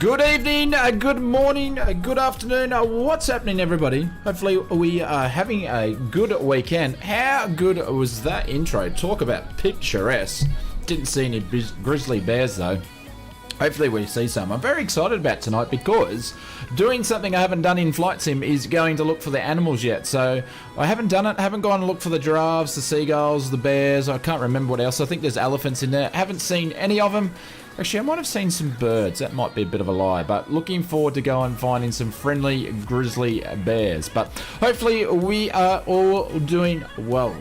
Good evening, good morning, good afternoon. What's happening, everybody? Hopefully we are having a good weekend. How good was that intro? Talk about picturesque. Didn't see any grizzly bears though. Hopefully we see some. I'm very excited about tonight because doing something I haven't done in Flight Sim is going to look for the animals yet. So I haven't done it. I haven't gone to look for the giraffes, the seagulls, the bears. I can't remember what else. I think there's elephants in there. Haven't seen any of them. Actually, I might have seen some birds. That might be a bit of a lie. But looking forward to go and finding some friendly grizzly bears. But hopefully we are all doing well.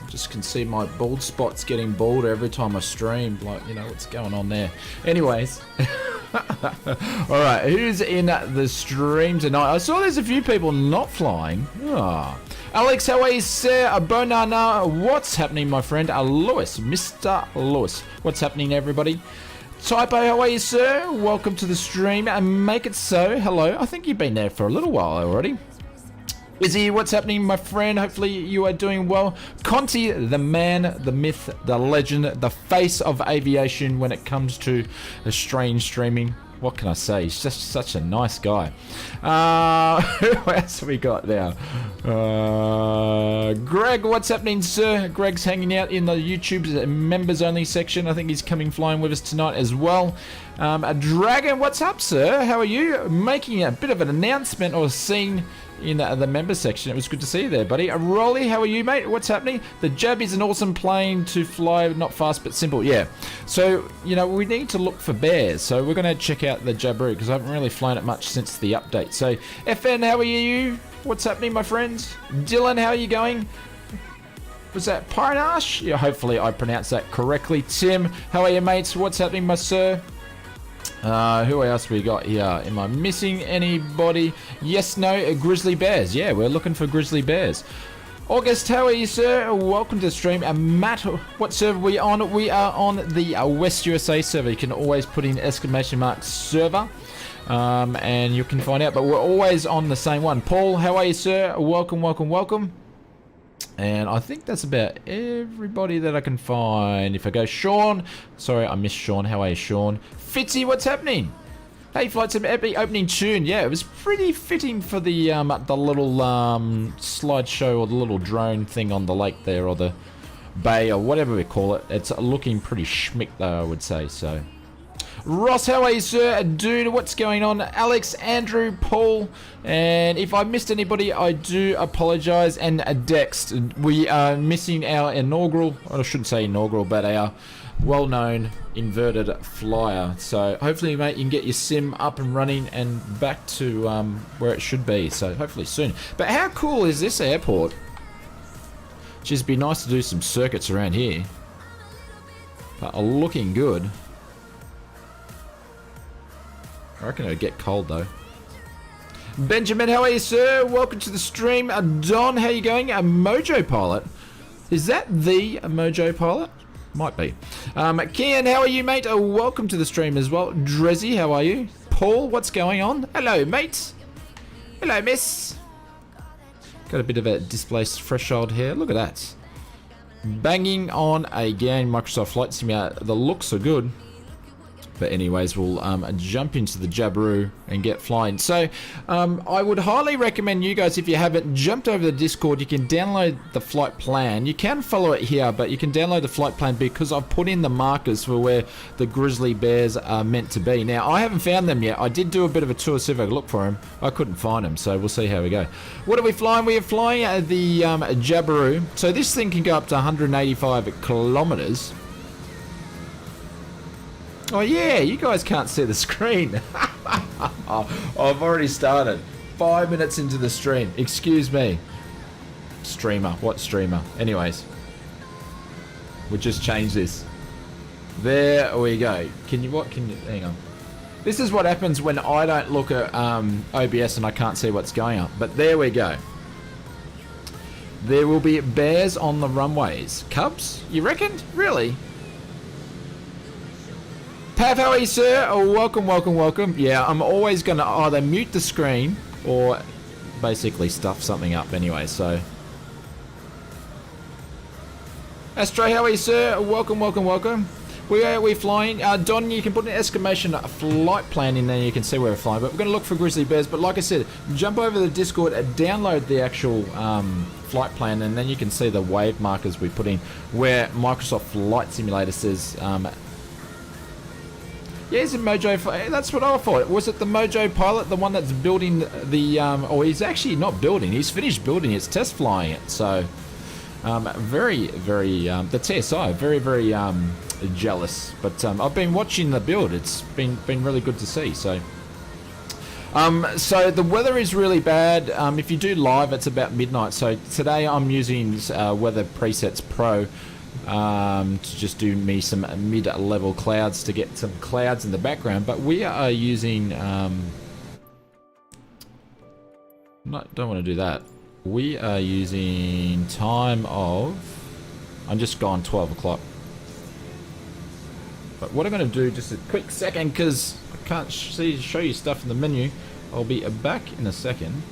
Just can see my bald spots getting balder every time I stream. Like, you know, what's going on there? Anyways. Alright, who's in the stream tonight? I saw there's a few people not flying. Alex, how are you, sir? Bonana, what's happening, my friend? Lewis, Mr. Lewis. What's happening, everybody? Typo, how are you, sir? Welcome to the stream. And make it so. Hello. I think you've been there for a little while already. Izzy, what's happening, my friend? Hopefully you are doing well. Conti, the man, the myth, the legend, the face of aviation when it comes to strange streaming. What can I say? He's just such a nice guy. Who else have we got now? Greg, what's happening, sir? Greg's hanging out in the YouTube's members only section. I think he's coming flying with us tonight as well. Dragon, what's up, sir? How are you? Making a bit of an announcement or scene in the member section. It was good to see you there, buddy. Rolly, how are you, mate? What's happening? The Jab is an awesome plane to fly, not fast but simple. Yeah. So, you know, we need to look for bears. So we're going to check out the Jabberoo because I haven't really flown it much since the update. So, FN, how are you? What's happening, my friends? Dylan, how are you going? Was that Parnash? Yeah, hopefully I pronounced that correctly. Tim, how are you, mates? What's happening, my sir? Who else we got here? Am I missing anybody? Yes, no, grizzly bears. Yeah, we're looking for grizzly bears. August, how are you, sir? Welcome to the stream. Matt, what server are we on? We are on the West USA server. You can always put in ! server. And you can find out, but we're always on the same one. Paul, how are you, sir? Welcome, welcome, welcome. And I think that's about everybody that I can find. If I go Sean, sorry, I missed Sean. How are you, Sean? Fitzy, what's happening? Hey, Flight Sim opening tune. Yeah, it was pretty fitting for the little slideshow or the little drone thing on the lake there, or the bay, or whatever we call it. It's looking pretty schmick though, I would say. So, Ross, how are you, sir? Dude, what's going on? Alex, Andrew, Paul, and if I missed anybody, I do apologize. And Dex, we are missing our inaugural, I shouldn't say inaugural, but our well-known inverted flyer. So hopefully, mate, you can get your sim up and running and back to where it should be. So hopefully soon. But how cool is this airport? Just be nice to do some circuits around here. But looking good. I reckon it'll get cold though. Benjamin, how are you, sir? Welcome to the stream. Don, how you going? Mojo Pilot. Is that the Mojo Pilot? Might be. Kian, how are you, mate? Welcome to the stream as well. Drezzy, how are you? Paul, what's going on? Hello, mate. Hello, miss. Got a bit of a displaced threshold here. Look at that. Banging on again. Microsoft Flight Simulator. The looks are good. But anyways, we'll jump into the Jabberoo and get flying. So I would highly recommend you guys, if you haven't jumped over the Discord, you can download the flight plan. You can follow it here, but you can download the flight plan because I've put in the markers for where the grizzly bears are meant to be. Now, I haven't found them yet. I did do a bit of a tour, see if I could look for them. I couldn't find them, so we'll see how we go. What are we flying? We are flying the Jabberoo. So this thing can go up to 185 kilometers. Oh yeah, you guys can't see the screen. I've already started. 5 minutes into the stream. Excuse me. Streamer. What streamer? Anyways. We'll just change this. There we go. Hang on. This is what happens when I don't look at OBS and I can't see what's going on. But there we go. There will be bears on the runways. Cubs? You reckon? Really? Pav, how are you, sir? Oh, welcome, welcome, welcome. Yeah, I'm always going to either mute the screen or basically stuff something up anyway, so. Astro, how are you, sir? Welcome, welcome, welcome. We're flying. Don, you can put an exclamation flight plan in there. You can see where we're flying. But we're going to look for grizzly bears. But like I said, jump over the Discord, download the actual flight plan, and then you can see the wave markers we put in where Microsoft Flight Simulator says... yeah, is it Mojo? That's what I thought. Was it the Mojo pilot, the one that's building the... or he's actually not building. He's finished building it. It's test flying it. So, very, very... the TSI, very, very jealous. But I've been watching the build. It's been really good to see. So, so the weather is really bad. If you do live, it's about midnight. So today I'm using Weather Presets Pro. To just do me some mid-level clouds to get some clouds in the background, but we are using don't want to do that. We are using time of, I'm just gone 12 o'clock, but what I'm going to do, just a quick second, because I can't show you stuff in the menu. I'll be back in a second.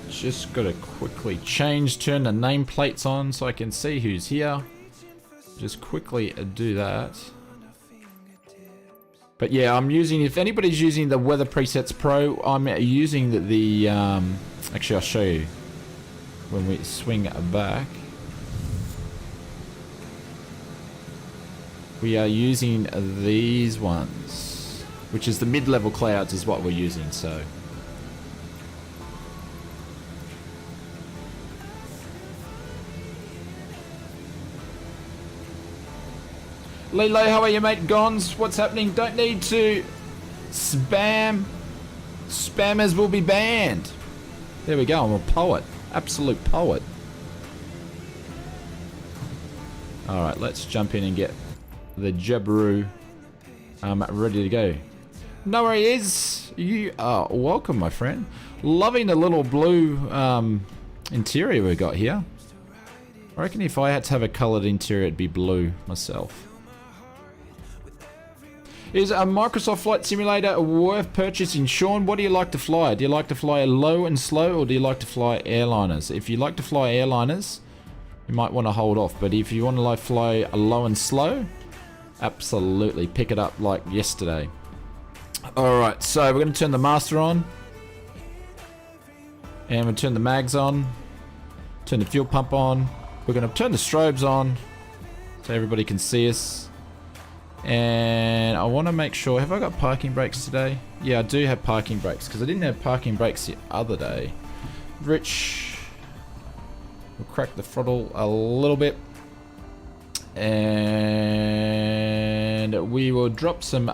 Just got to quickly turn the nameplates on so I can see who's here. Just quickly do that. But yeah, I'm using, if anybody's using the Weather Presets Pro, I'm using the actually I'll show you when we swing back. We are using these ones, which is the mid-level clouds is what we're using, so. Lilo, how are you, mate? Gons, what's happening? Don't need to spam. Spammers will be banned. There we go, I'm a poet. Absolute poet. Alright, let's jump in and get the Jabiru ready to go. Know where he is? You are welcome, my friend. Loving the little blue interior we got here. I reckon if I had to have a coloured interior, it'd be blue myself. Is a Microsoft Flight Simulator worth purchasing? Sean, what do you like to fly? Do you like to fly low and slow, or do you like to fly airliners? If you like to fly airliners, you might want to hold off. But if you want to fly low and slow, absolutely pick it up like yesterday. Alright, so we're going to turn the master on. And we'll turn the mags on. Turn the fuel pump on. We're going to turn the strobes on so everybody can see us. And I want to make sure, have I got parking brakes today? Yeah, I do have parking brakes, because I didn't have parking brakes the other day. Rich, we'll crack the throttle a little bit, and we will drop some,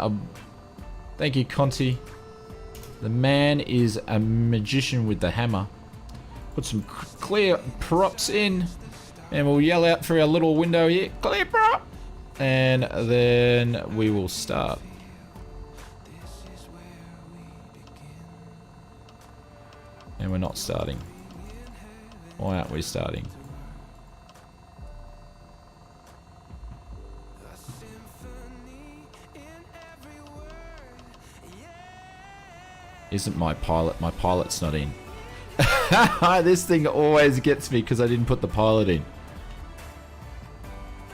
thank you, Conti. The man is a magician with the hammer. Put some clear props in, and we'll yell out through our little window here, clear prop! And then we will start. And we're not starting. Why aren't we starting? Isn't my pilot? My pilot's not in. This thing always gets me because I didn't put the pilot in.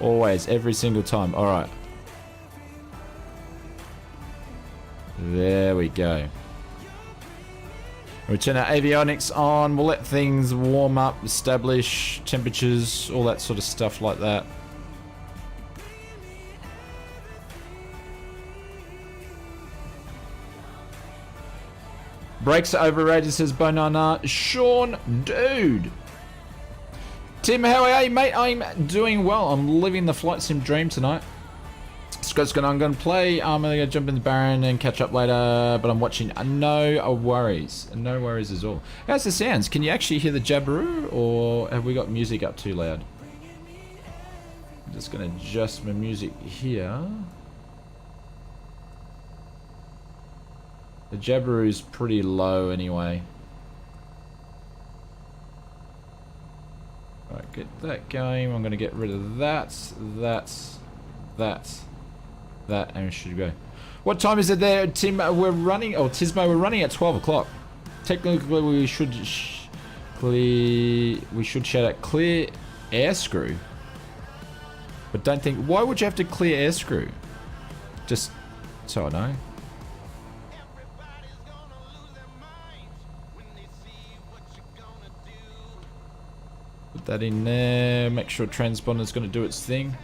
Always, every single time. Alright. There we go. We'll turn our avionics on. We'll let things warm up, establish temperatures, all that sort of stuff like that. Brakes are overrated, says Bonana. Sean, dude. Tim, how are you, mate? I'm doing well. I'm living the flight sim dream tonight. Scott's going to play. I'm going to jump in the Baron and catch up later, but I'm watching. No worries. No worries at all. How's the sounds? Can you actually hear the Jabiru, or have we got music up too loud? I'm just going to adjust my music here. The Jabiru's pretty low anyway. Right, get that going. I'm going to get rid of that, and we should go. What time is it there, Tim? We're running, oh, Tismo, we're running at 12 o'clock. Technically, we should Clear. We should shout out clear air screw. But don't think. Why would you have to clear air screw? Just so I know. Put that in there. Make sure transponder's going to do its thing.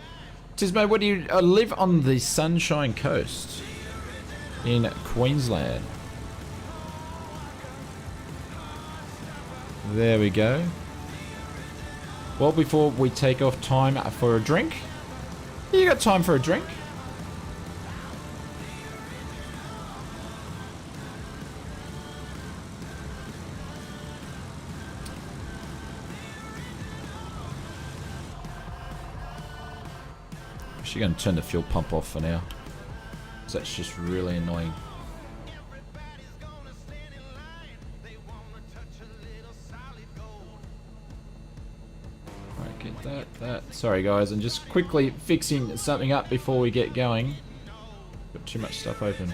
Tismo, where do you live? On the Sunshine Coast in Queensland. There we go. Well, before we take off, time for a drink. You got time for a drink? Actually going to turn the fuel pump off for now, because that's just really annoying. Right, get that. Sorry guys, I'm just quickly fixing something up before we get going. Got too much stuff open.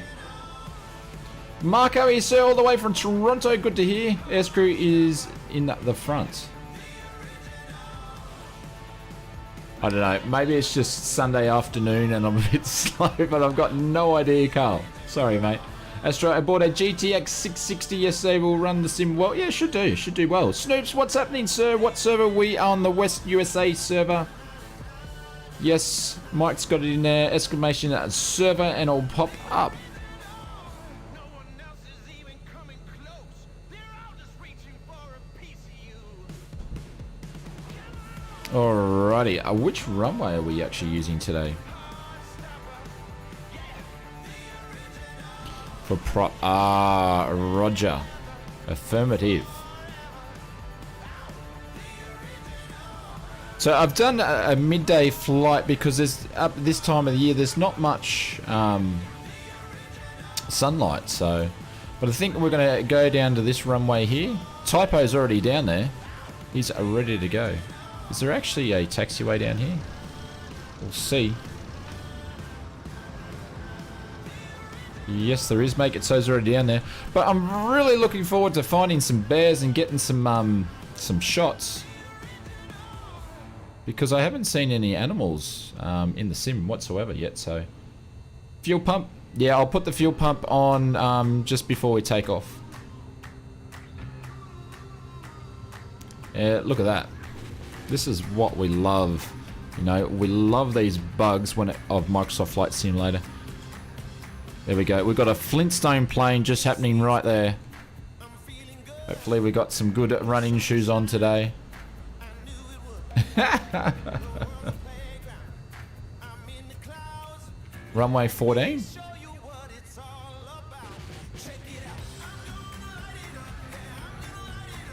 Marco is all the way from Toronto, good to hear. Air screw is in the front. I don't know, maybe it's just Sunday afternoon and I'm a bit slow, but I've got no idea, Carl. Sorry, mate. Astro, I bought a GTX 660 yesterday. Will run the sim well. Yeah, should do well. Snoops, what's happening, sir? What server? We are on the West USA server. Yes, Mike's got it in there. Exclamation server, and it'll pop up. Alrighty, which runway are we actually using today? For prop, roger. Affirmative. So I've done a midday flight because there's up this time of the year there's not much sunlight. So, but I think we're going to go down to this runway here. Typo's already down there. He's ready to go. Is there actually a taxiway down here? We'll see. Yes, there is. Make it so's already down there. But I'm really looking forward to finding some bears and getting some shots, because I haven't seen any animals in the sim whatsoever yet. So, fuel pump. Yeah, I'll put the fuel pump on just before we take off. Yeah, look at that. This is what we love. You know, we love these bugs of Microsoft Flight Simulator. There we go. We've got a Flintstone plane just happening right there. Hopefully we got some good running shoes on today. Runway 14.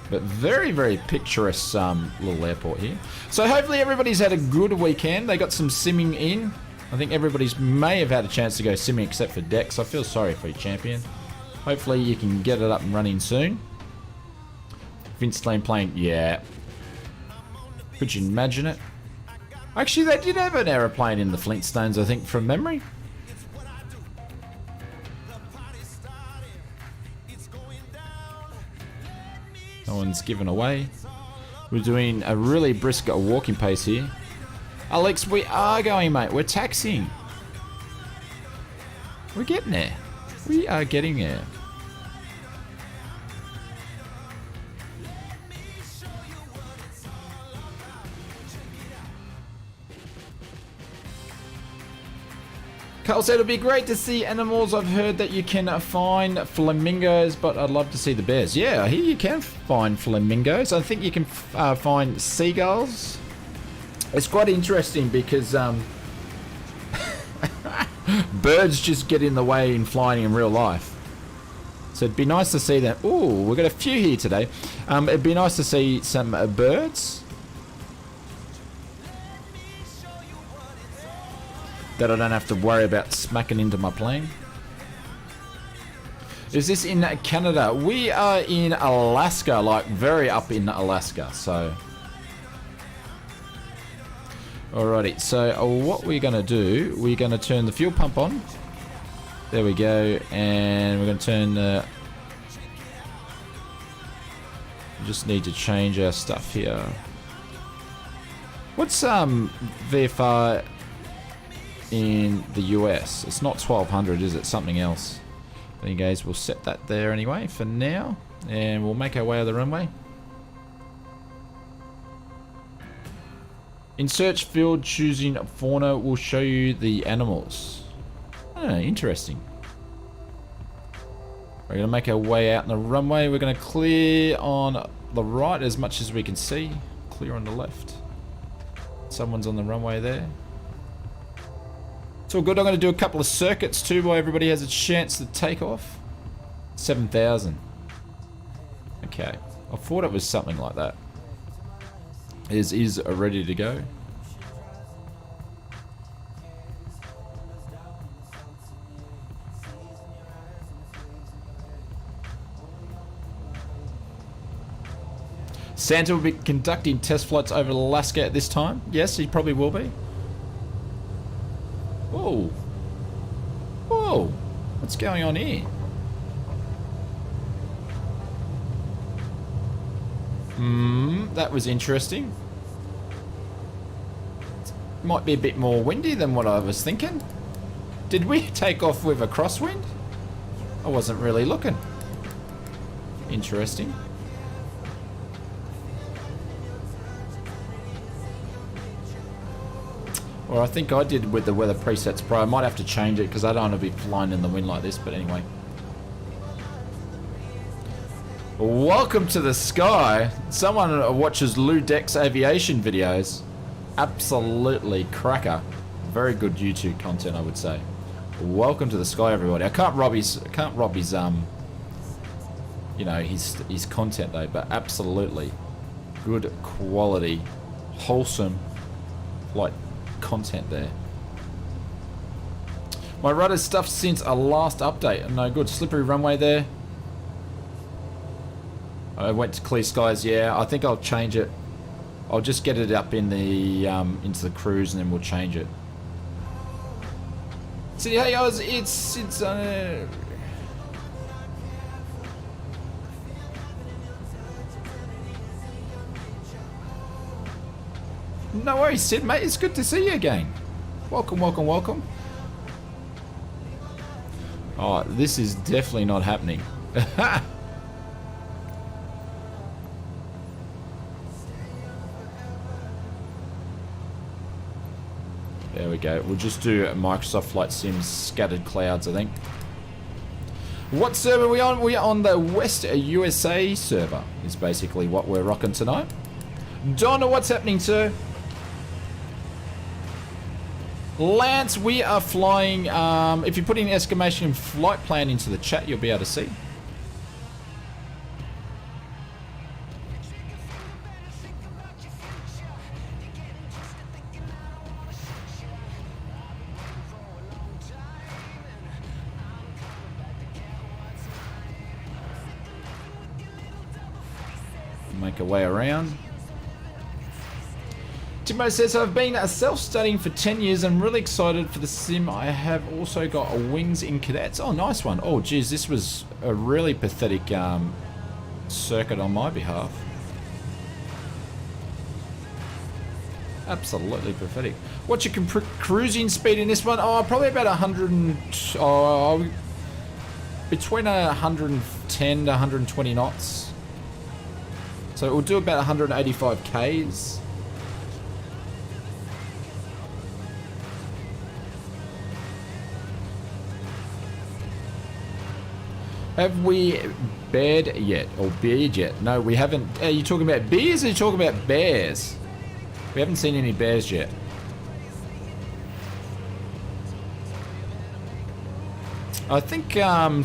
But very, very picturesque little airport here. So hopefully everybody's had a good weekend. They got some simming in. I think everybody's may have had a chance to go simming except for Dex. I feel sorry for you, champion. Hopefully you can get it up and running soon. Vince Lane plane, yeah. Could you imagine it? Actually, they did have an aeroplane in the Flintstones, I think, from memory. No one's given away. We're doing a really brisk walking pace here. Alex, we are going, mate. We're taxiing. We're getting there. We are getting there. Carl said it'd be great to see animals. I've heard that you can find flamingos, but I'd love to see the bears. Yeah, I hear you can find flamingos. I think you can find seagulls. It's quite interesting because birds just get in the way in flying in real life. So it'd be nice to see them. Ooh, we've got a few here today. It'd be nice to see some birds that I don't have to worry about smacking into my plane. Is this in Canada? We are in Alaska, like very up in Alaska, so. Alrighty, so what we're gonna do, we're gonna turn the fuel pump on. There we go, and we're gonna turn the We just need to change our stuff here. What's VFR in the US? It's not 1200, is it? Something else. Anyways, we'll set that there anyway for now, and we'll make our way to the runway. In search field, choosing fauna will show you the animals. Oh, interesting. We're going to make our way out on the runway. We're going to clear on the right as much as we can see. Clear on the left. Someone's on the runway there. It's all good. I'm going to do a couple of circuits too while everybody has a chance to take off. 7,000. Okay. I thought it was something like that. Is ready to go. Santa will be conducting test flights over Alaska at this time. Yes, he probably will be. Whoa. Whoa. What's going on here? That was interesting. Might be a bit more windy than what I was thinking. Did we take off with a crosswind? I wasn't really looking. Interesting. Or I think I did with the weather presets pro. I might have to change it because I don't want to be flying in the wind like this, but anyway. Welcome to the sky. Someone watches Lou Deck's aviation videos. Absolutely cracker. Very good YouTube content, I would say. Welcome to the sky, everybody. I can't rob his you know, his content though, but absolutely good quality, wholesome, like, content there. My rudder's stuffed since a last update. No good. Slippery runway there. I went to clear skies. Yeah, I think I'll change it. I'll just get it up in the into the cruise, and then we'll change it. See, hey, it's no worries, Sid, mate. It's good to see you again. Welcome, welcome, welcome. Oh, this is definitely not happening. There we go. We'll just do Microsoft Flight Sim's Scattered Clouds, I think. What server are we on? We're on the West USA server, is basically what we're rocking tonight. Donna, what's happening, sir? Lance, we are flying. If you put in exclamation flight plan into the chat, you'll be able to see. Make our way around. Timbo says, I've been self-studying for 10 years. I'm really excited for the sim. I have also got a Wings in Cadets. Oh, nice one. Oh, geez, this was a really pathetic circuit on my behalf. Absolutely pathetic. What's your cruising speed in this one? Oh, probably about 100 and... Oh, between 110 to 120 knots. So it will do about 185 Ks. Have we bared yet? Or beared yet? No, we haven't. Are you talking about beers or are you talking about bears? We haven't seen any bears yet. I think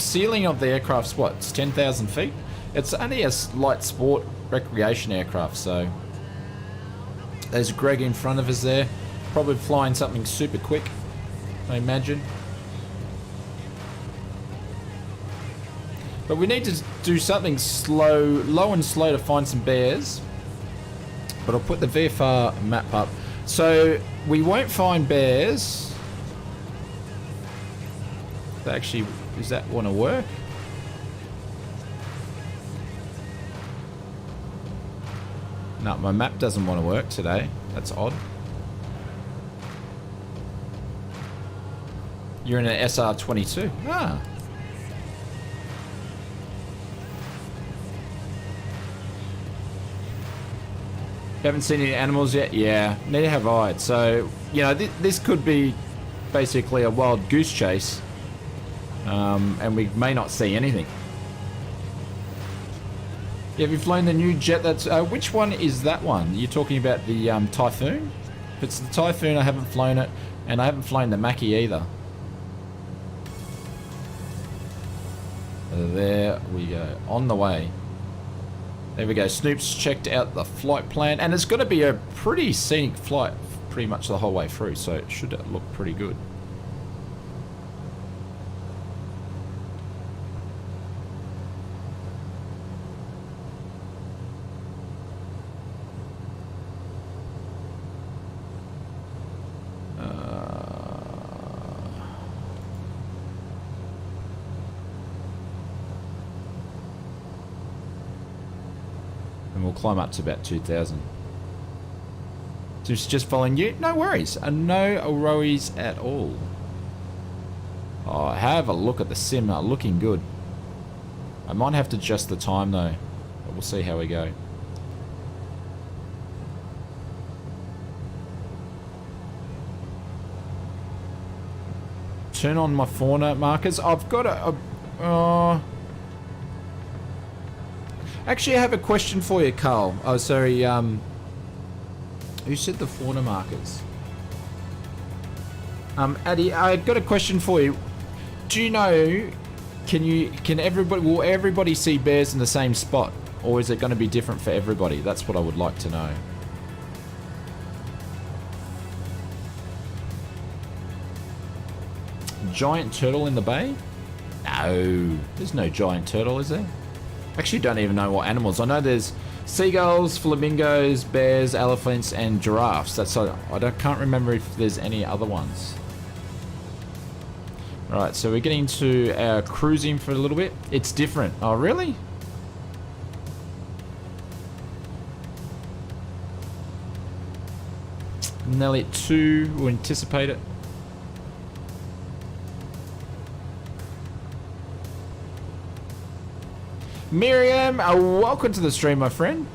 ceiling of the aircraft's what? It's 10,000 feet? It's only a light sport recreation aircraft, so... There's Greg in front of us there. Probably flying something super quick, I imagine. But we need to do something low and slow to find some bears. But I'll put the VFR map up. So we won't find bears. Actually, does that want to work? No, my map doesn't want to work today. That's odd. You're in an SR22. Ah. You haven't seen any animals yet? Yeah, neither have I. So, you know, this could be basically a wild goose chase. And we may not see anything. Yeah, have you flown the new jet? That's which one is that one? You're talking about the Typhoon? If it's the Typhoon, I haven't flown it, and I haven't flown the Mackie either. There we go, on the way. There we go. Snoop's checked out the flight plan, and it's going to be a pretty scenic flight, pretty much the whole way through. So it should look pretty good. And we'll climb up to about 2,000. Just following you? No worries. No worries at all. Oh, have a look at the sim. Looking good. I might have to adjust the time though. But we'll see how we go. Turn on my fauna markers. I've got actually, I have a question for you, Carl. Oh, sorry. Who said the fauna markers? Addy, I got a question for you. Do you know? Will everybody see bears in the same spot, or is it going to be different for everybody? That's what I would like to know. Giant turtle in the bay? No, there's no giant turtle, is there? Actually don't even know what animals. I know there's seagulls, flamingos, bears, elephants, and giraffes. Can't remember if there's any other ones. Alright, so we're getting to our cruising for a little bit. It's different. Oh, really? Nearly at 2, we'll anticipate it. Miriam, welcome to the stream, my friend.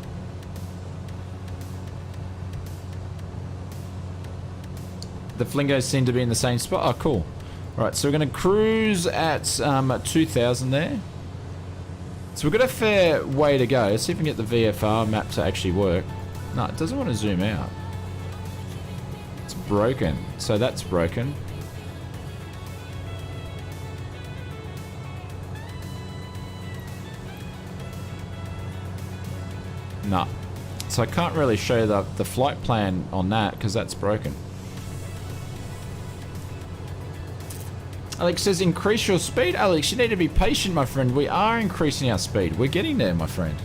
The flingos seem to be in the same spot. Oh, cool. Alright, so we're going to cruise at 2,000 there. So we've got a fair way to go. Let's see if we can get the VFR map to actually work. No, it doesn't want to zoom out. It's broken. So that's broken. No. So I can't really show the flight plan on that because that's broken. Alex says increase your speed. Alex, you need to be patient, my friend. We are increasing our speed. We're getting there, my friend.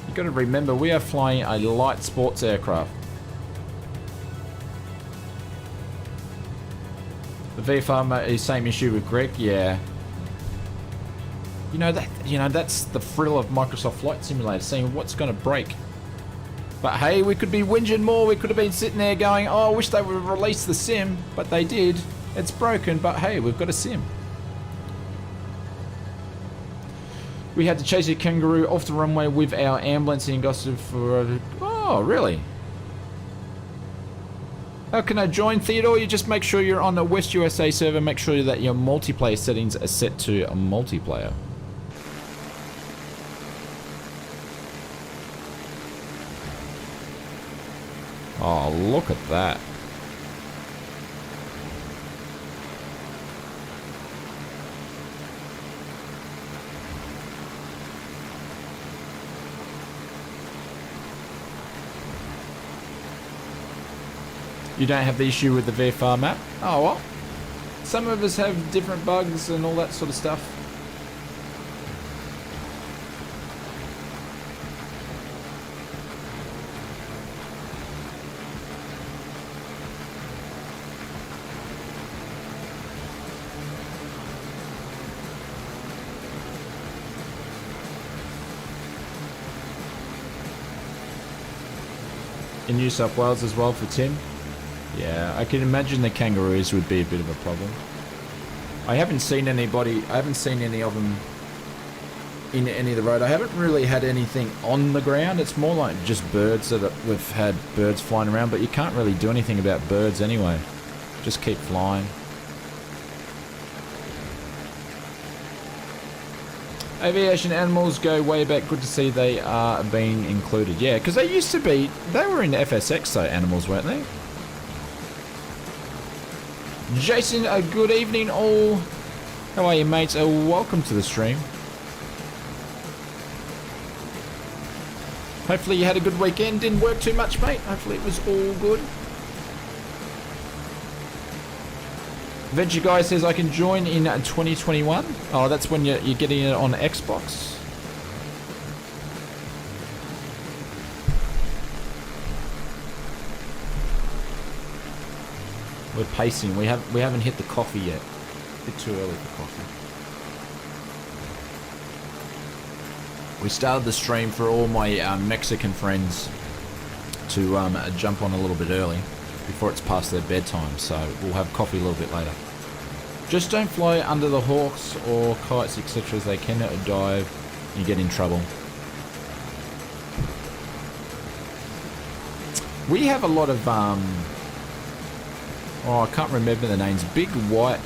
You've got to remember we are flying a light sports aircraft. The VFR is same issue with Greg. Yeah. You know that's the thrill of Microsoft Flight Simulator, seeing what's going to break. But hey, we could be whinging more. We could have been sitting there going, "Oh, I wish they would have released the sim," but they did. It's broken, but hey, we've got a sim. We had to chase a kangaroo off the runway with our ambulance in Augusta for. Oh, really? How can I join, Theodore? You just make sure you're on the West USA server. Make sure that your multiplayer settings are set to a multiplayer. Oh, look at that. You don't have the issue with the VFR map? Oh, well. Some of us have different bugs and all that sort of stuff. in New South Wales as well for Tim. Yeah, I can imagine the kangaroos would be a bit of a problem. I haven't seen any of them in any of the road. I haven't really had anything on the ground. It's more like just birds that we've had birds flying around, but you can't really do anything about birds anyway. Just keep flying. Aviation animals go way back. Good to see they are being included. Yeah, because they used to be, they were in FSX though, animals, weren't they? Jason, a good evening all. How are you, mates? Welcome to the stream. Hopefully you had a good weekend. Didn't work too much, mate. Hopefully it was all good. Venture Guy says I can join in 2021. Oh, that's when you're getting it on Xbox. We're pacing. We haven't hit the coffee yet. A bit too early for coffee. We started the stream for all my Mexican friends to jump on a little bit early before it's past their bedtime, so we'll have coffee a little bit later. Just don't fly under the hawks or kites, etc., as they cannot dive. You get in trouble. We have a lot of oh, I can't remember the names. Big white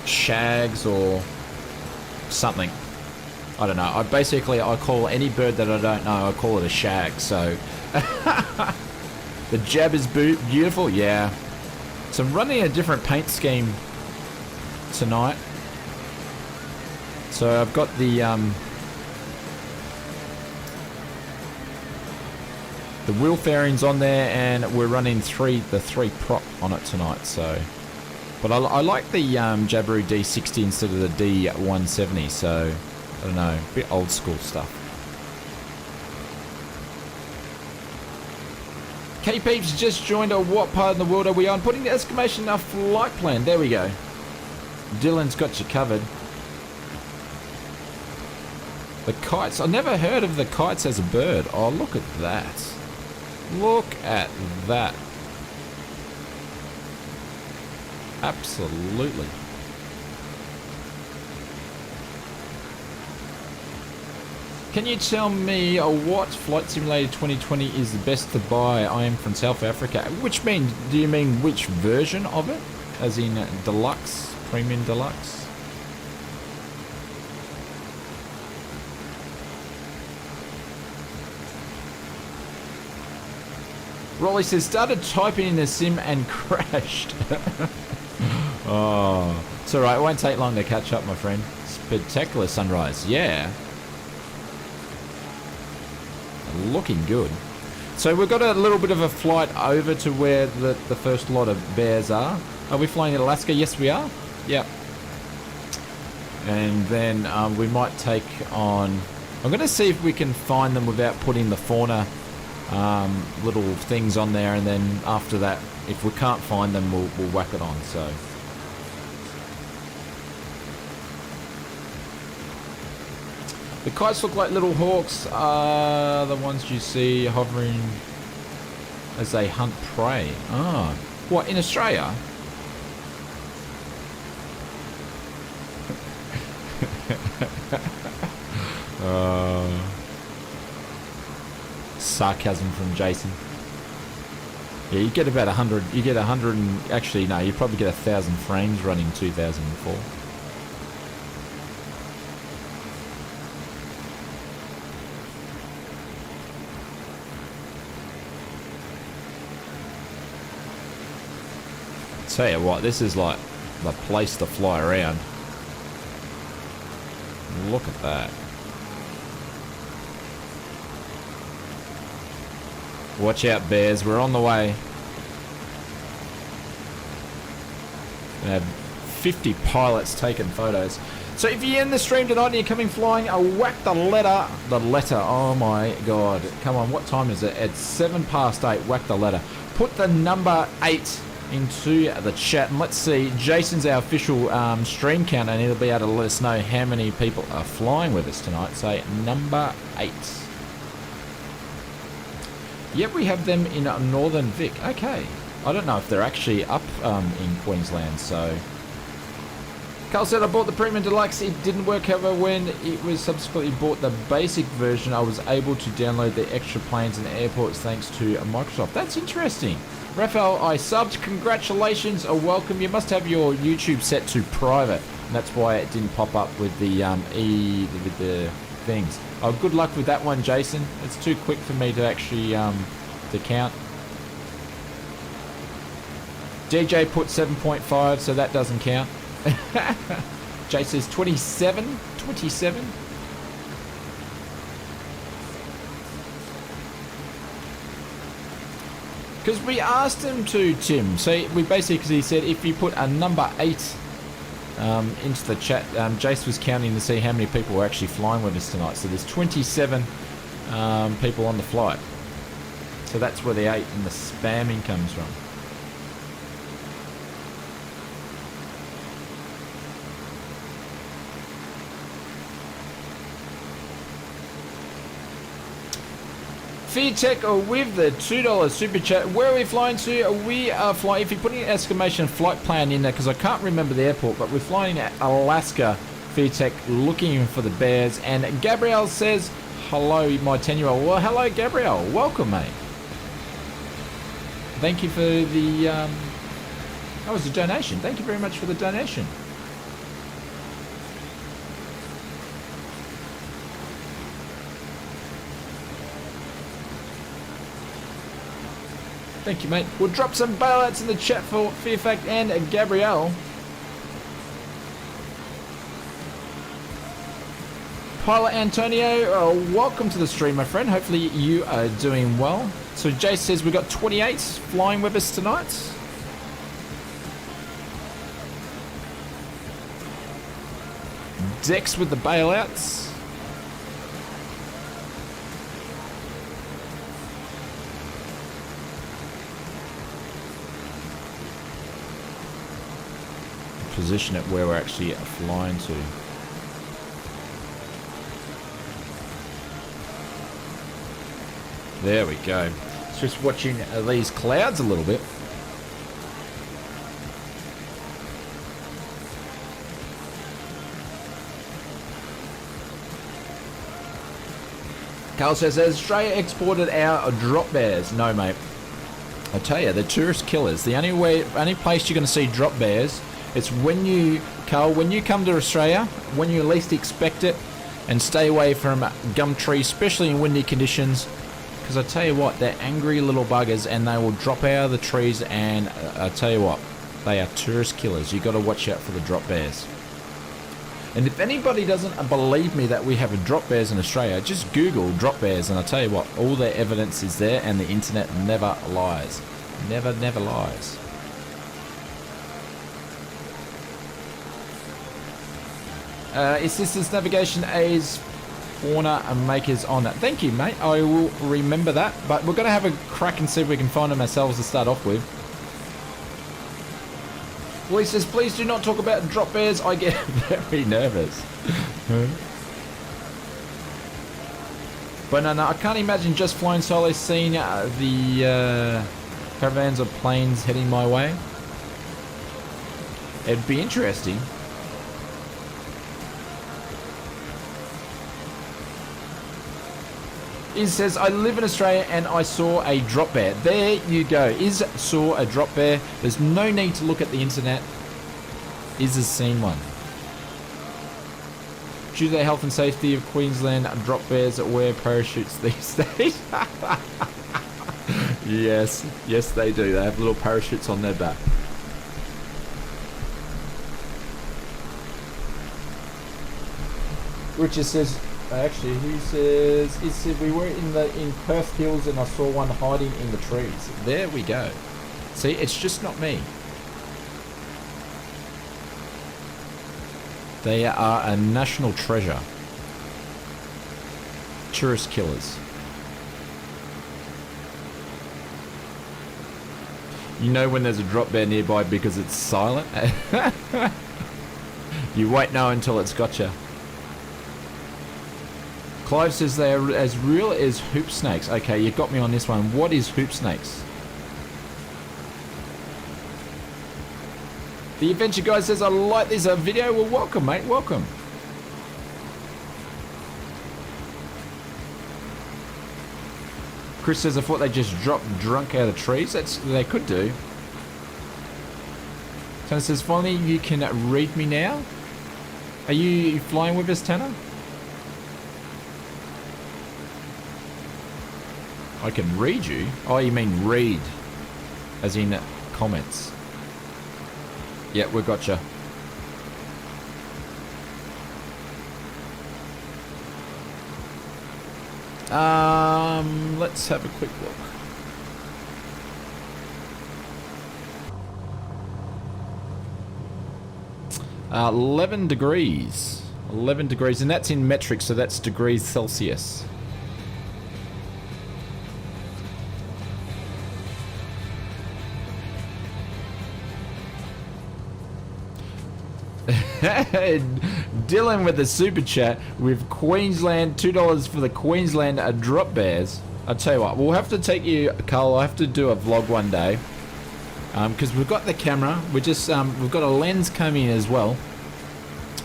shags or something. I don't know. I call any bird that I don't know, I call it a shag. So the jab is beautiful. Yeah. So I'm running a different paint scheme tonight. So I've got the wheel fairings on there, and we're running the three prop on it tonight. So, but I like the Jabiru D60 instead of the D170. So I don't know, a bit old school stuff. K-Peeps just joined. What part of the world are we on? Putting the exclamation mark flight plan. There we go. Dylan's got you covered. The kites. I never heard of the kites as a bird. Oh, look at that. Look at that. Absolutely. Can you tell me what Flight Simulator 2020 is the best to buy? I am from South Africa. Do you mean which version of it? As in deluxe, premium deluxe? Rolly says, started typing in a sim and crashed. Oh, it's alright. It won't take long to catch up, my friend. Spectacular sunrise. Yeah. Looking good. So we've got a little bit of a flight over to where the first lot of bears are. Are we flying in Alaska? Yes, we are. Yep. And then we might take on... I'm going to see if we can find them without putting the fauna little things on there, and then after that, if we can't find them, we'll whack it on. So the kites look like little hawks, are the ones you see hovering as they hunt prey. Ah, what, in Australia? Sarcasm from Jason. Yeah, you get about 100. You get 100, and actually no, you probably get 1,000 frames running 2004. Tell you what, this is like the place to fly around. Look at that. Watch out, bears. We're on the way. We have 50 pilots taking photos. So if you're in the stream tonight and you're coming flying, whack the letter. The letter. Oh my god. Come on, what time is it? It's 8:07. Whack the letter. Put the number 8 into the chat, and let's see. Jason's our official stream counter, and he'll be able to let us know how many people are flying with us tonight. Say number 8. Yep, we have them in Northern Vic. Okay. I don't know if they're actually up in Queensland, so... Carl said, I bought the Premium Deluxe. It didn't work, however, when it was subsequently bought the basic version, I was able to download the extra planes and airports thanks to Microsoft. That's interesting. Raphael, I subbed. Congratulations, or welcome. You must have your YouTube set to private, and that's why it didn't pop up with the with the things. Oh, good luck with that one, Jason. It's too quick for me to actually to count. DJ put 7.5, so that doesn't count. Jay says 27. 27. Because we asked him to, Tim. So we basically said if you put a number 8 into the chat, Jace was counting to see how many people were actually flying with us tonight. So there's 27 people on the flight. So that's where the 8 and the spamming comes from. Feedtech with the $2 super chat. Where are we flying to? We are flying, if you're putting an exclamation flight plan in there, because I can't remember the airport, but we're flying at Alaska. Feedtech looking for the bears. And Gabrielle says, hello, my 10-year-old. Well, hello, Gabrielle. Welcome, mate. Thank you for the, that was a donation. Thank you very much for the donation. Thank you, mate. We'll drop some bailouts in the chat for Fearfact and Gabrielle. Pilot Antonio, welcome to the stream, my friend. Hopefully you are doing well. So Jace says we've got 28 flying with us tonight. Dex with the bailouts. Position it where we're actually flying to. There we go. It's just watching these clouds a little bit. Carl says, has Australia exported our drop bears? No, mate. I tell you, they're tourist killers. The only place you're going to see drop bears, it's when you, Carl, when you come to Australia, when you least expect it, and stay away from gum trees, especially in windy conditions, because I tell you what, they're angry little buggers, and they will drop out of the trees, and I tell you what, they are tourist killers. You've got to watch out for the drop bears. And if anybody doesn't believe me that we have a drop bears in Australia, just Google drop bears, and I tell you what, all their evidence is there, and the internet never lies. Never, never lies. Assistance navigation aids, fauna and makers on it. Thank you, mate. I will remember that. But we're going to have a crack and see if we can find them ourselves to start off with. Lee says, please do not talk about drop bears. I get very nervous. But no, I can't imagine just flying solo seeing the caravans of planes heading my way. It'd be interesting. Iz says, I live in Australia and I saw a drop bear. There you go. Iz saw a drop bear. There's no need to look at the internet. Iz has seen one. Due to the health and safety of Queensland, drop bears wear parachutes these days. Yes, yes they do. They have little parachutes on their back. Richard says, actually, he said we were in Perth Hills and I saw one hiding in the trees. There we go. See, it's just not me. They are a national treasure. Tourist killers. You know when there's a drop bear nearby because it's silent. You won't know until it's got you. Clive says they are as real as hoop snakes. Okay, you got me on this one. What is hoop snakes? The Adventure Guy says, I like this video. Well, welcome, mate. Welcome. Chris says, I thought they just dropped drunk out of trees. They could do. Tanner says, finally you can read me now. Are you flying with us, Tanner? I can read you? Oh, you mean read. As in comments. Yeah, we gotcha. Let's have a quick look. Uh, 11 degrees. 11 degrees, and that's in metric, so that's degrees Celsius. Dylan with the super chat with Queensland, $2 for the Queensland drop bears. I'll tell you what, we'll have to take you, Carl. I'll have to do a vlog one day because we've got the camera. We've got a lens coming as well.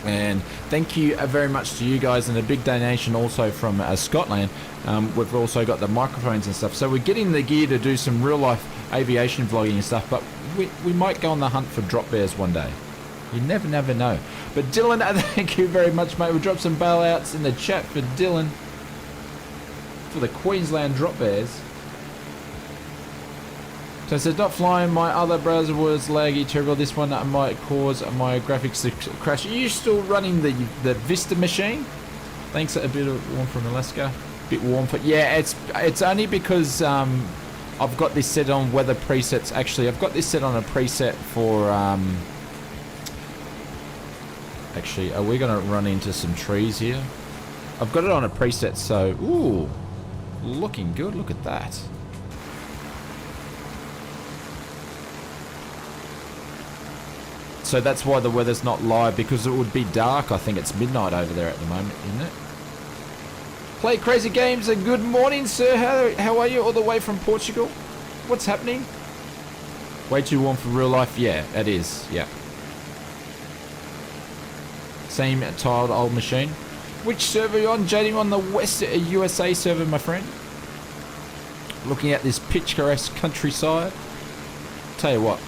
And thank you very much to you guys, and a big donation also from Scotland. We've also got the microphones and stuff, so we're getting the gear to do some real life aviation vlogging and stuff. But we might go on the hunt for drop bears one day. You never know. But Dylan, thank you very much, mate. We'll drop some bailouts in the chat for Dylan for the Queensland drop bears. So it says, not flying, my other browser was laggy terrible. This one might cause my graphics to crash. Are you still running the Vista machine? Thanks, a bit of warm from Alaska. Bit warm for, yeah, it's only because I've got this set on weather presets. Actually, I've got this set on a preset for actually, are we going to run into some trees here? I've got it on a preset, so... Ooh, looking good. Look at that. So that's why the weather's not live, because it would be dark. I think it's midnight over there at the moment, isn't it? Play Crazy Games, and good morning, sir. How are you all the way from Portugal? What's happening? Way too warm for real life? Yeah, it is. Yeah. Same tiled old machine. Which server are you on? JD, on the West USA server, my friend. Looking at this picturesque countryside. Tell you what.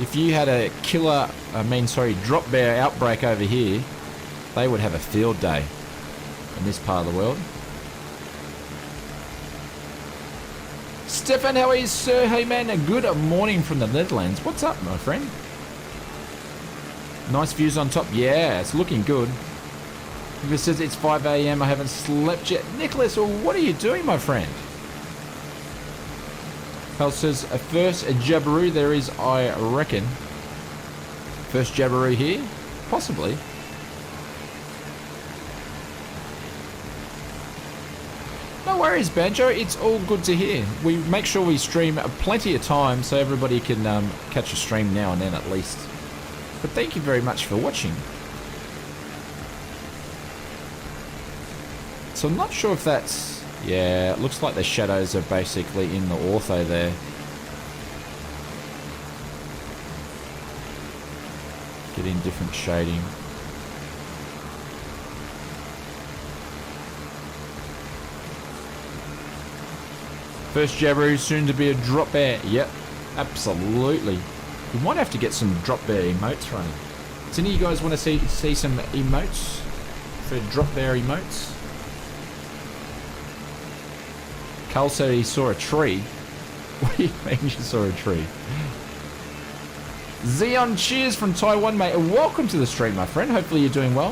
If you had a drop bear outbreak over here, they would have a field day in this part of the world. Stefan, how are you, sir? Hey, man, a good morning from the Netherlands. What's up, my friend? Nice views on top. Yeah, it's looking good. If it says it's 5 a.m, I haven't slept yet. Nicholas, well, what are you doing, my friend? Carl says, first a Jabiru there is, I reckon. First Jabiru here? Possibly. No worries, Banjo. It's all good to hear. We make sure we stream plenty of time so everybody can catch a stream now and then at least. But thank you very much for watching. So I'm not sure if that's... Yeah, it looks like the shadows are basically in the ortho there. Getting different shading. First Jabiru, soon to be a drop bear. Yep, absolutely. We might have to get some drop bear emotes running. Does any of you guys want to see some emotes for drop bear emotes? Carl said he saw a tree. What do you mean you saw a tree? Xeon, cheers from Taiwan, mate. And welcome to the stream, my friend. Hopefully you're doing well.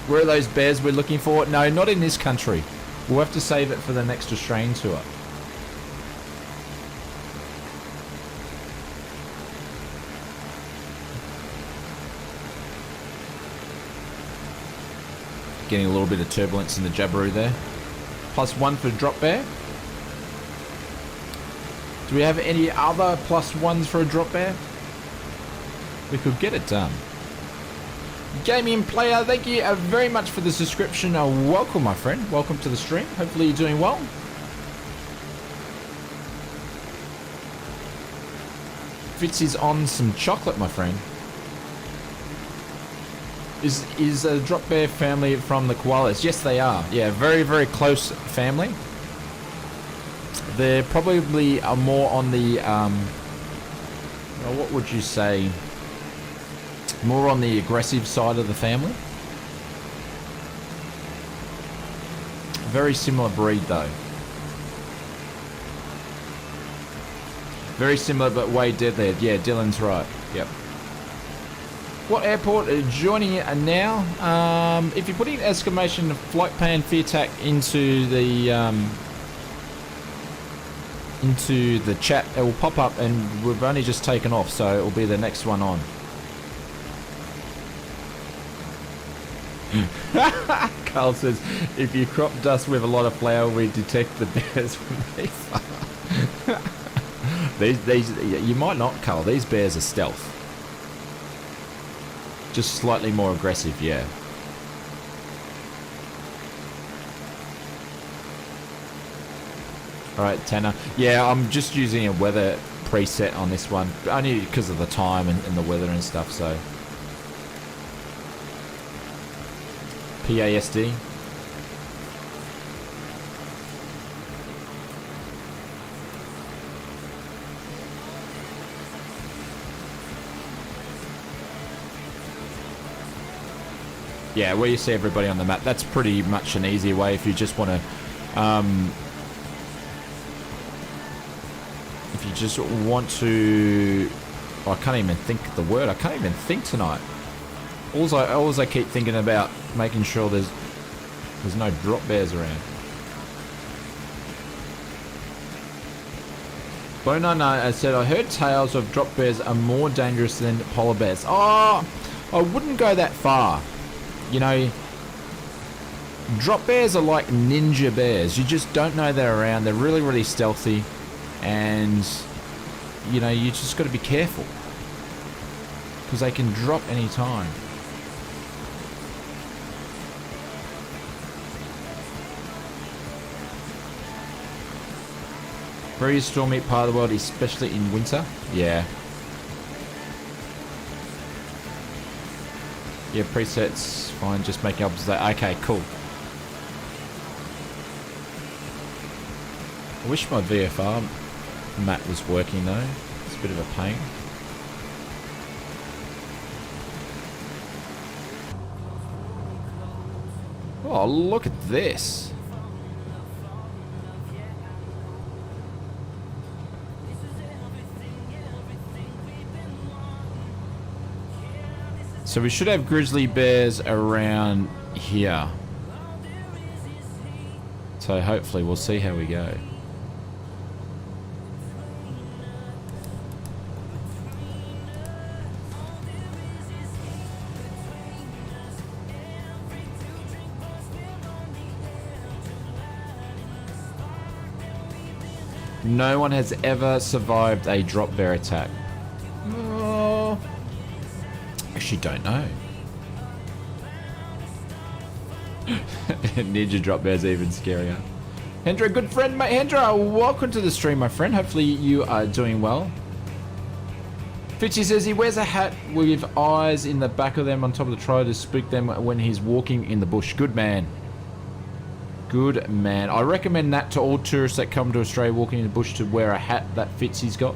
Where are those bears we're looking for? No, not in this country. We'll have to save it for the next Australian tour. Getting a little bit of turbulence in the Jabiru there. +1 for drop bear. Do we have any other +1s for a drop bear? We could get it done. Gaming Player, thank you very much for the subscription. Welcome, my friend. Welcome to the stream. Hopefully you're doing well. Fitz is on some chocolate, my friend. Is a Drop Bear family from the koalas? Yes, they are. Yeah, very, very close family. They're probably more on the, well, what would you say? More on the aggressive side of the family. Very similar breed, though. Very similar, but way deadlier. Yeah, Dylan's right. Yep. What airport are joining it now? If you put in exclamation flight pan fear attack into the chat, it will pop up, and we've only just taken off, so it will be the next one on. Carl says, if you crop dust with a lot of flour, we detect the bears when they far. These, you might not, Carl. These bears are stealth. Just slightly more aggressive, yeah. Alright, Tanner. Yeah, I'm just using a weather preset on this one. Only because of the time and the weather and stuff, so. PASD. Yeah, where you see everybody on the map, that's pretty much an easy way if you just want to, if you just want to, oh, I can't even think the word, I can't even think tonight. Alls I keep thinking about making sure there's no drop bears around. Bonan, I said, I heard tales of drop bears are more dangerous than polar bears. Oh, I wouldn't go that far. You know, drop bears are like ninja bears. You just don't know they're around. They're really, really stealthy. And, you know, you just got to be careful. Because they can drop any time. Very stormy part of the world, especially in winter. Yeah. Yeah, presets, fine, just making up that. Okay, cool. I wish my VFR mat was working though. It's a bit of a pain. Oh, look at this. So we should have grizzly bears around here. So hopefully we'll see how we go. No one has ever survived a drop bear attack. Oh. Actually don't know. Ninja drop bear's even scarier. Hendra, good friend, mate. Hendra, welcome to the stream, my friend. Hopefully you are doing well. Fitchy says he wears a hat with eyes in the back of them on top of the trolley to spook them when he's walking in the bush. Good man. Good man. I recommend that to all tourists that come to Australia walking in the bush to wear a hat that fits he's got.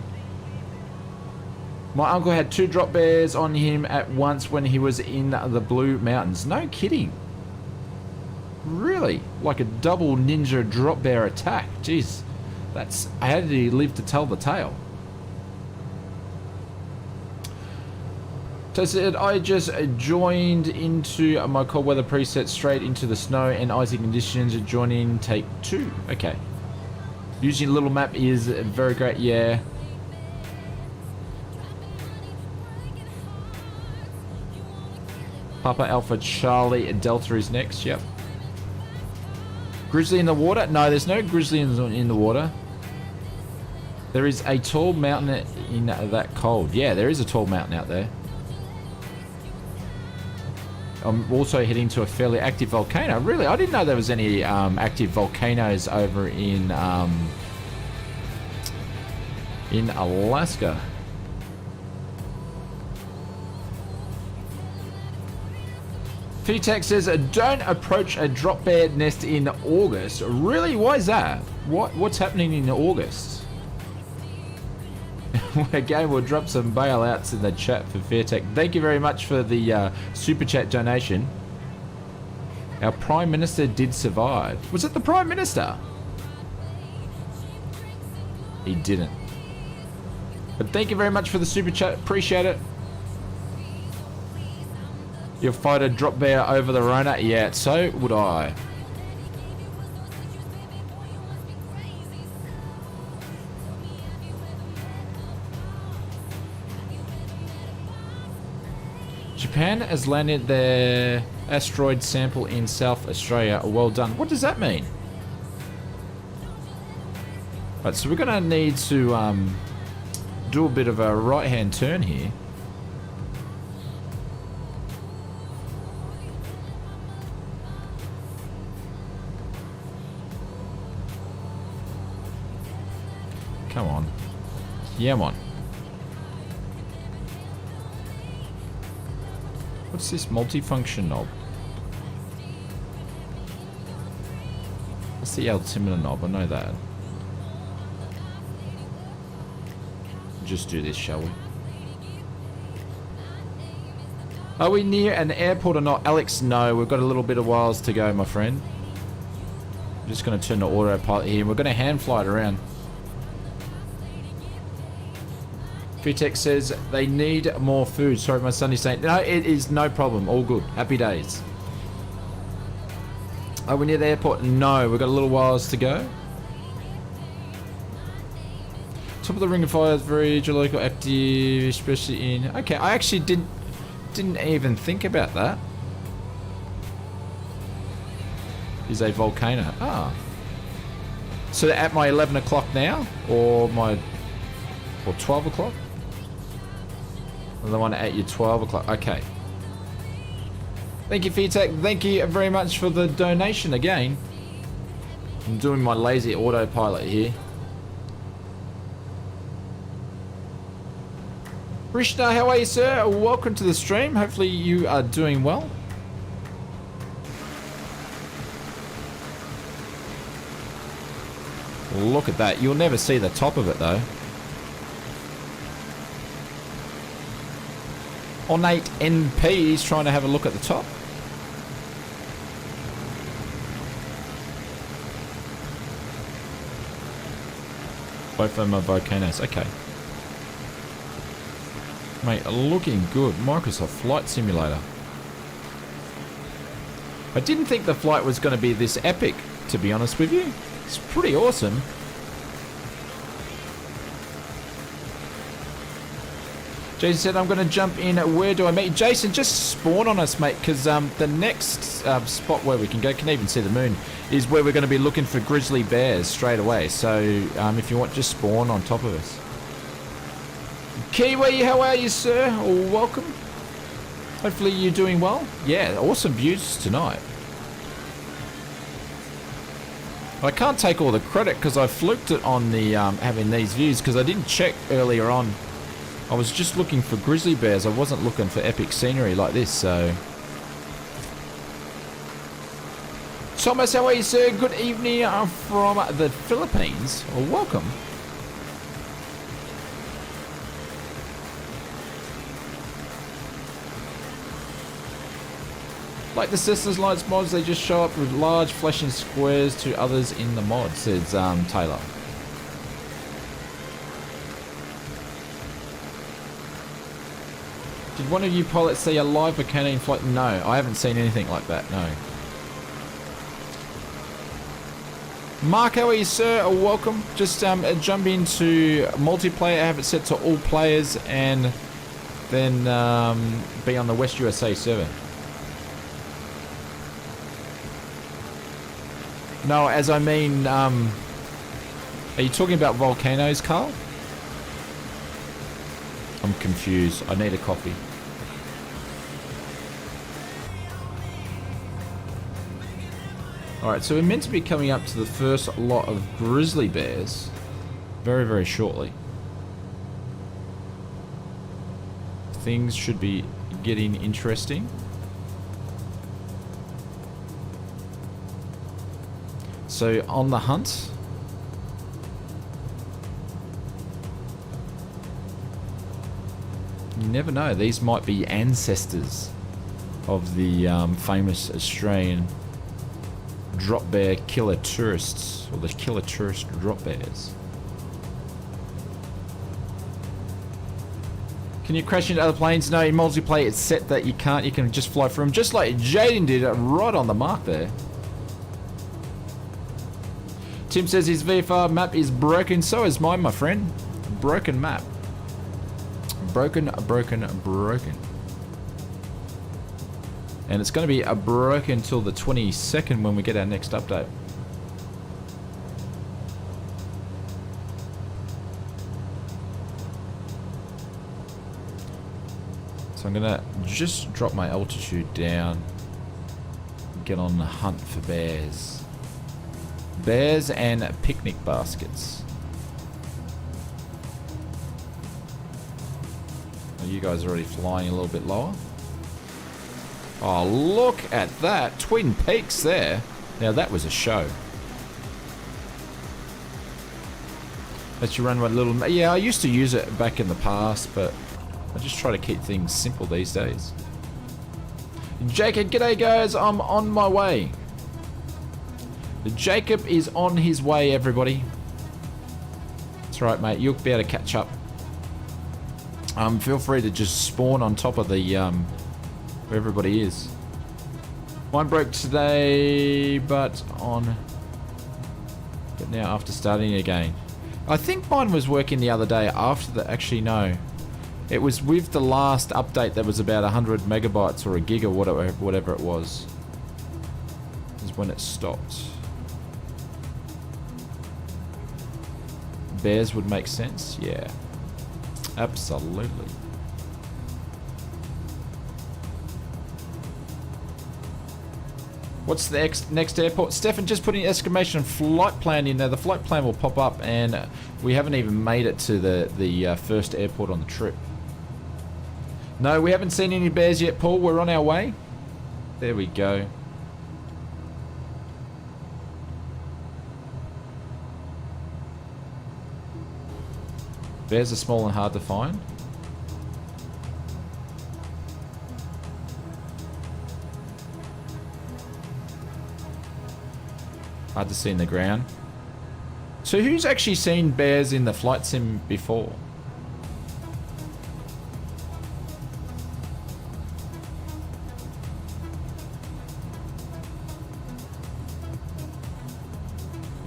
My uncle had 2 drop bears on him at once when he was in the Blue Mountains. No kidding. Really? Like a double ninja drop bear attack. Jeez. That's... How did he live to tell the tale? So I said, I just joined into my cold weather preset straight into the snow and icy conditions. Join in take 2. Okay. Using a little map is very great, yeah. Papa Alpha Charlie Delta is next, yep. Grizzly in the water? No, there's no grizzly in the water. There is a tall mountain in that cold. Yeah, there is a tall mountain out there. I'm also heading to a fairly active volcano. Really, I didn't know there was any active volcanoes over in Alaska. VTech says, don't approach a drop bear nest in August. Really? Why is that? What's happening in August? Again, we'll drop some bailouts in the chat for VTech. Thank you very much for the super chat donation. Our Prime Minister did survive. Was it the Prime Minister? He didn't. But thank you very much for the super chat. Appreciate it. You'll fight a drop bear over the Rona? Yeah, so would I. Japan has landed their asteroid sample in South Australia. Well done. What does that mean? Right, so we're going to need to do a bit of a right-hand turn here. Come on. Yeah, man. What's this multifunction knob? What's the altimeter knob? I know that. Just do this, shall we? Are we near an airport or not? Alex, no. We've got a little bit of whiles to go, my friend. I'm just going to turn the autopilot here. We're going to hand fly it around. VTech says they need more food. Sorry, my son is saying, no, it is no problem. All good. Happy days. Are we near the airport? No, we've got a little whiles to go. Top of the Ring of Fire is very geological active, especially in... Okay, I actually didn't even think about that. Is a volcano. Ah. So at my 11 o'clock now? Or my... Or 12 o'clock? The one at your 12 o'clock. Okay. Thank you, VTech. Thank you very much for the donation again. I'm doing my lazy autopilot here. Rishna, how are you, sir? Welcome to the stream. Hopefully you are doing well. Look at that. You'll never see the top of it, though. Ornate NP is trying to have a look at the top. Both of them are volcanoes. Okay. Mate, looking good. Microsoft Flight Simulator. I didn't think the flight was going to be this epic, to be honest with you. It's pretty awesome. Jason said, I'm going to jump in. Where do I meet? Jason, just spawn on us, mate, because the next spot where we can go, can even see the moon, is where we're going to be looking for grizzly bears straight away. So if you want, just spawn on top of us. Kiwi, how are you, sir? Welcome. Hopefully you're doing well. Yeah, awesome views tonight. I can't take all the credit because I fluked it on the having these views because I didn't check earlier on. I was just looking for grizzly bears. I wasn't looking for epic scenery like this, so... Thomas, how are you, sir? Good evening from the Philippines. Well, welcome. Like the Sisters Lights mods, they just show up with large flashing squares to others in the mod, says Taylor. Did one of you pilots see a live volcano in flight? No, I haven't seen anything like that, no. Mark, how are you, sir? Welcome. Just jump into multiplayer, have it set to all players, and then be on the West USA server. No, as I mean, are you talking about volcanoes, Carl? I'm confused. I need a coffee. Alright, so we're meant to be coming up to the first lot of grizzly bears very, very shortly. Things should be getting interesting. So, on the hunt. You never know, these might be ancestors of the famous Australian drop bear killer tourists, or the killer tourist drop bears. Can you crash into other planes? No, in multiplayer it's set that you can't, you can just fly through them, just like Jaden did, right on the mark there. Tim says his VFR map is broken, so is mine, my friend. Broken map. Broken. And it's going to be broken until the 22nd when we get our next update. So I'm going to just drop my altitude down. Get on the hunt for bears. Bears and picnic baskets. Are you guys already flying a little bit lower? Oh, look at that. Twin Peaks there. Now that was a show. Let you run my little... Yeah, I used to use it back in the past, but I just try to keep things simple these days. Jacob, g'day guys. I'm on my way. Jacob is on his way, everybody. That's right, mate. You'll be able to catch up. Feel free to just spawn on top of the where everybody is. Mine broke today, but now after starting again. I think mine was working the other day after the. Actually, no. It was with the last update that was about 100 megabytes or a gig or whatever it was. Is when it stopped. Bears would make sense, yeah. Absolutely. What's the next airport? Stefan, just putting exclamation flight plan in there. The flight plan will pop up, and we haven't even made it to the first airport on the trip. No, we haven't seen any bears yet, Paul. We're on our way. There we go. Bears are small and hard to find. Hard to see in the ground. So who's actually seen bears in the flight sim before?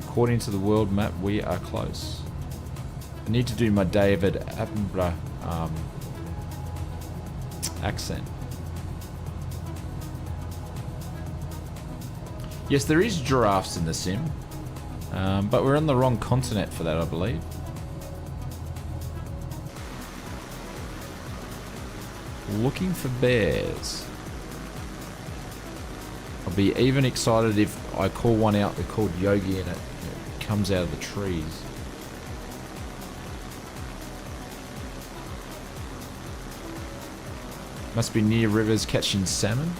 According to the world map, we are close. I need to do my David Attenborough accent. Yes, there is giraffes in the sim, but we're on the wrong continent for that, I believe. Looking for bears. I'll be even excited if I call one out called Yogi and it comes out of the trees. Must be near rivers catching salmon.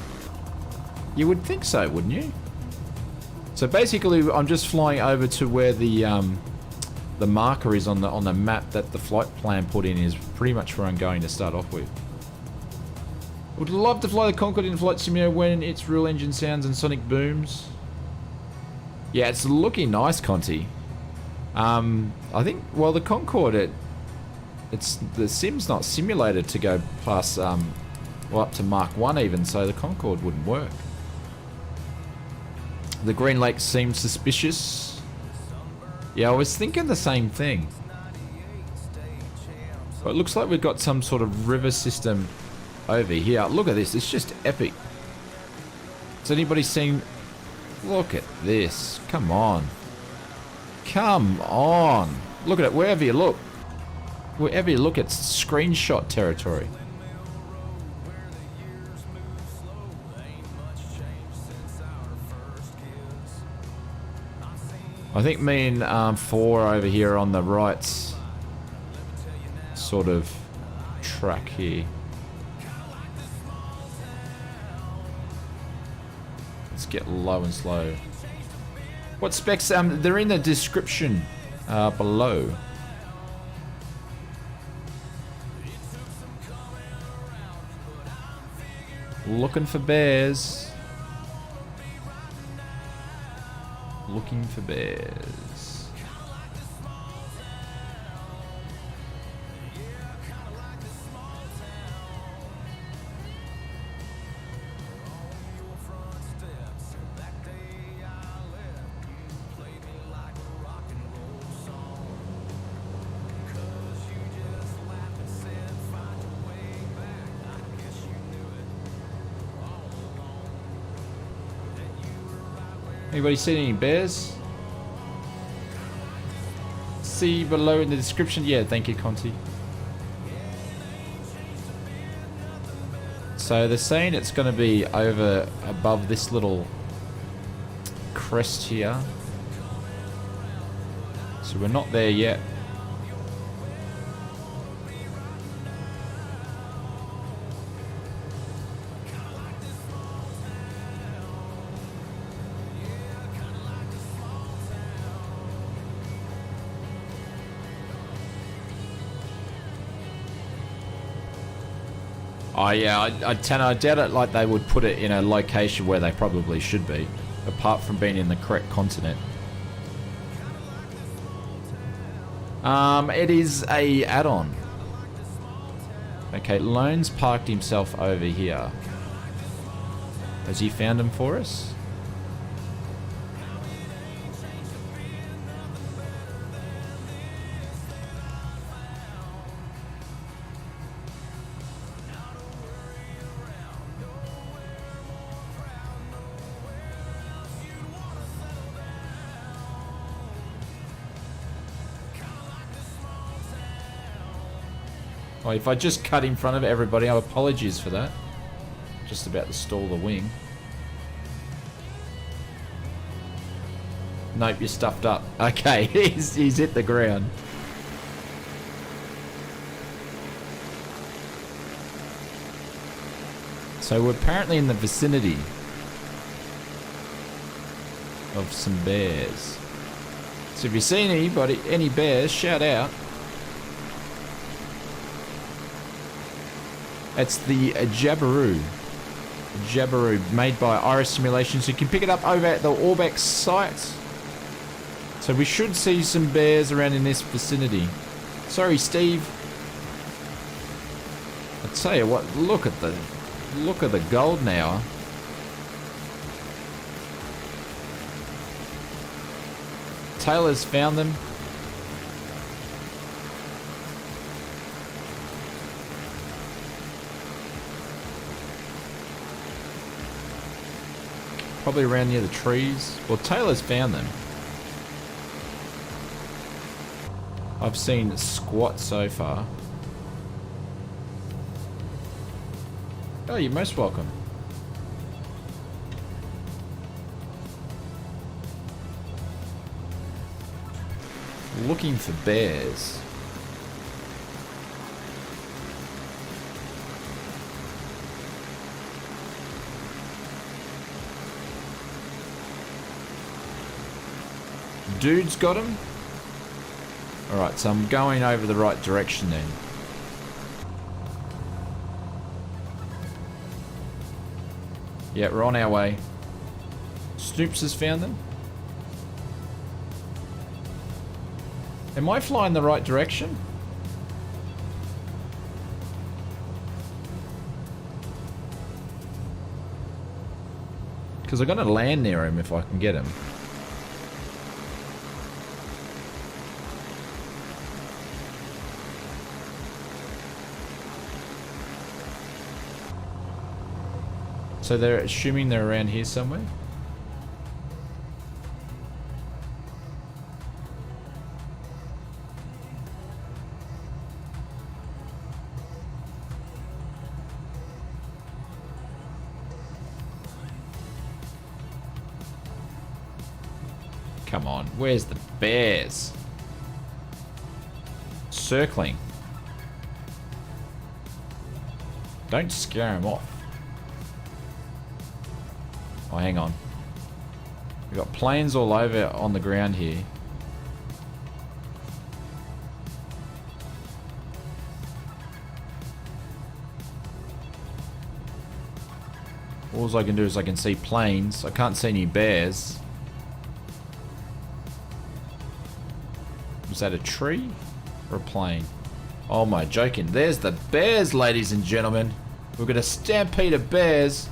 You would think so, wouldn't you? So basically, I'm just flying over to where the marker is on the map that the flight plan put in is pretty much where I'm going to start off with. Would love to fly the Concorde in Flight Simulator when its real engine sounds and sonic booms. Yeah, it's looking nice, Conti. I think, well, the Concorde, the sim's not simulated to go past, well, up to Mark 1 even, so the Concorde wouldn't work. The Green Lake seems suspicious. Yeah, I was thinking the same thing. But it looks like we've got some sort of river system over here. Look at this, it's just epic. Has anybody seen... Look at this, come on. Come on. Look at it, wherever you look. Wherever you look, it's screenshot territory. I think me and 4 over here on the right sort of track here. Let's get low and slow. What specs? They're in the description below. Looking for bears. Looking for bears. Anybody seen any bears? See below in the description. Yeah, thank you, Conti. So they're saying it's going to be over above this little crest here. So we're not there yet. Oh yeah, I doubt it like they would put it in a location where they probably should be, apart from being in the correct continent. It is a add-on. Okay, Lone's parked himself over here. Has he found him for us? Oh, if I just cut in front of everybody, I apologies for that. Just about to stall the wing. Nope, you're stuffed up. Okay, he's hit the ground. So we're apparently in the vicinity of some bears. So if you see any bears, shout out. It's the Jabiru. Jabiru, made by Iris Simulations. You can pick it up over at the Orbex site. So we should see some bears around in this vicinity. Sorry, Steve. I tell you what, look at the golden hour. Taylor's found them. Probably around near the trees. Well, Taylor's found them. I've seen squat so far. Oh, you're most welcome. Looking for bears. Dude's got him. Alright, so I'm going over the right direction then. Yeah, we're on our way. Snoops has found them. Am I flying the right direction? Because I'm going to land near him if I can get him. So they're assuming they're around here somewhere? Come on, where's the bears? Circling. Don't scare him off. Oh, hang on. We've got planes all over on the ground here. All I can do is I can see planes. I can't see any bears. Was that a tree or a plane? Oh my joking. There's the bears, ladies and gentlemen. We've got a stampede of bears.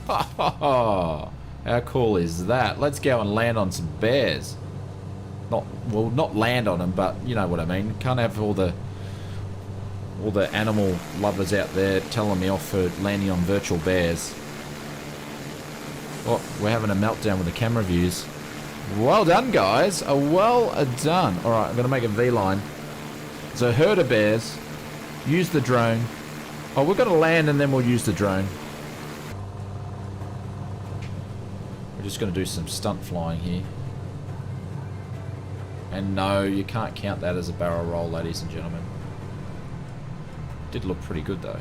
Ha ha ha. How cool is that? Let's go and land on some bears. Not land on them, but you know what I mean. Can't have all the animal lovers out there telling me off for landing on virtual bears. Oh, we're having a meltdown with the camera views. Well done, guys. Well done. Alright, I'm going to make a V-line. So, herd of bears. Use the drone. Oh, we've got to land and then we'll use the drone. We're just going to do some stunt flying here. And no, you can't count that as a barrel roll, ladies and gentlemen. Did look pretty good though.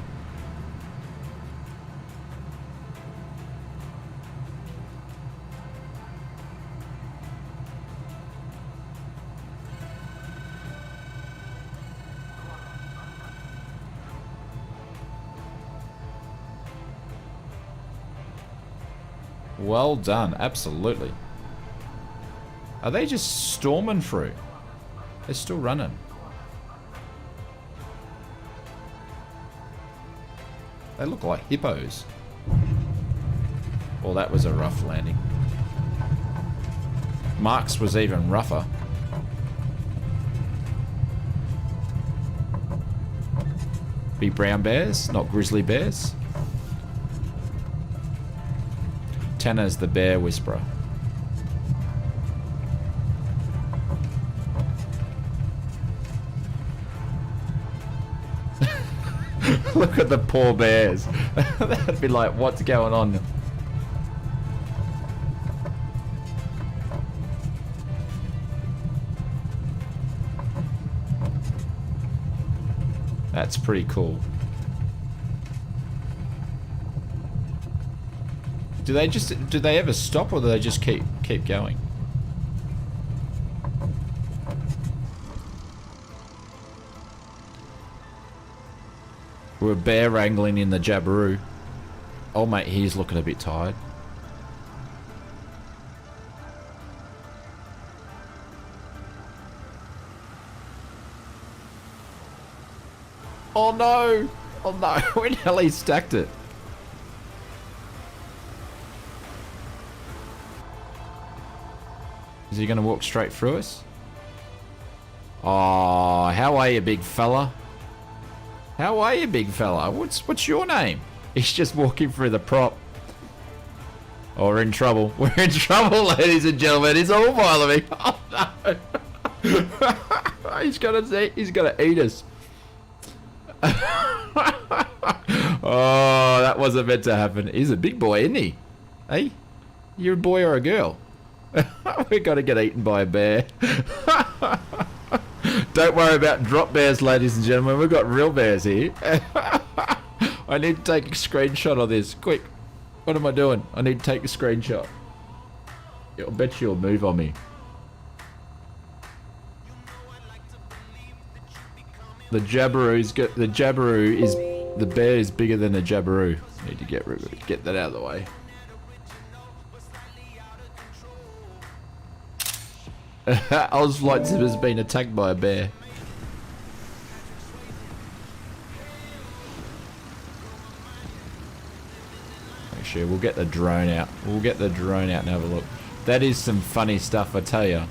Well done, absolutely. Are they just storming through? They're still running. They look like hippos. Well, that was a rough landing. Mark's was even rougher. Be brown bears, not grizzly bears. Tanner's the bear whisperer. Look at the poor bears. That'd be like, what's going on? That's pretty cool. Do they ever stop, or do they just keep going? We're bear wrangling in the Jabiru. Oh mate, he's looking a bit tired. Oh no! Oh no, we nearly stacked it. Is he going to walk straight through us? Oh, how are you, big fella? How are you, big fella? What's your name? He's just walking through the prop. Oh, we're in trouble. We're in trouble, ladies and gentlemen. He's all following me. Oh no! He's gonna eat us. Oh, that wasn't meant to happen. He's a big boy, isn't he? Hey, you're a boy or a girl? We're gonna get eaten by a bear. Don't worry about drop bears, ladies and gentlemen. We've got real bears here. I need to take a screenshot of this. Quick. What am I doing? I need to take a screenshot. I'll bet you'll move on me. The Jabiru is... The bear is bigger than the Jabiru. Need to get that out of the way. Oz Flight Sim has been attacked by a bear. Actually, we'll get the drone out. We'll get the drone out and have a look. That is some funny stuff, I tell you.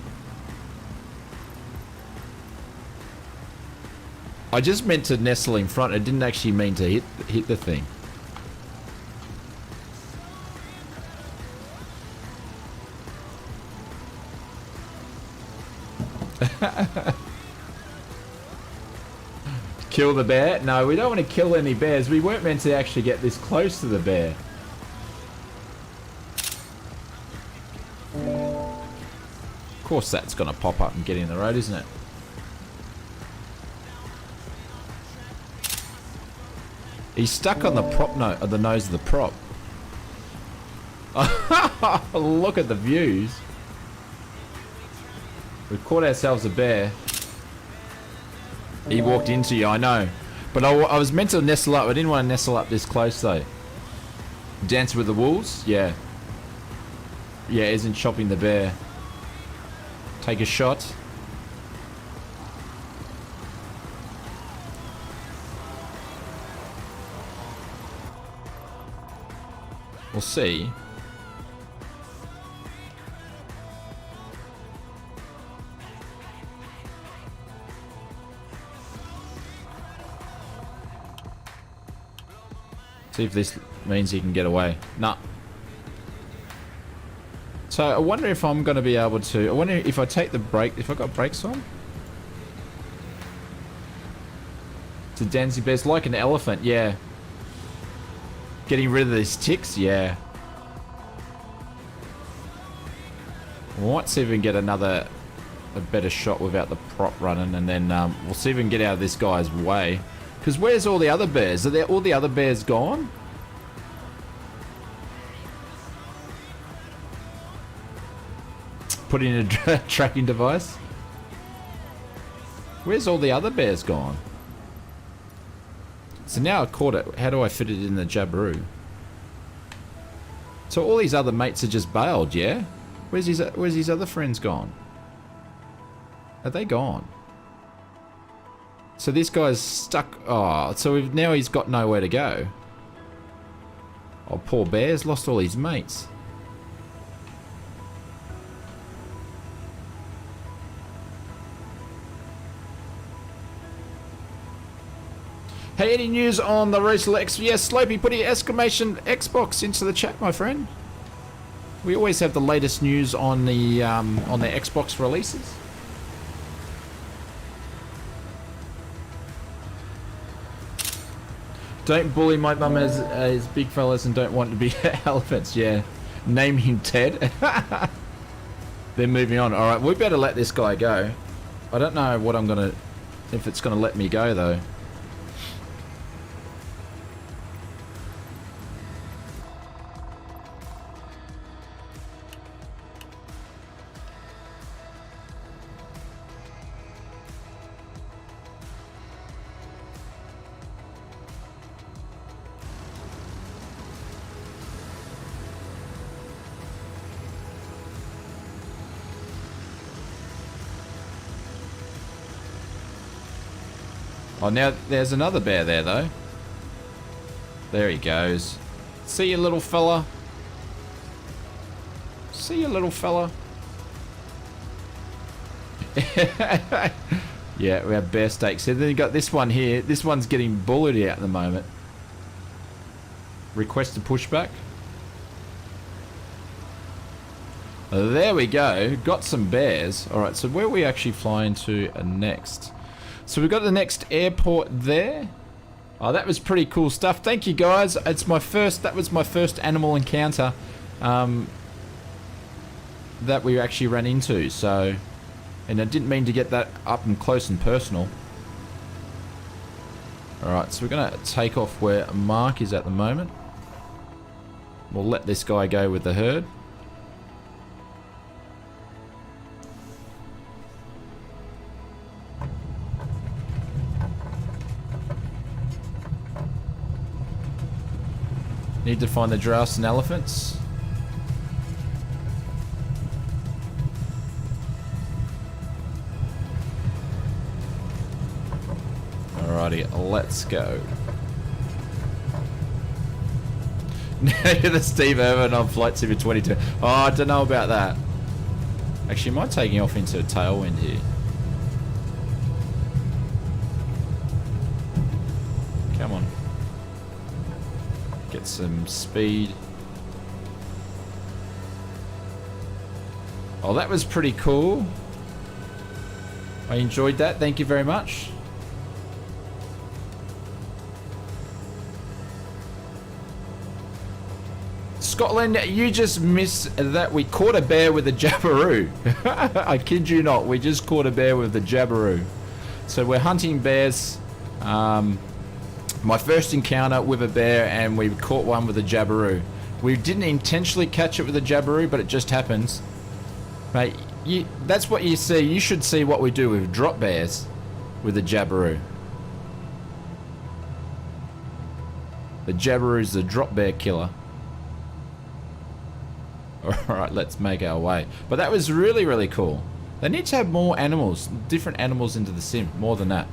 I just meant to nestle in front. I didn't actually mean to hit the thing. Kill the bear? No, we don't want to kill any bears. We weren't meant to actually get this close to the bear. course that's going to pop up and get in the road, isn't it? He's stuck on the prop note of the nose of the prop. Look at the views. We've caught ourselves a bear. He walked into you, I know. But I was meant to nestle up. I didn't want to nestle up this close though. Dance with the wolves? Yeah. Yeah, isn't chopping the bear. Take a shot. We'll see. See if this means he can get away. Nah. So I wonder if I'm going to be able to... I wonder if I take the brake... If I got brakes on? It's a dancing bear. It's like an elephant, yeah. Getting rid of these ticks, yeah. Might see if we can get a better shot without the prop running, and then we'll see if we can get out of this guy's way. Because where's all the other bears? Are all the other bears gone? Put in a tracking device. Where's all the other bears gone? So now I caught it. How do I fit it in the Jabiru? So all these other mates are just bailed, yeah? Where's his other friends gone? Are they gone? So this guy's stuck. Oh, so now he's got nowhere to go. Oh, poor bear's lost all his mates. Hey, any news on the GRIZZLY X? Yes, Slopey, put your exclamation Xbox into the chat, my friend. We always have the latest news on the Xbox releases. Don't bully my mum as big fellas and don't want to be elephants. Yeah, name him Ted. They're moving on. All right, we better let this guy go. I don't know what I'm gonna, if it's gonna let me go though. Oh, now there's another bear there, though. There he goes. See you, little fella. See you, little fella. Yeah, we have bear steaks. And then you got this one here. This one's getting bullied out at the moment. Request a pushback. There we go. Got some bears. Alright, so where are we actually flying to next? So we've got the next airport there. Oh, that was pretty cool stuff. Thank you, guys. It's my first. That was my first animal encounter that we actually ran into. So, and I didn't mean to get that up and close and personal. All right, so we're gonna take off where Mark is at the moment. We'll let this guy go with the herd. Need to find the giraffes and elephants. Alrighty, let's go. You're the Steve Irwin on Flight Sim 22. Oh, I don't know about that. Actually, am I taking off into a tailwind here? Come on. Get some speed. Oh, that was pretty cool. I enjoyed that. Thank you very much. Scotland, you just missed that we caught a bear with a Jabiru. I kid you not, we just caught a bear with the Jabiru. So we're hunting bears. My first encounter with a bear, and we caught one with a Jabiru. We didn't intentionally catch it with a Jabiru, but it just happens. Mate, that's what you see. You should see what we do with drop bears with a Jabiru. The Jabiru's the drop bear killer. Alright, let's make our way. But that was really, really cool. They need to have more animals, different animals into the sim, more than that.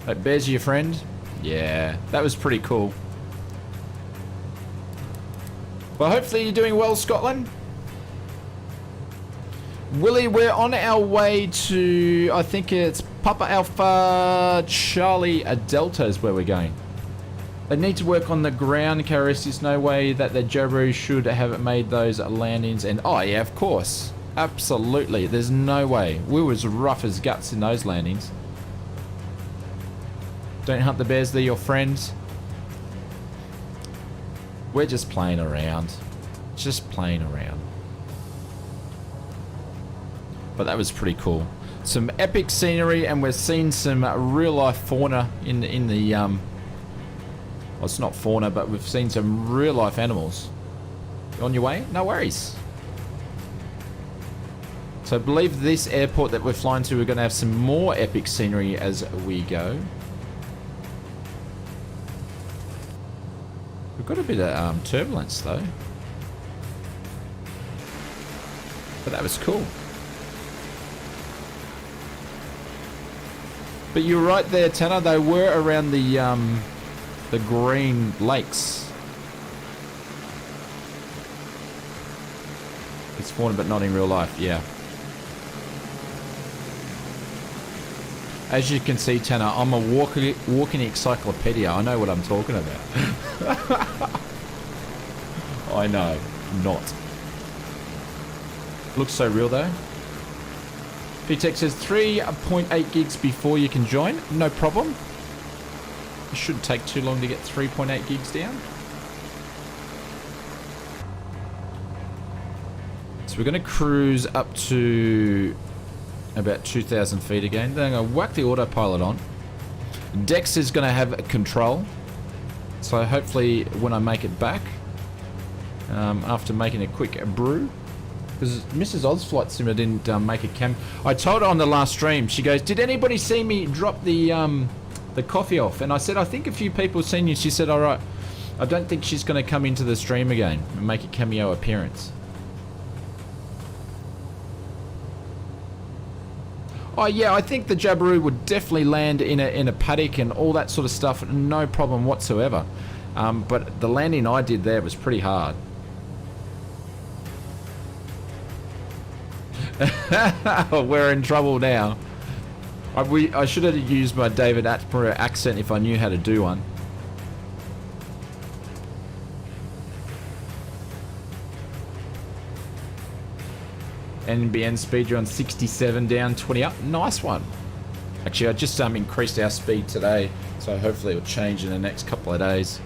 Like, bears are your friend? Yeah, that was pretty cool. Well, hopefully you're doing well, Scotland. Willie, we're on our way to, I think it's Papa Alpha Charlie Delta is where we're going. They need to work on the ground, Karis. There's no way that the Jabiru should have made those landings. And oh yeah, of course. Absolutely. There's no way. We were as rough as guts in those landings. Don't hunt the bears, they're your friends. We're just playing around. Just playing around. But that was pretty cool. Some epic scenery, and we're seeing some real life fauna in the well, it's not fauna, but we've seen some real life animals. You on your way? No worries. So I believe this airport that we're flying to, we're going to have some more epic scenery as we go. We've got a bit of turbulence though. But that was cool. But you're right there, Tanner. They were around the green lakes. It's fauna, but not in real life. Yeah. As you can see, Tanner, I'm a walking encyclopedia. I know what I'm talking about. I know, not. Looks so real though. VTech says 3.8 gigs before you can join. No problem. It shouldn't take too long to get 3.8 gigs down. So we're going to cruise up to about 2,000 feet again. Then I'm going to whack the autopilot on. Dex is going to have control. So hopefully when I make it back, after making a quick brew, because Mrs. Oz Flight Simmer didn't make a cam. I told her on the last stream, she goes, did anybody see me drop the coffee off? And I said, I think a few people have seen you. She said, all right. I don't think she's going to come into the stream again and make a cameo appearance. Oh yeah, I think the Jabiru would definitely land in a paddock and all that sort of stuff, no problem whatsoever. But the landing I did there was pretty hard. We're in trouble now. I should have used my David Attenborough accent if I knew how to do one. NBN speed, you're on 67 down, 20 up. Nice one. Actually, I just increased our speed today, so hopefully it'll change in the next couple of days.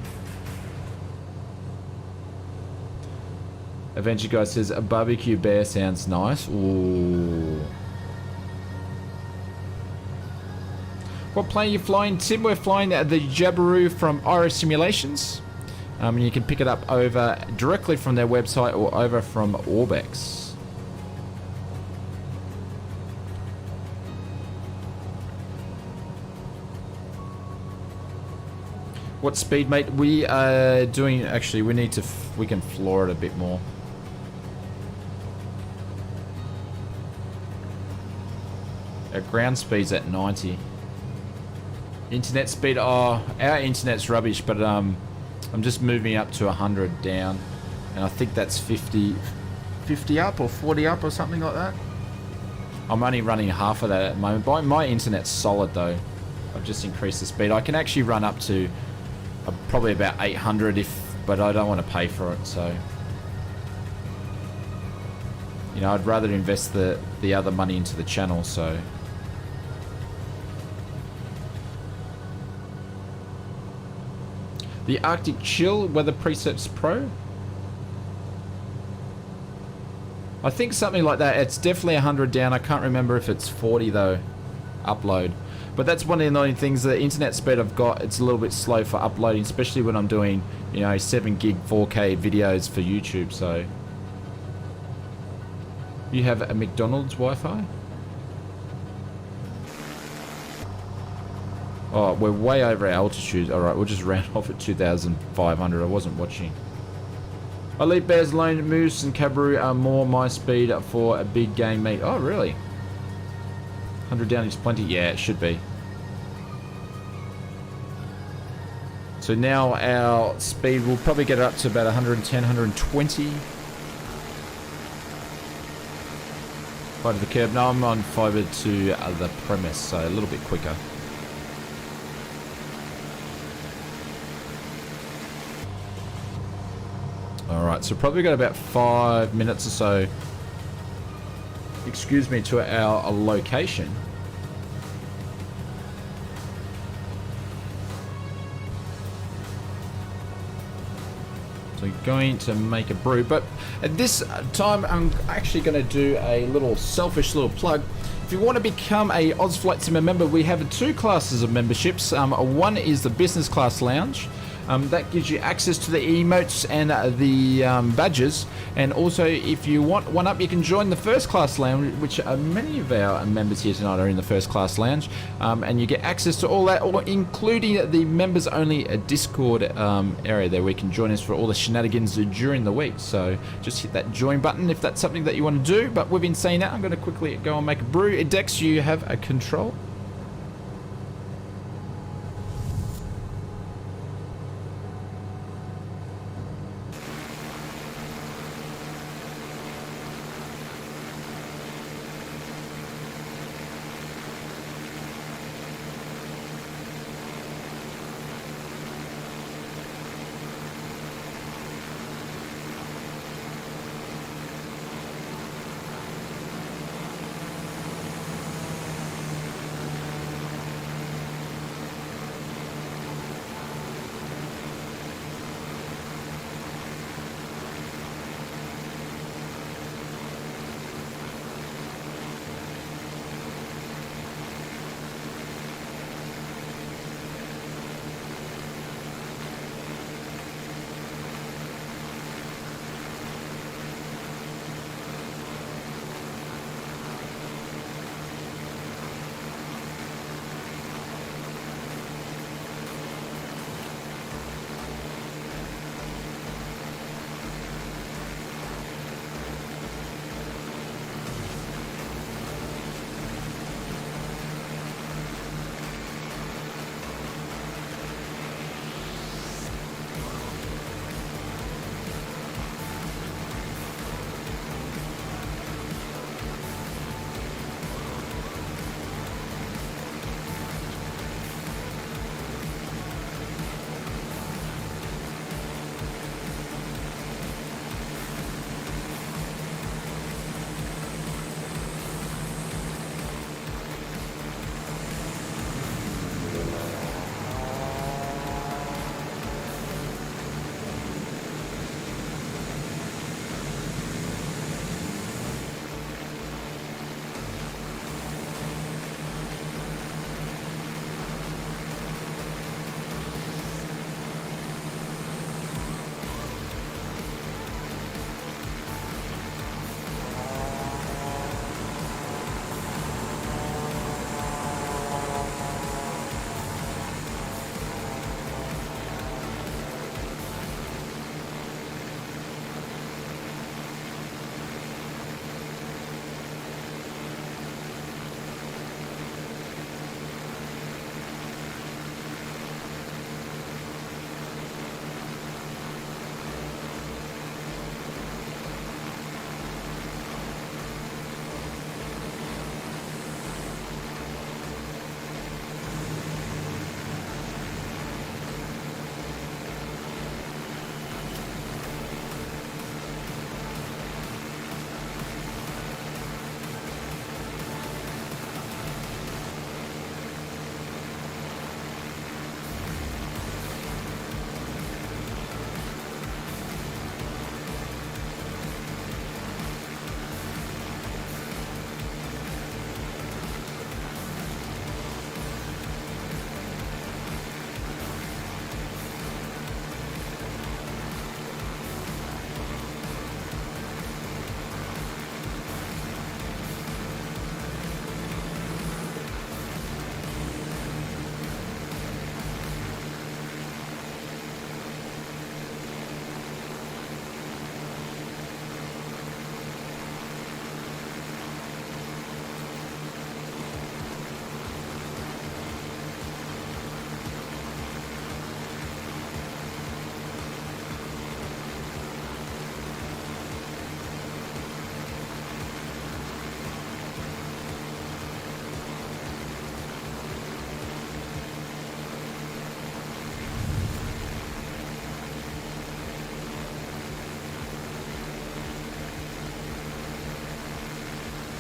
Avenger Guy says a barbecue bear sounds nice. Ooh. What plane are you flying, Tim? We're flying the Jabiru from Iris Simulations. And you can pick it up over directly from their website or over from Orbex. What speed, mate? We are doing, actually, we can floor it a bit more. Our ground speed's at 90. Internet speed, oh, our internet's rubbish, but I'm just moving up to 100 down. And I think that's 50 up or 40 up or something like that. I'm only running half of that at the moment. My internet's solid though. I've just increased the speed. I can actually run up to probably about 800 but I don't want to pay for it, so you know, I'd rather invest the other money into the channel. So the Arctic Chill Weather Precepts Pro. I think something like that. It's definitely 100 down. I can't remember if it's 40 though, upload. But that's one of the annoying things. The internet speed I've got, it's a little bit slow for uploading, especially when I'm doing, you know, 7 gig 4K videos for YouTube. So you have a McDonald's Wi-Fi? Oh, we're way over our altitude. All right, we'll just round off at 2,500. I wasn't watching. Elite Bears, Lone Moose, and Cabru are more my speed for a big game meet. Oh, really? 100 down is plenty? Yeah, it should be. So now our speed will probably get up to about 110, 120. Fiber to the curb. No, I'm on fiber to the premise, so a little bit quicker. Alright, so probably got about 5 minutes or so, excuse me, to our location. So going to make a brew, but at this time I'm actually going to do a little selfish little plug. If you want to become a Oz Flight Simmer member, we have 2 classes of memberships. One is the business class lounge. That gives you access to the emotes and the badges, and also if you want one up, you can join the first class lounge, which many of our members here tonight are in the first class lounge, and you get access to all that, including the members only Discord area there where you can join us for all the shenanigans during the week. So just hit that join button if that's something that you want to do. But we've been saying that, I'm going to quickly go and make a brew. Dex, you have a control.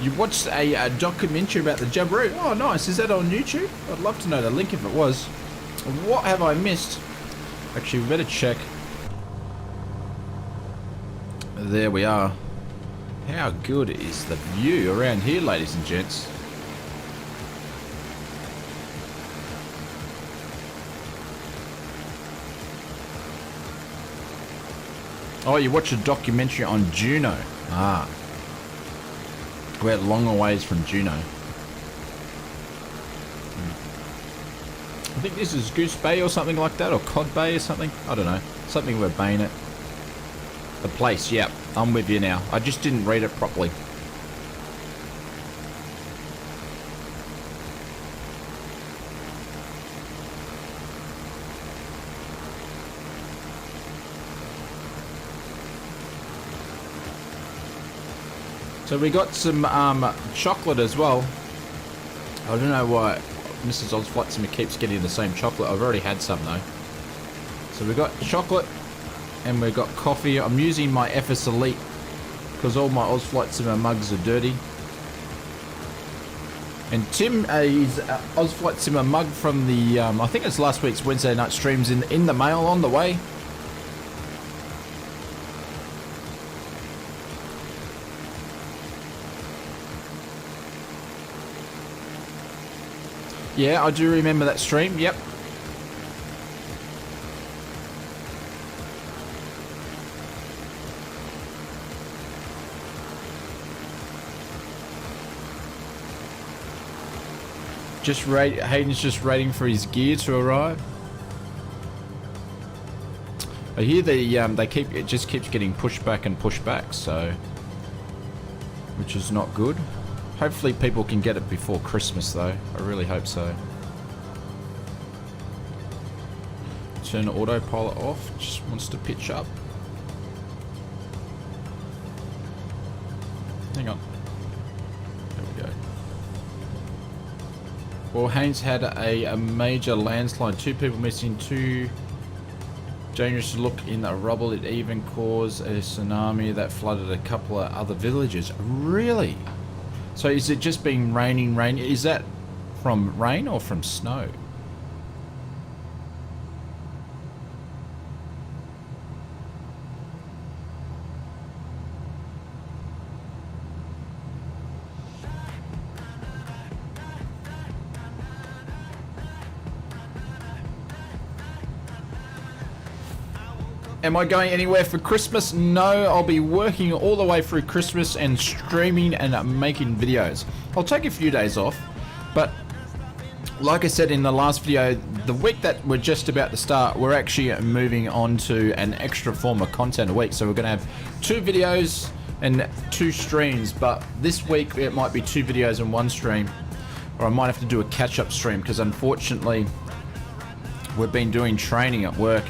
You watched a documentary about the Jabiru. Oh, nice. Is that on YouTube? I'd love to know the link if it was. What have I missed? Actually, we better check. There we are. How good is the view around here, ladies and gents? Oh, you watch a documentary on Juno. Ah. We're long a ways from Juno. I think this is Goose Bay or something like that, or Cod Bay or something. I don't know. Something we're baying it. The place, yep. I'm with you now. I just didn't read it properly. So we got some chocolate as well. I don't know why Mrs. Ozflight keeps getting the same chocolate. I've already had some though. So we got chocolate and we've got coffee. I'm using my FS Elite because all my Ozflight mugs are dirty. And Tim, his Ozflight mug from the, I think it's last week's Wednesday night streams in the mail on the way. Yeah, I do remember that stream, yep. Hayden's just waiting for his gear to arrive. I hear it just keeps getting pushed back and pushed back, so which is not good. Hopefully people can get it before Christmas though. I really hope so. Turn autopilot off. Just wants to pitch up. Hang on. There we go. Well, Haynes had a major landslide. 2 people missing. 2 dangerous to look in the rubble. It even caused a tsunami that flooded a couple of other villages. Really? So is it just been raining? Is that from rain or from snow? Am I going anywhere for Christmas? No, I'll be working all the way through Christmas and streaming and making videos. I'll take a few days off, but like I said in the last video, the week that we're just about to start, we're actually moving on to an extra form of content a week. So we're going to have 2 videos and 2 streams, but this week it might be 2 videos and 1 stream, or I might have to do a catch-up stream because unfortunately we've been doing training at work.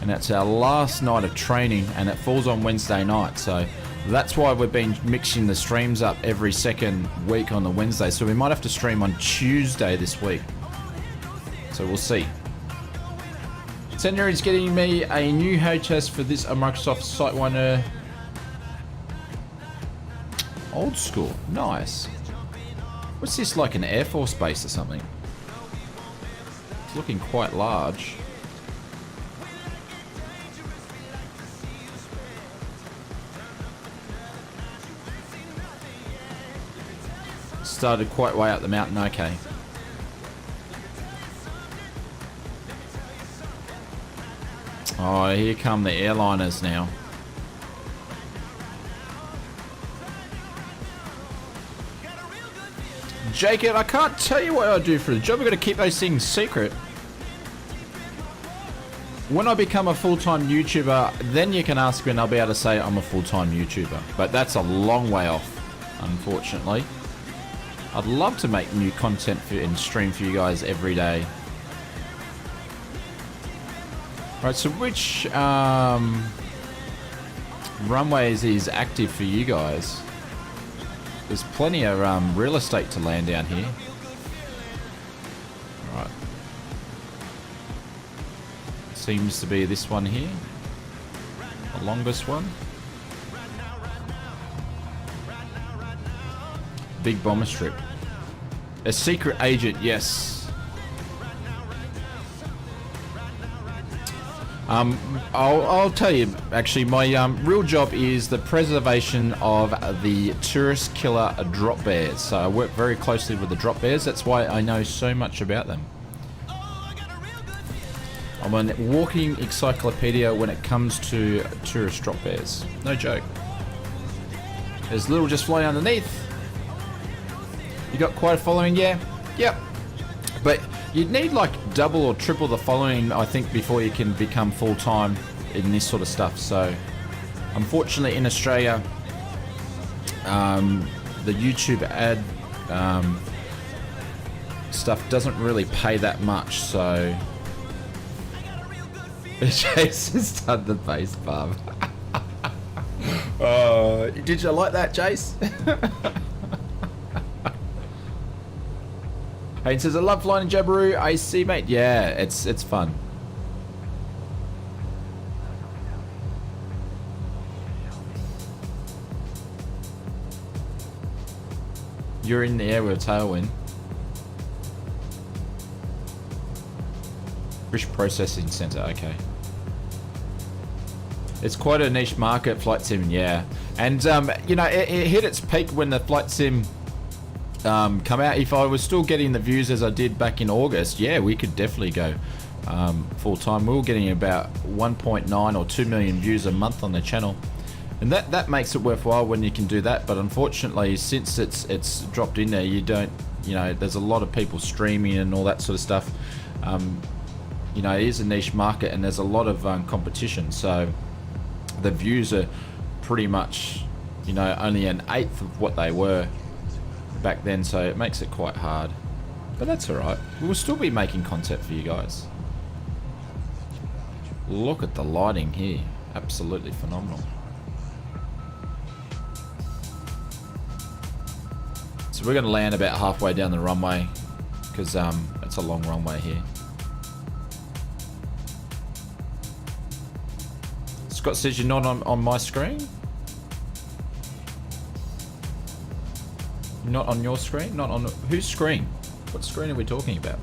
And it's our last night of training and it falls on Wednesday night. So that's why we've been mixing the streams up every second week on the Wednesday. So we might have to stream on Tuesday this week. So we'll see. Senior is getting me a new HS for this Microsoft SiteOne old school. Nice. What's this, like an Air Force base or something? It's looking quite large. Started quite way up the mountain, okay. Oh, here come the airliners now. Jacob, I can't tell you what I do for the job. We've got to keep those things secret. When I become a full-time YouTuber, then you can ask me and I'll be able to say I'm a full-time YouTuber. But that's a long way off, unfortunately. I'd love to make new content and stream for you guys every day. Right, so which runways is active for you guys? There's plenty of real estate to land down here. Right. Seems to be this one here. The longest one. Big bomber strip. A secret agent, yes. I'll tell you, actually, my real job is the preservation of the tourist killer drop bears. So I work very closely with the drop bears. That's why I know so much about them. I'm a walking encyclopedia when it comes to tourist drop bears. No joke. There's little just flying underneath. You got quite a following, yeah? Yep. But you'd need like double or triple the following, I think, before you can become full-time in this sort of stuff. So, unfortunately, in Australia, the YouTube ad stuff doesn't really pay that much. So, Jace has done the bass bum. Did you like that, Jace? Hey, it says, I love flying in Jabiru. I see, mate. Yeah, it's fun. You're in the air with a tailwind. Fish processing center, okay. It's quite a niche market, flight sim, yeah. And, you know, it hit its peak when the flight sim come out. If I was still getting the views as I did back in August, yeah, we could definitely go full time. We were getting about 1.9 or 2 million views a month on the channel, and that makes it worthwhile when you can do that. But unfortunately, since it's dropped in there, you don't, you know, there's a lot of people streaming and all that sort of stuff. You know, it is a niche market and there's a lot of competition, so the views are pretty much, you know, only an eighth of what they were back then, so it makes it quite hard, but that's all right. We'll still be making content for you guys. Look at the lighting here, absolutely phenomenal. So we're going to land about halfway down the runway because it's a long runway here. Scott says you're not on my screen. Not on your screen? Not on whose screen? What screen are we talking about?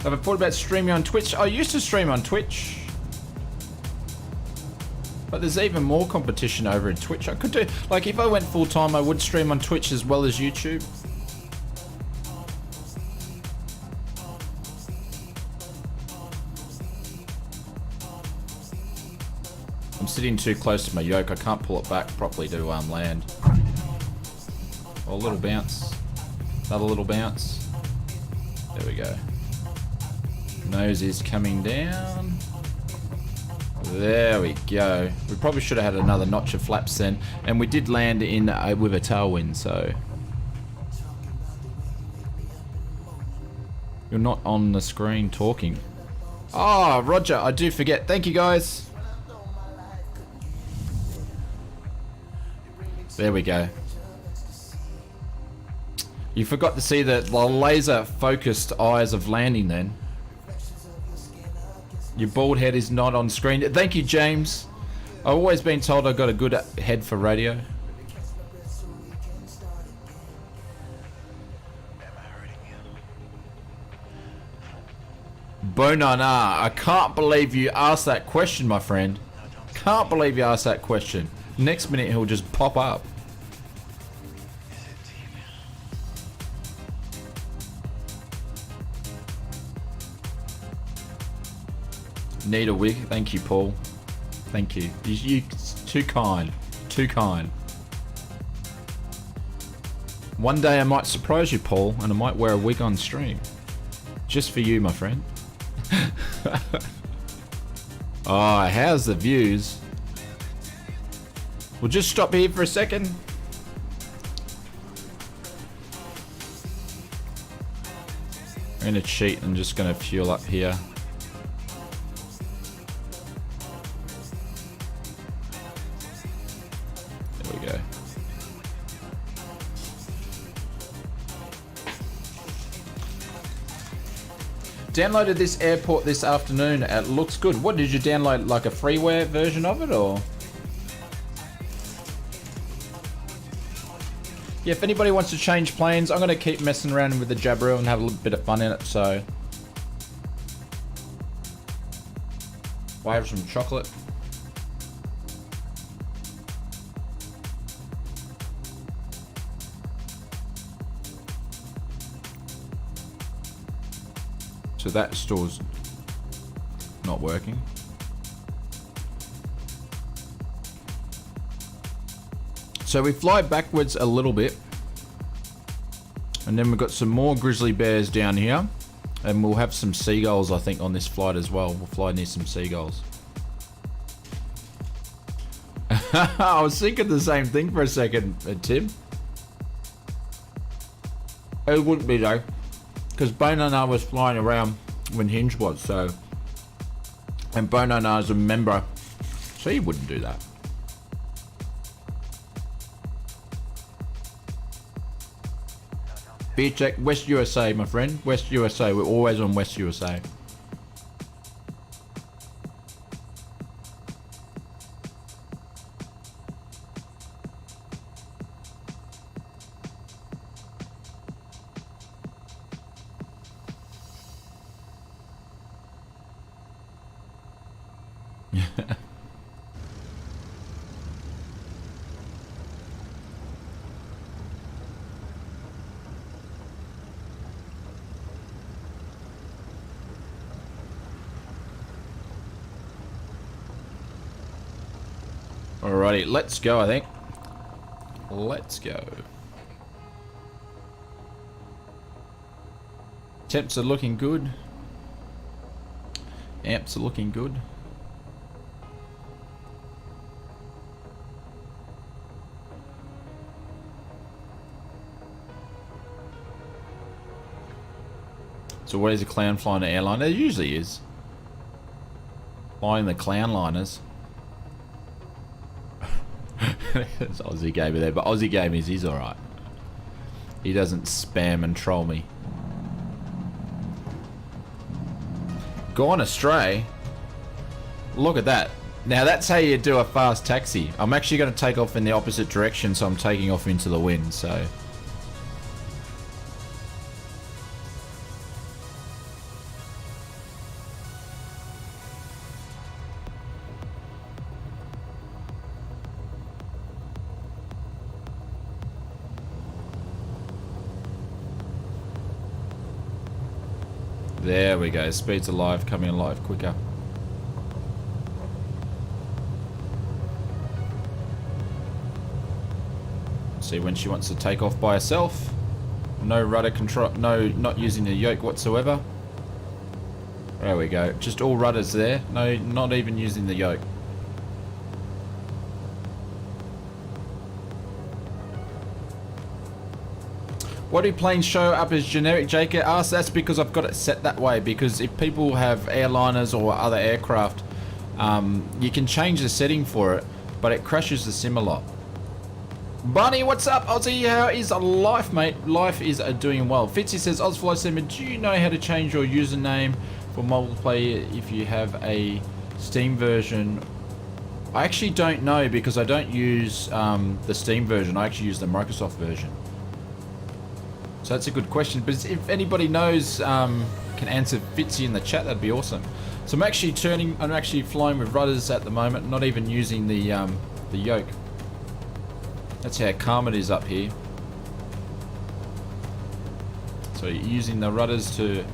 Have I thought about streaming on Twitch? I used to stream on Twitch, but there's even more competition over in Twitch. I could do, like, if I went full time, I would stream on Twitch as well as YouTube. I'm sitting too close to my yoke. I can't pull it back properly to land. Oh, a little bounce. Another little bounce. There we go. Nose is coming down. There we go. We probably should have had another notch of flaps then. And we did land in with a tailwind, so. You're not on the screen talking. Ah, oh, Roger, I do forget. Thank you, guys. There we go. You forgot to see the laser focused eyes of landing then. Your bald head is not on screen. Thank you, James. I've always been told I've got a good head for radio. Bonana, I can't believe you asked that question, my friend. Can't believe you asked that question. Next minute he'll just pop up. Need a wig. Thank you, Paul. Thank you. You too kind. Too kind. One day I might surprise you, Paul, and I might wear a wig on stream. Just for you, my friend. Oh, how's the views? We'll just stop here for a second. I'm going to cheat and just going to fuel up here. There we go. Downloaded this airport this afternoon. It looks good. What did you download? Like a freeware version of it, or? Yeah, if anybody wants to change planes, I'm going to keep messing around with the Jabril and have a little bit of fun in it, so. I have some chocolate. So that store's not working. So we fly backwards a little bit, and then we've got some more grizzly bears down here, and we'll have some seagulls, I think, on this flight as well. We'll fly near some seagulls. I was thinking the same thing for a second, Tim. It wouldn't be though, because Bonanar was flying around when Hinge was, so, and Bonanar's a member, so he wouldn't do that. Beer check, West USA, my friend. West USA. We're always on West USA. Alrighty, let's go, I think. Let's go. Temps are looking good. Amps are looking good. So what is a clown flying an airliner? It usually is. Flying the clown liners. It's Aussie Gamer there, but Aussie Gamers, he's alright. He doesn't spam and troll me. Gone astray? Look at that. Now that's how you do a fast taxi. I'm actually going to take off in the opposite direction, so I'm taking off into the wind, so... There we go, speed's alive, coming alive quicker. See when she wants to take off by herself. No rudder control, no, not using the yoke whatsoever. There we go, just all rudders there, no, not even using the yoke. Why do planes show up as generic? JK asks. That's because I've got it set that way, because if people have airliners or other aircraft, you can change the setting for it, but it crashes the sim a lot. Bunny, what's up? Aussie, how is life, mate? Life is doing well. Fitzy says, Ozfly7, do you know how to change your username for multiplayer if you have a Steam version? I actually don't know, because I don't use the Steam version. I actually use the Microsoft version. So that's a good question, but if anybody knows, can answer Fitzy in the chat, that'd be awesome. So I'm actually flying with rudders at the moment, not even using the yoke. That's how calm it is up here. So you're using the rudders to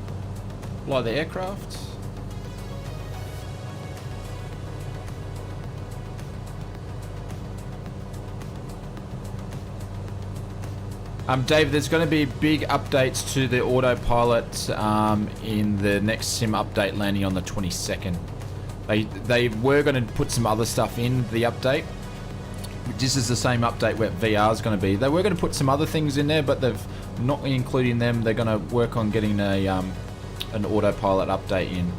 fly the aircraft. Dave, there's going to be big updates to the autopilot in the next sim update landing on the 22nd. They were going to put some other stuff in the update. This is the same update where VR is going to be. They were going to put some other things in there, but they've Not including them, they're going to work on getting an autopilot update in.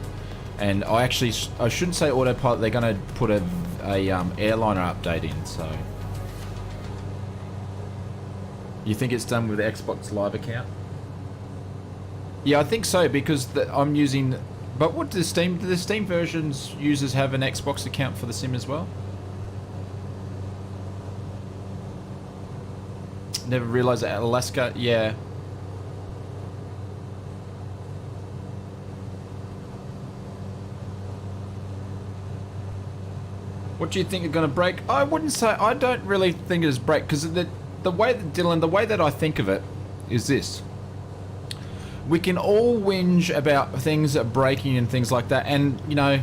And I shouldn't say autopilot, they're going to put a airliner update in, so. You think it's done with the Xbox Live account? Yeah, I think so, because I'm using... But what do the Steam versions users have an Xbox account for the sim as well? Never realized that Alaska, yeah. What do you think are going to break? I wouldn't say, I don't really think it's break, because the way that, Dylan, the way that I think of it is this. We can all whinge about things breaking and things like that, and, you know,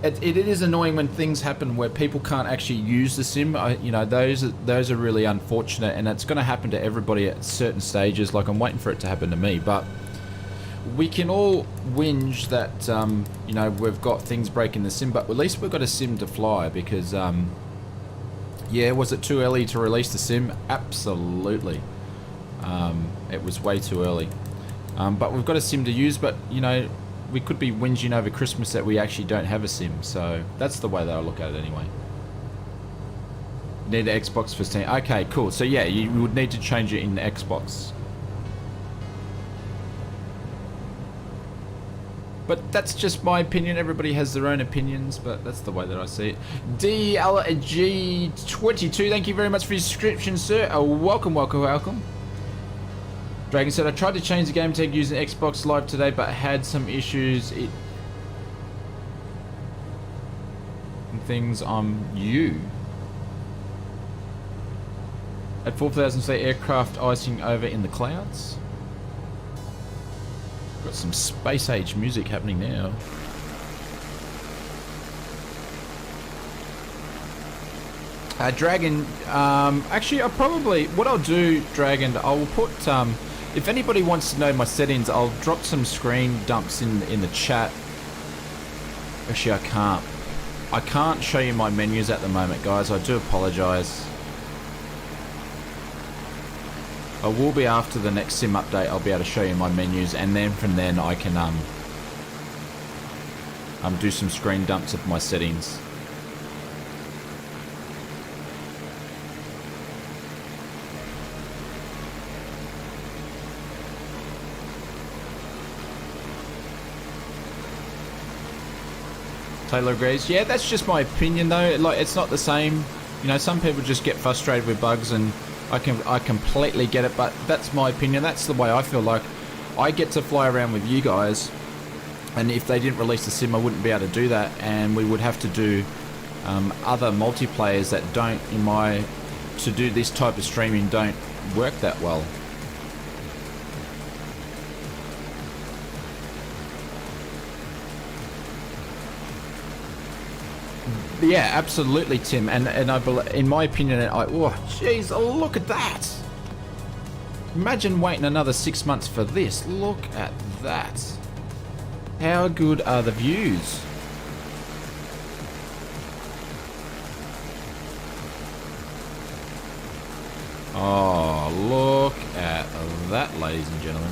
it is annoying when things happen where people can't actually use the sim. You know, those are really unfortunate, and it's going to happen to everybody at certain stages. Like, I'm waiting for it to happen to me, but we can all whinge that, you know, we've got things breaking the sim, but at least we've got a sim to fly, because, yeah, was it too early to release the sim? Absolutely. It was way too early. But we've got a sim to use, but, you know, we could be whinging over Christmas that we actually don't have a sim, so that's the way that I look at it anyway. Need an Xbox for Steam. Okay, cool. So yeah, you would need to change it in Xbox. But that's just my opinion. Everybody has their own opinions, but that's the way that I see it. DLG22, thank you very much for your subscription, sir. Welcome, welcome, welcome. Dragon said, I tried to change the game tag using Xbox Live today, but had some issues. Things on you. At 4,000 feet, aircraft icing over in the clouds. Got some space age music happening now. Dragon, actually, what I'll do, Dragon, I will put, if anybody wants to know my settings, I'll drop some screen dumps in the chat. Actually, I can't show you my menus at the moment, guys. I do apologize. I will be after the next sim update. I'll be able to show you my menus, and then from then I can do some screen dumps of my settings. Taylor agrees. Yeah, that's just my opinion though. Like, it's not the same. You know, some people just get frustrated with bugs, and I completely get it, but that's my opinion. That's the way I feel. Like, I get to fly around with you guys, and if they didn't release the sim, I wouldn't be able to do that, and we would have to do other multiplayers that don't, to do this type of streaming, don't work that well. Yeah, absolutely, Tim, and I believe, in my opinion, oh jeez, look at that! Imagine waiting another 6 months for this. Look at that! How good are the views? Oh, look at that, ladies and gentlemen.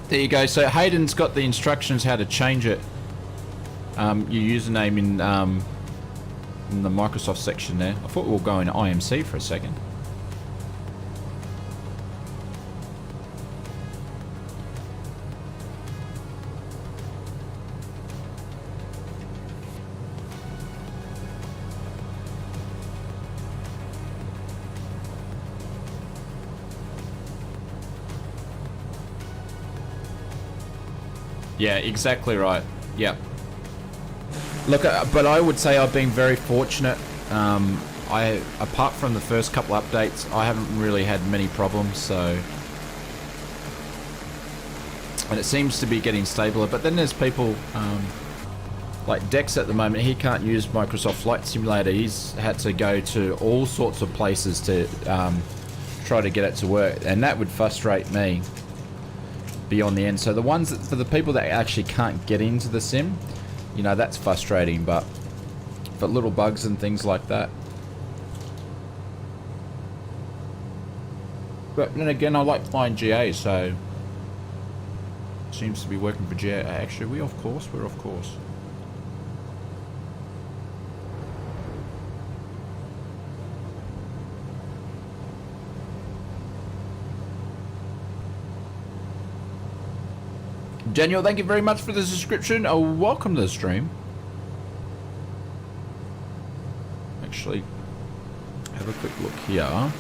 There you go. So Hayden's got the instructions how to change it. Your username in the Microsoft section there. I thought we were going to IMC for a second. Yeah, exactly right. Yeah. Look, but I would say I've been very fortunate. Apart from the first couple updates, I haven't really had many problems, so... And it seems to be getting stabler, but then there's people, like Dex at the moment, he can't use Microsoft Flight Simulator. He's had to go to all sorts of places to try to get it to work, and that would frustrate me beyond the end. So the ones that, for the people that actually can't get into the sim, you know, that's frustrating, but little bugs and things like that. But then again, I like flying GA, so seems to be working for GA. Actually, we're off course. Daniel, thank you very much for the subscription. Welcome to the stream. Actually, have a quick look here.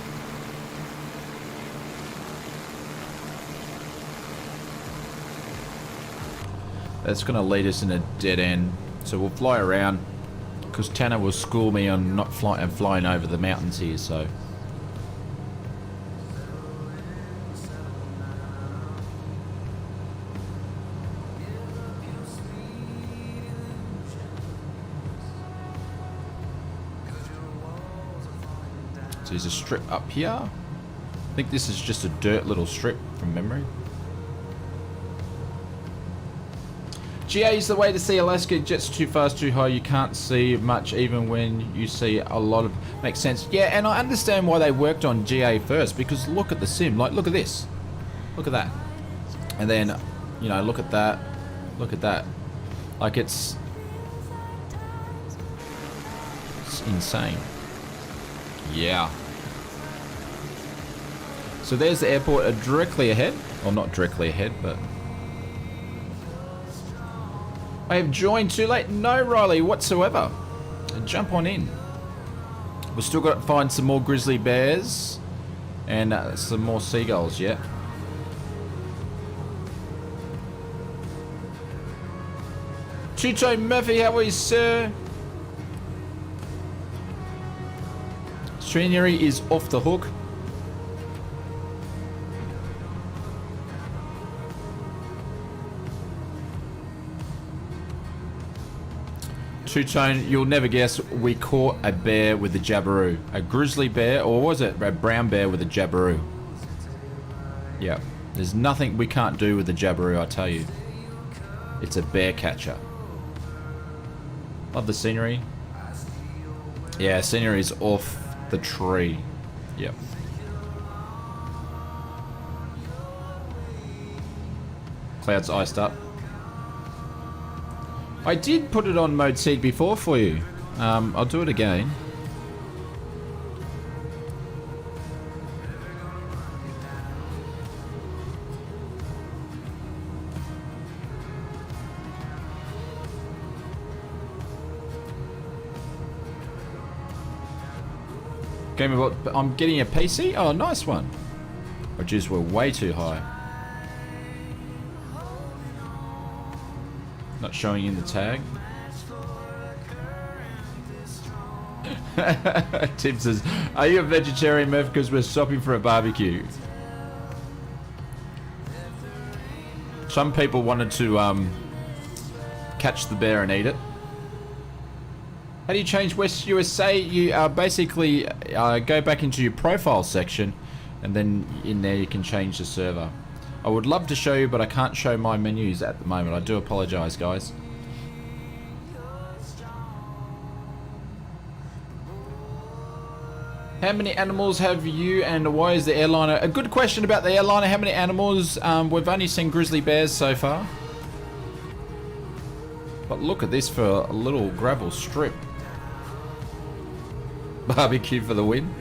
That's going to lead us in a dead end. So we'll fly around, because Tanner will school me on not flying over the mountains here, so... So there's a strip up here. I think this is just a dirt little strip from memory. GA is the way to see Alaska. Jets too fast, too high. You can't see much even when you see a lot of... Makes sense. Yeah, and I understand why they worked on GA first, because look at the sim. Like, look at this. Look at that. And then, you know, look at that. Look at that. Like, it's insane. Yeah. So there's the airport directly ahead. Well, not directly ahead, but... I have joined too late. No, Riley, whatsoever. Jump on in. We've still got to find some more grizzly bears and some more seagulls yet. Two-Tone Murphy, how are you, sir? Trinity is off the hook. Two-Tone, you'll never guess, we caught a bear with a jabberoo. A grizzly bear, or was it a brown bear with a jabberoo? Yeah, there's nothing we can't do with the jabberoo, I tell you. It's a bear catcher. Love the scenery. Yeah, scenery is off the tree. Yep. Clouds iced up. I did put it on mode seed before for you. I'll do it again. Game of... I'm getting a PC? Oh, nice one. Oh, geez, we're way too high. Not showing in the tag. Tim says, are you a vegetarian, Murph? Because we're stopping for a barbecue. Some people wanted to catch the bear and eat it. How do you change West USA? You basically go back into your profile section, and then in there you can change the server. I would love to show you, but I can't show my menus at the moment. I do apologize, guys. How many animals have you, and why is the airliner? A good question about the airliner. How many animals? We've only seen grizzly bears so far. But look at this for a little gravel strip. Barbecue for the win.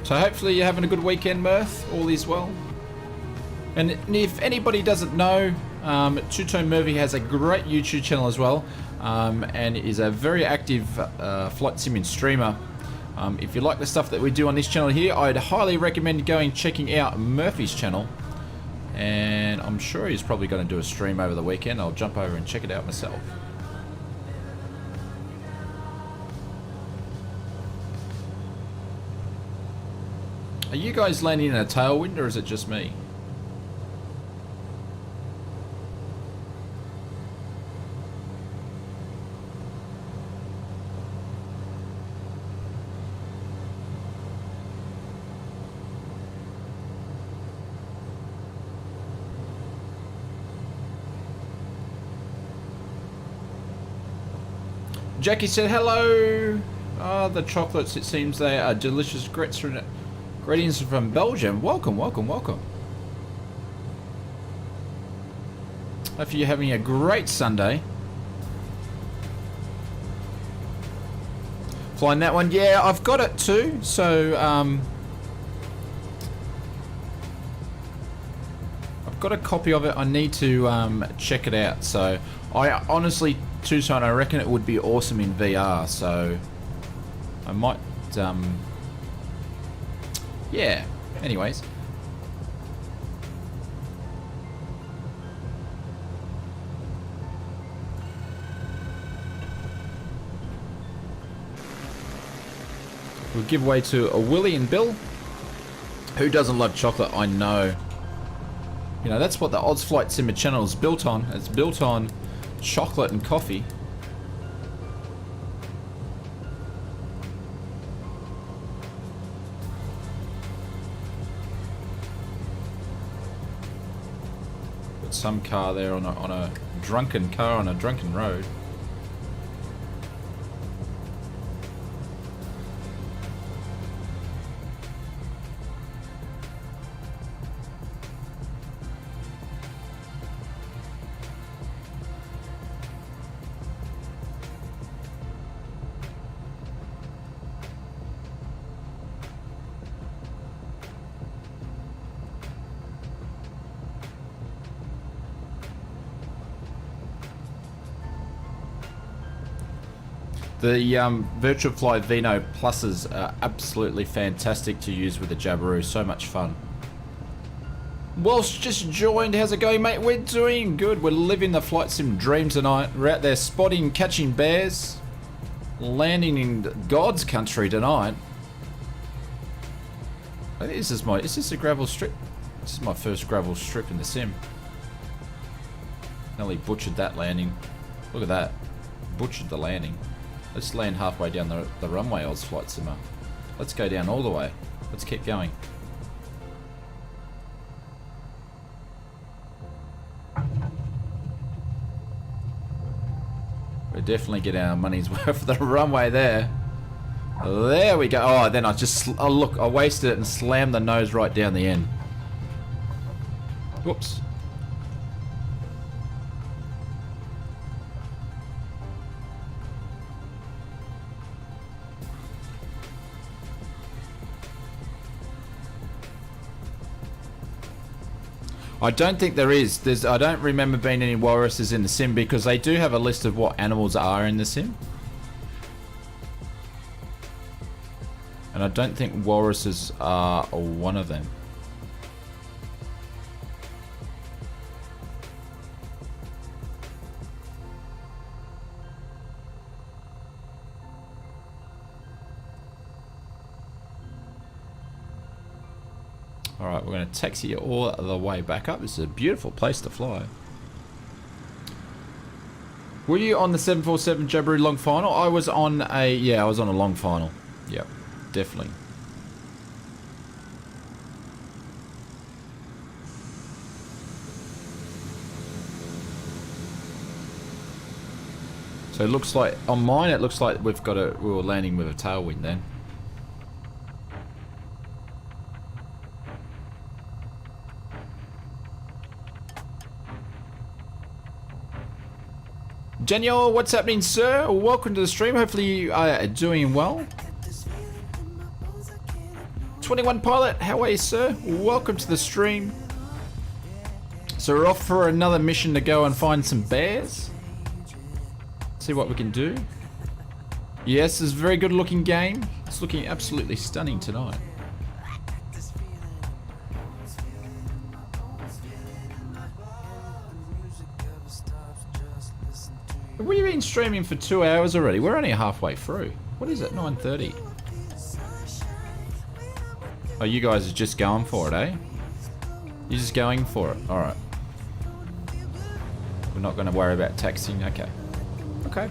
So hopefully you're having a good weekend, Mirth. All is well. And if anybody doesn't know, Two-Tone Murphy has a great YouTube channel as well, and is a very active flight sim and streamer. If you like the stuff that we do on this channel here, I'd highly recommend going checking out Murphy's channel. And I'm sure he's probably going to do a stream over the weekend. I'll jump over and check it out myself. Are you guys landing in a tailwind or is it just me? Jackie said hello. Oh, the chocolates, it seems they are delicious. Greetings from Belgium. Welcome, welcome, welcome. Hope you're having a great Sunday. Flying that one. Yeah, I've got it too. So, I've got a copy of it. I need to check it out. So, I honestly, Tucson, I reckon it would be awesome in VR. So, I might, yeah. Anyways. We'll give way to a Willie and Bill. Who doesn't love chocolate? I know. You know, that's what the Odds Flight Simmer channel is built on. It's built on chocolate and coffee. Some car there on a drunken car on a drunken road. The Virtual Fly Vino Pluses are absolutely fantastic to use with the Jabiru. So much fun. Walsh just joined. How's it going, mate? We're doing good. We're living the flight sim dream tonight. We're out there spotting, catching bears, landing in God's country tonight. I think is this a gravel strip? This is my first gravel strip in the sim. Nearly butchered that landing. Look at that. Butchered the landing. Let's land halfway down the runway, Oz Flight Simmer. Let's go down all the way. Let's keep going. We're definitely getting our money's worth for the runway there. There we go. Oh, then oh look, I wasted it and slammed the nose right down the end. Whoops. I don't think there is. I don't remember being any walruses in the sim because they do have a list of what animals are in the sim. And I don't think walruses are one of them. Alright, we're going to taxi you all the way back up. This is a beautiful place to fly. Were you on the 747 Jabiru long final? I was on a long final. Yep, definitely. So it looks like, on mine it looks like we were landing with a tailwind then. Daniel, what's happening, sir? Welcome to the stream. Hopefully you are doing well. 21 Pilot, how are you, sir? Welcome to the stream. So we're off for another mission to go and find some bears. See what we can do. Yes, it's a very good looking game. It's looking absolutely stunning tonight. We've been streaming for 2 hours already. We're only halfway through. What is it? 9:30. Oh, you guys are just going for it, eh? You're just going for it. All right. We're not going to worry about texting. Okay. Okay.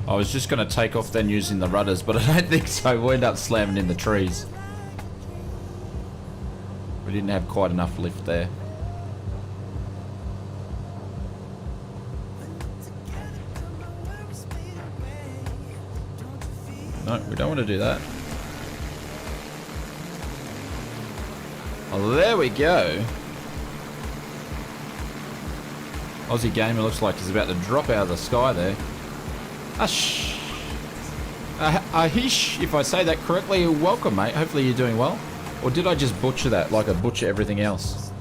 I was just going to take off then using the rudders, but I don't think so. We'll end up slamming in the trees. We didn't have quite enough lift there. No, we don't want to do that. Oh, there we go. Aussie Gamer looks like he's about to drop out of the sky there. Ahish, if I say that correctly, welcome, mate. Hopefully you're doing well. Or did I just butcher that like I butcher everything else?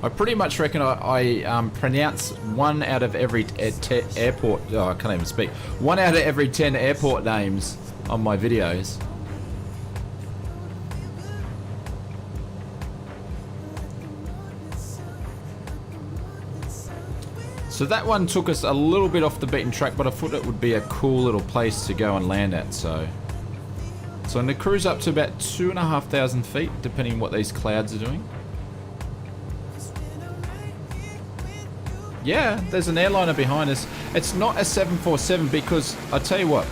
I pretty much reckon I pronounce 1 out of every airport... Oh, I can't even speak. 1 out of every 10 airport names on my videos. So that one took us a little bit off the beaten track, but I thought it would be a cool little place to go and land at, so I'm going to cruise up to about 2,500 feet, depending on what these clouds are doing. Yeah, there's an airliner behind us. It's not a 747 because, I tell you what,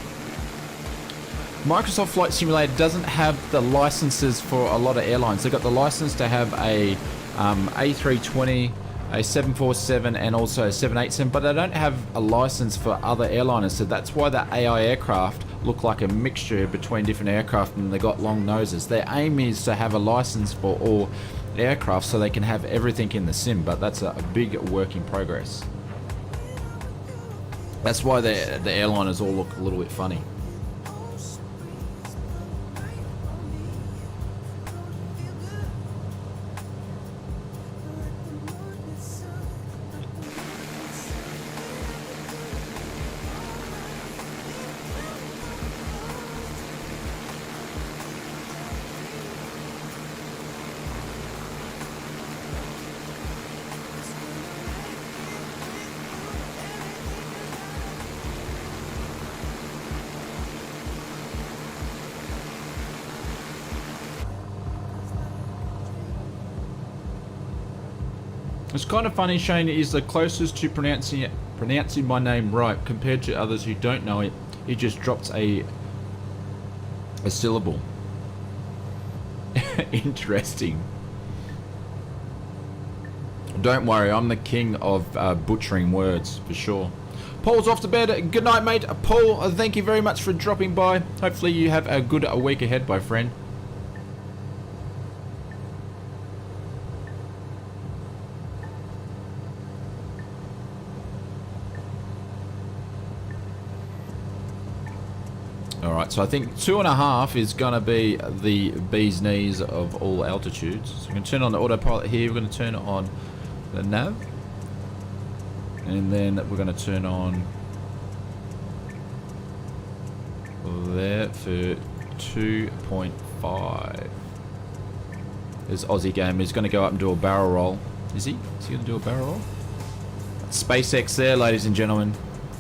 Microsoft Flight Simulator doesn't have the licenses for a lot of airlines. They've got the license to have a A320, a 747 and also a 787, but they don't have a license for other airliners, so that's why the AI aircraft look like a mixture between different aircraft and they got long noses. Their aim is to have a license for all aircraft so they can have everything in the sim, but that's a big work in progress. That's why the airliners all look a little bit funny. It's kind of funny, Shane is the closest to pronouncing my name right compared to others who don't know it. He just drops a syllable. Interesting. Don't worry, I'm the king of butchering words for sure. Paul's off to bed. Good night, mate. Paul, thank you very much for dropping by. Hopefully you have a good week ahead, my friend. Alright, so I think 2.5 is going to be the bee's knees of all altitudes. So we're going to turn on the autopilot here. We're going to turn on the nav. And then we're going to turn on there for 2.5. There's Aussie Gamer. He's going to go up and do a barrel roll. Is he? Is he going to do a barrel roll? SpaceX there, ladies and gentlemen.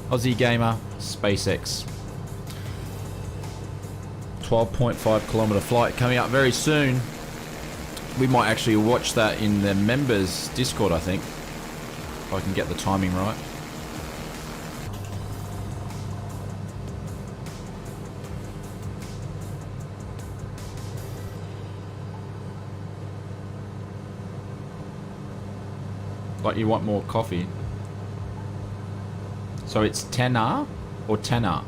Aussie Gamer, SpaceX. 12.5 kilometer flight coming up very soon. We might actually watch that in the members Discord, I think, if I can get the timing right. Like you want more coffee. So it's 10R or 10R?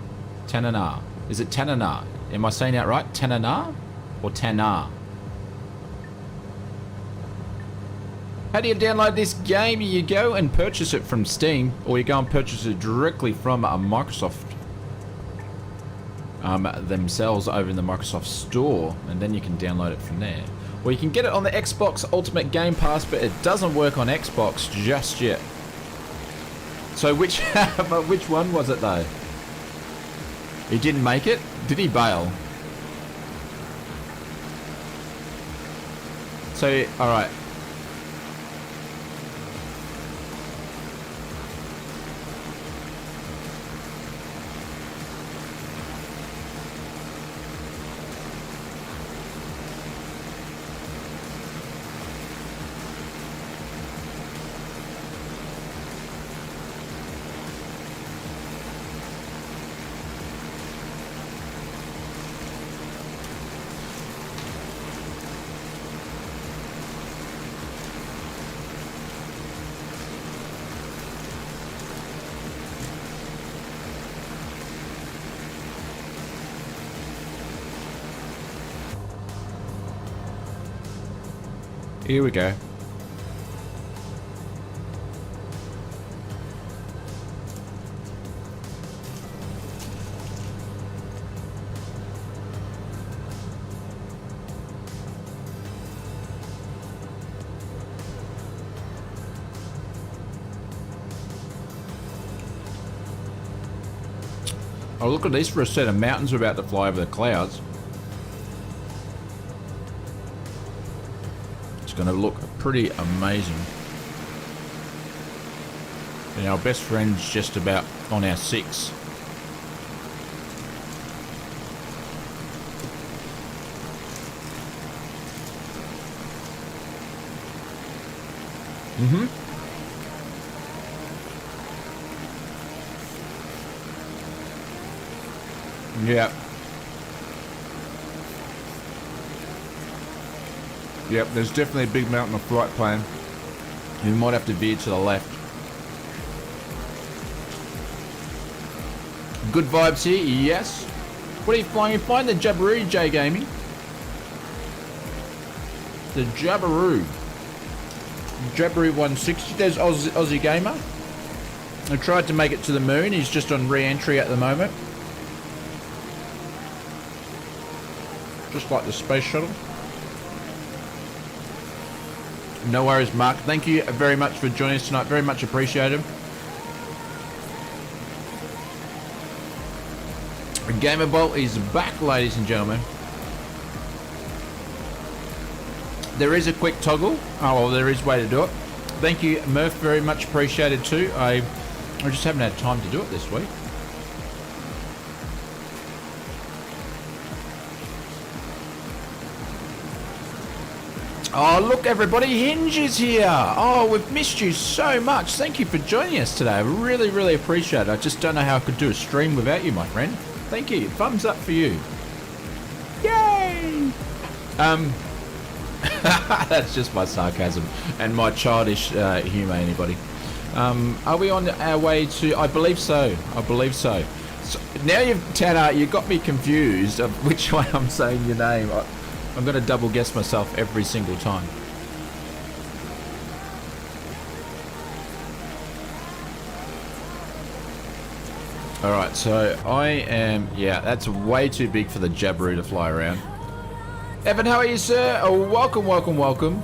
10R. Is it 10R? Am I saying that right? 10R or 10R? How do you download this game? You go and purchase it from Steam, or you go and purchase it directly from Microsoft. themselves over in the Microsoft Store, and then you can download it from there. Or you can get it on the Xbox Ultimate Game Pass, but it doesn't work on Xbox just yet. So which one was it though? He didn't make it? Did he bail? So, alright. Here we go. Oh, look at this for a set of mountains about to fly over the clouds. Going to look pretty amazing. And our best friend's just about on our 6. Yeah. Yep, there's definitely a big mountain of flight plane. You might have to veer to the left. Good vibes here, yes. What are you flying? You're flying the Jabiru, J Gaming. The Jabiru. Jabiru 160. There's Aussie Gamer. I tried to make it to the moon. He's just on re-entry at the moment. Just like the space shuttle. No worries, Mark. Thank you very much for joining us tonight. Very much appreciated. Gamerbolt is back, ladies and gentlemen. There is a quick toggle. Oh, well, there is a way to do it. Thank you, Murph. Very much appreciated too. I just haven't had time to do it this week. Oh, look, everybody, Hinge is here. Oh, we've missed you so much. Thank you for joining us today. I really, really appreciate it. I just don't know how I could do a stream without you, my friend. Thank you. Thumbs up for you. Yay! That's just my sarcasm and my childish humour, anybody. Are we on our way to... I believe so. I believe so. So now Tanner, you got me confused of which way I'm saying your name. I'm going to double guess myself every single time. Alright, so I am... Yeah, that's way too big for the Jabiru to fly around. Evan, how are you, sir? Oh, welcome, welcome, welcome.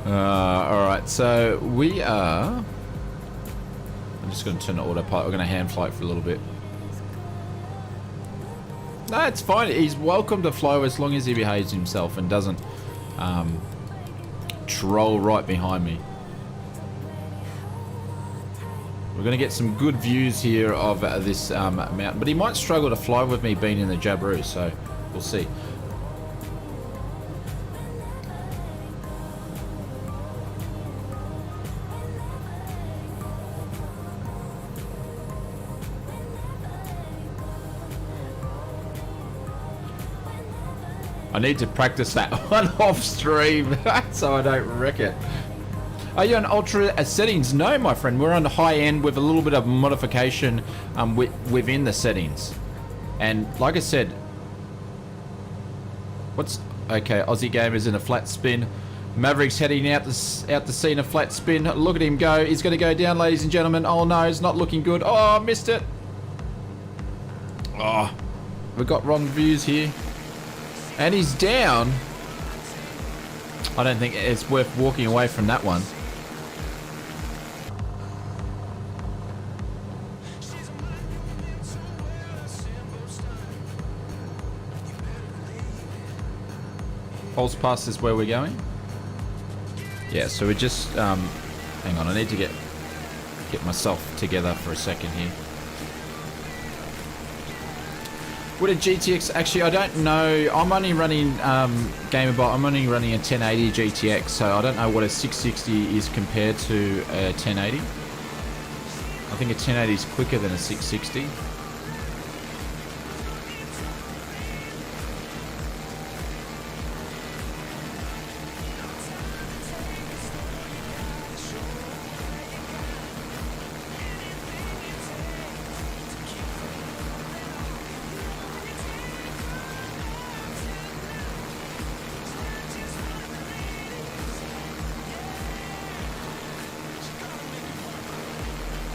Alright, so we are... I'm just going to turn the autopilot. We're going to hand flight for a little bit. No, it's fine. He's welcome to fly as long as he behaves himself and doesn't troll right behind me. We're going to get some good views here of this mountain, but he might struggle to fly with me being in the Jabiru, so we'll see. I need to practice that one off stream so I don't wreck it. Are you on ultra settings? No, my friend. We're on the high end with a little bit of modification within the settings. And like I said, Okay, Aussie Gamer's in a flat spin. Maverick's heading out the scene, a flat spin. Look at him go. He's going to go down, ladies and gentlemen. Oh no, it's not looking good. Oh, missed it. Oh, we've got wrong views here. And he's down. I don't think it's worth walking away from that one. Pulse pass is where we're going. Yeah, so we just hang on. I need to get myself together for a second here. Would a GTX actually? I don't know. I'm only running Gamerbot. I'm only running a 1080 GTX, so I don't know what a 660 is compared to a 1080. I think a 1080 is quicker than a 660.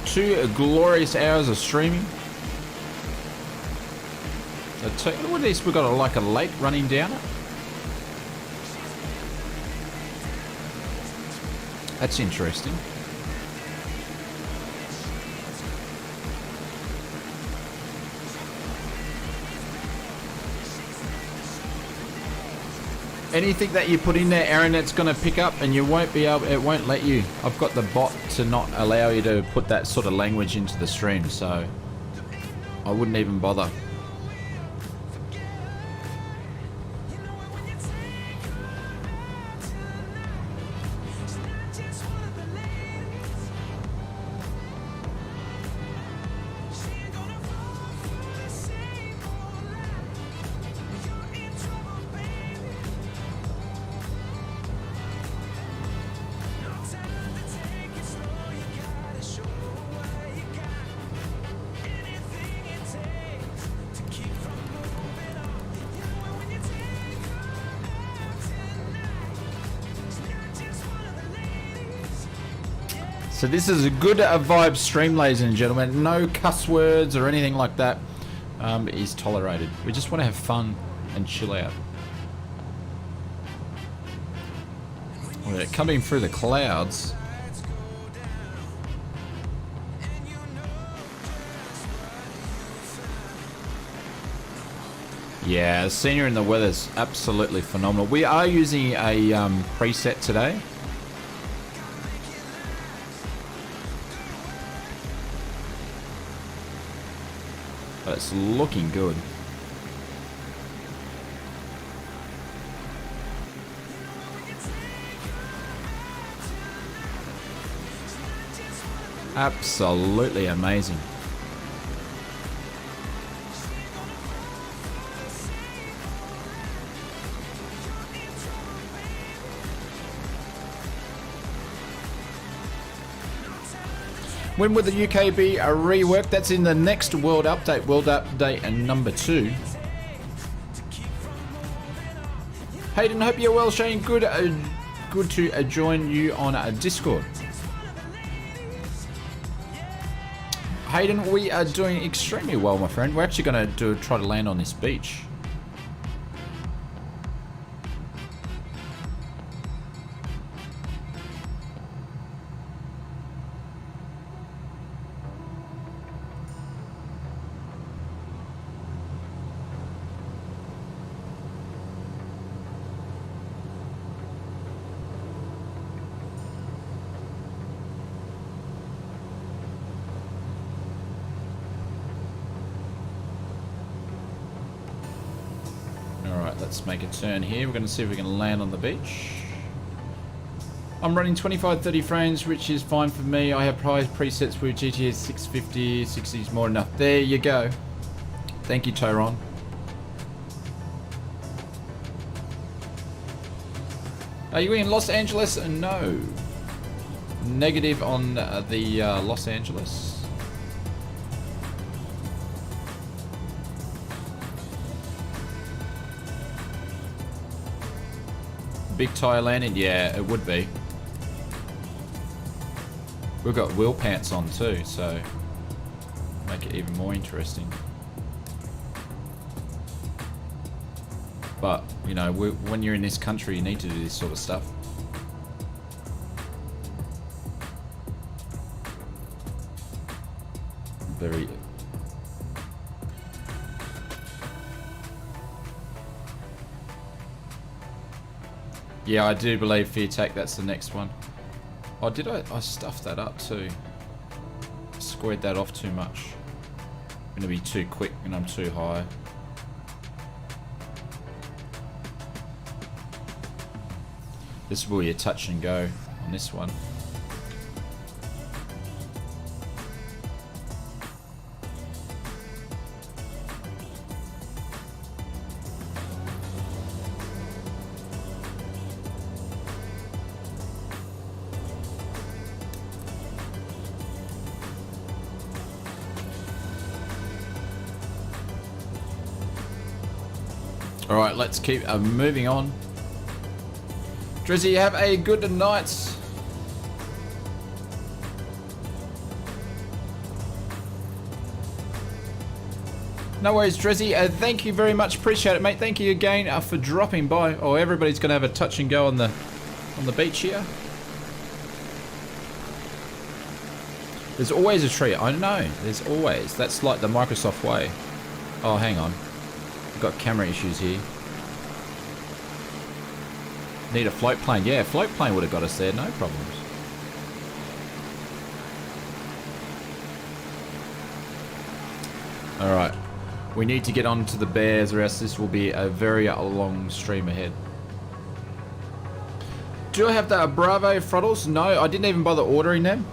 Two glorious hours of streaming. Look at this, we've got like a lake running down it. That's interesting. Anything that you put in there, Aaron, it's going to pick up, and you won't be able. It won't let you. I've got the bot to not allow you to put that sort of language into the stream, so I wouldn't even bother. So this is a good vibe stream, ladies and gentlemen. No cuss words or anything like that is tolerated. We just want to have fun and chill out. We're coming through the clouds. Yeah, the scenery and the weather's absolutely phenomenal. We are using a preset today. But it's looking good. Absolutely amazing. When will the UK be reworked? That's in the next World Update and number 2. Hayden, hope you're well, Shane. Good to join you on Discord. Hayden, we are doing extremely well, my friend. We're actually going to try to land on this beach. Let's make a turn here. We're going to see if we can land on the beach. I'm running 25-30 frames, which is fine for me. I have prior presets for GTX 650, 60 is more than enough. There you go. Thank you, Tyron. Are you in Los Angeles? No. Negative on the Los Angeles. big tyre landing? Yeah, it would be. We've got wheel pants on too, so make it even more interesting. But, you know, when you're in this country, you need to do this sort of stuff. Very... Yeah, I do believe FearTech, that's the next one. Oh, did I stuffed that up too. Squared that off too much. I'm gonna be too quick and I'm too high. This will be a touch and go on this one. Alright, let's keep moving on. Drizzy, have a good night. No worries, Drizzy. Thank you very much. Appreciate it, mate. Thank you again for dropping by. Oh, everybody's going to have a touch and go on the beach here. There's always a tree. I know. There's always. That's like the Microsoft way. Oh, hang on. Got camera issues here. Need a float plane. Yeah, float plane would have got us there, no problems. Alright. We need to get on to the bears or else this will be a very long stream ahead. Do I have the Bravo throttles? No, I didn't even bother ordering them.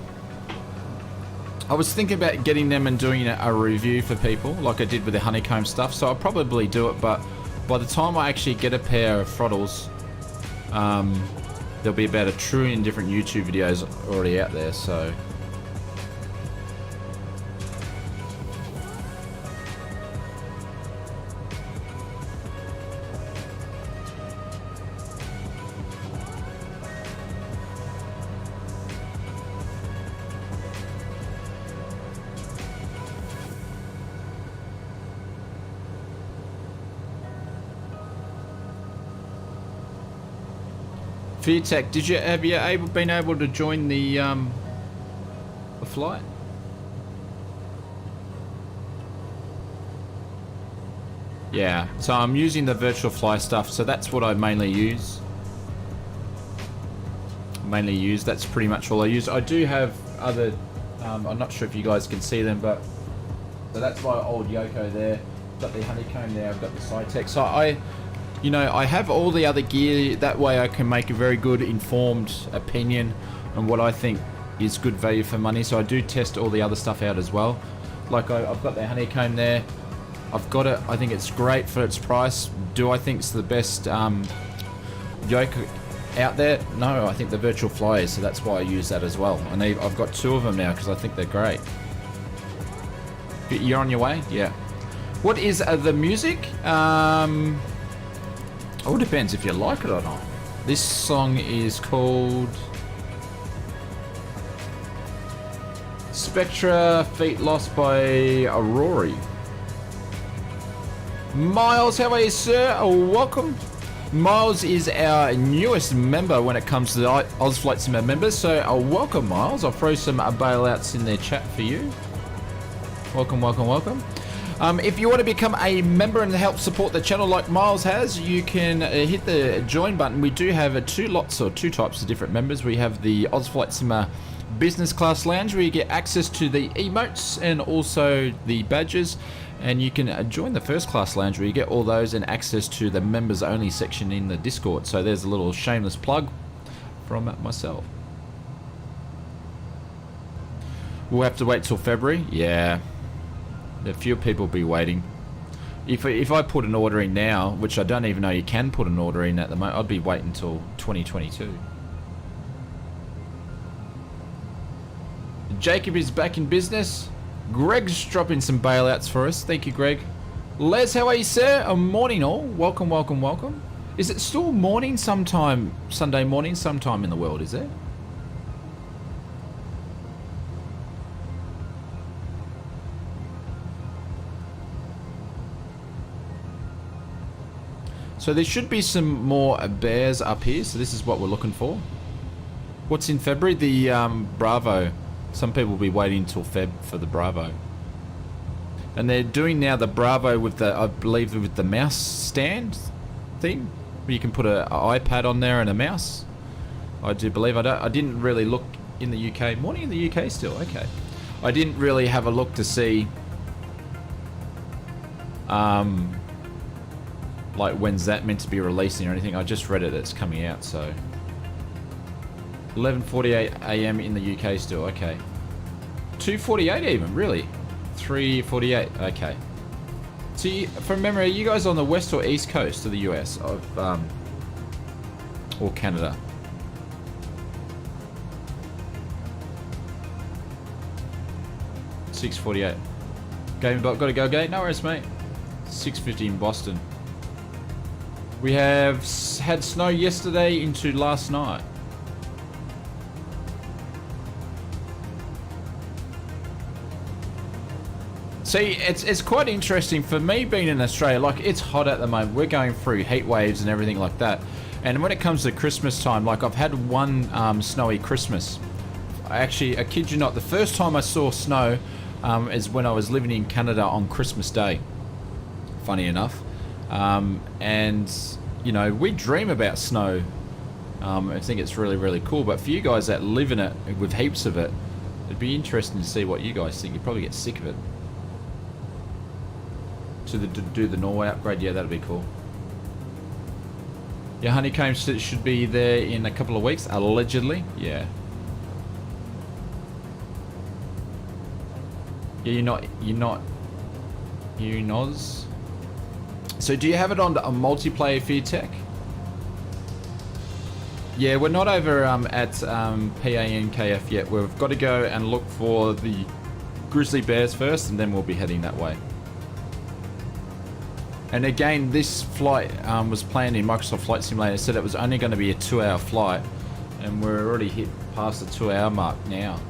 I was thinking about getting them and doing a review for people like I did with the honeycomb stuff, so I'll probably do it, but by the time I actually get a pair of throttles, there'll be about 1 trillion different YouTube videos already out there, so... FearTech, have you been able to join the flight? Yeah, so I'm using the virtual fly stuff, so that's what I mainly use. That's pretty much all I use. I do have other, I'm not sure if you guys can see them, but so that's my old Yoko there. Got the honeycomb there, I've got the Cytec. So I have all the other gear, that way I can make a very good informed opinion on what I think is good value for money. So I do test all the other stuff out as well. Like I've got the honeycomb there. I've got it, I think it's great for its price. Do I think it's the best yoke out there? No, I think the virtual fly is, so that's why I use that as well. And I've got 2 of them now because I think they're great. You're on your way? Yeah. What is the music? All depends if you like it or not. This song is called Spectra Feet Lost by Aurora. Miles, how are you, sir? Welcome. Miles is our newest member when it comes to the Oz Flight Sim members, so welcome, Miles. I'll throw some bailouts in their chat for you. Welcome, welcome, welcome. If you want to become a member and help support the channel like Miles has, you can hit the join button. We do have 2 types of different members. We have the Oz Flight Simmer Business Class Lounge, where you get access to the emotes and also the badges. And you can join the First Class Lounge, where you get all those and access to the members only section in the Discord. So there's a little shameless plug from myself. We'll have to wait till February. Yeah. A few people will be waiting. If I put an order in now, which I don't even know you can put an order in at the moment, I'd be waiting until 2022. Jacob is back in business. Greg's dropping some bailouts for us. Thank you, Greg. Les, how are you, sir? Morning all. Welcome, welcome, welcome. Is it still morning sometime, Sunday morning sometime in the world, is it? So there should be some more bears up here. So this is what we're looking for. What's in February? The Bravo. Some people will be waiting until Feb for the Bravo. And they're doing now the Bravo with the, I believe, with the mouse stand thing. Where you can put an iPad on there and a mouse. I do believe. I didn't really look in the UK. Morning in the UK still. Okay. I didn't really have a look to see like when's that meant to be releasing or anything. I just read it, it's coming out. So 11:48 AM in the UK still. Okay. 2:48 even, really. 3:48. Okay. See, from memory, are you guys on the west or east coast of the US of or Canada? $6:48. Gamebot, gotta go, Gate. No worries, mate. 6:50 in Boston. We have had snow yesterday into last night. See, it's quite interesting for me being in Australia. Like, it's hot at the moment. We're going through heat waves and everything like that. And when it comes to Christmas time, like I've had one snowy Christmas. Actually, I kid you not, the first time I saw snow is when I was living in Canada on Christmas Day. Funny enough. And, you know, we dream about snow. I think it's really, really cool. But for you guys that live in it with heaps of it, it'd be interesting to see what you guys think. You'd probably get sick of it. To do the Norway upgrade, yeah, that'd be cool. Yeah, honeycomb should be there in a couple of weeks, allegedly. Yeah. Yeah, you're not Noz. So do you have it on a multiplayer for your tech? Yeah, we're not over at PAKF yet. We've got to go and look for the grizzly bears first, and then we'll be heading that way. And again, this flight was planned in Microsoft Flight Simulator. It said it was only going to be a 2-hour flight, and we're already hit past the 2-hour mark now.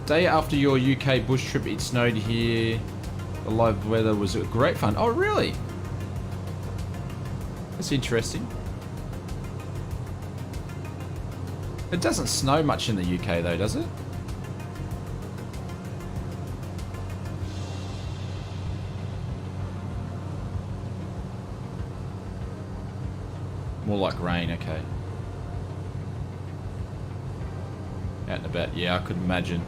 Day after your UK bush trip, it snowed here. The live weather was great fun. Oh, really? That's interesting. It doesn't snow much in the UK though, does it? More like rain, okay. Out and about, yeah, I could imagine.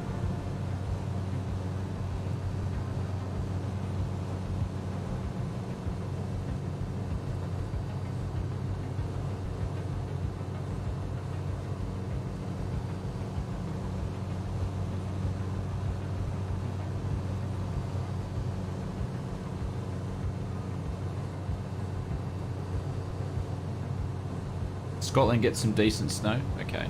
Scotland gets some decent snow, okay.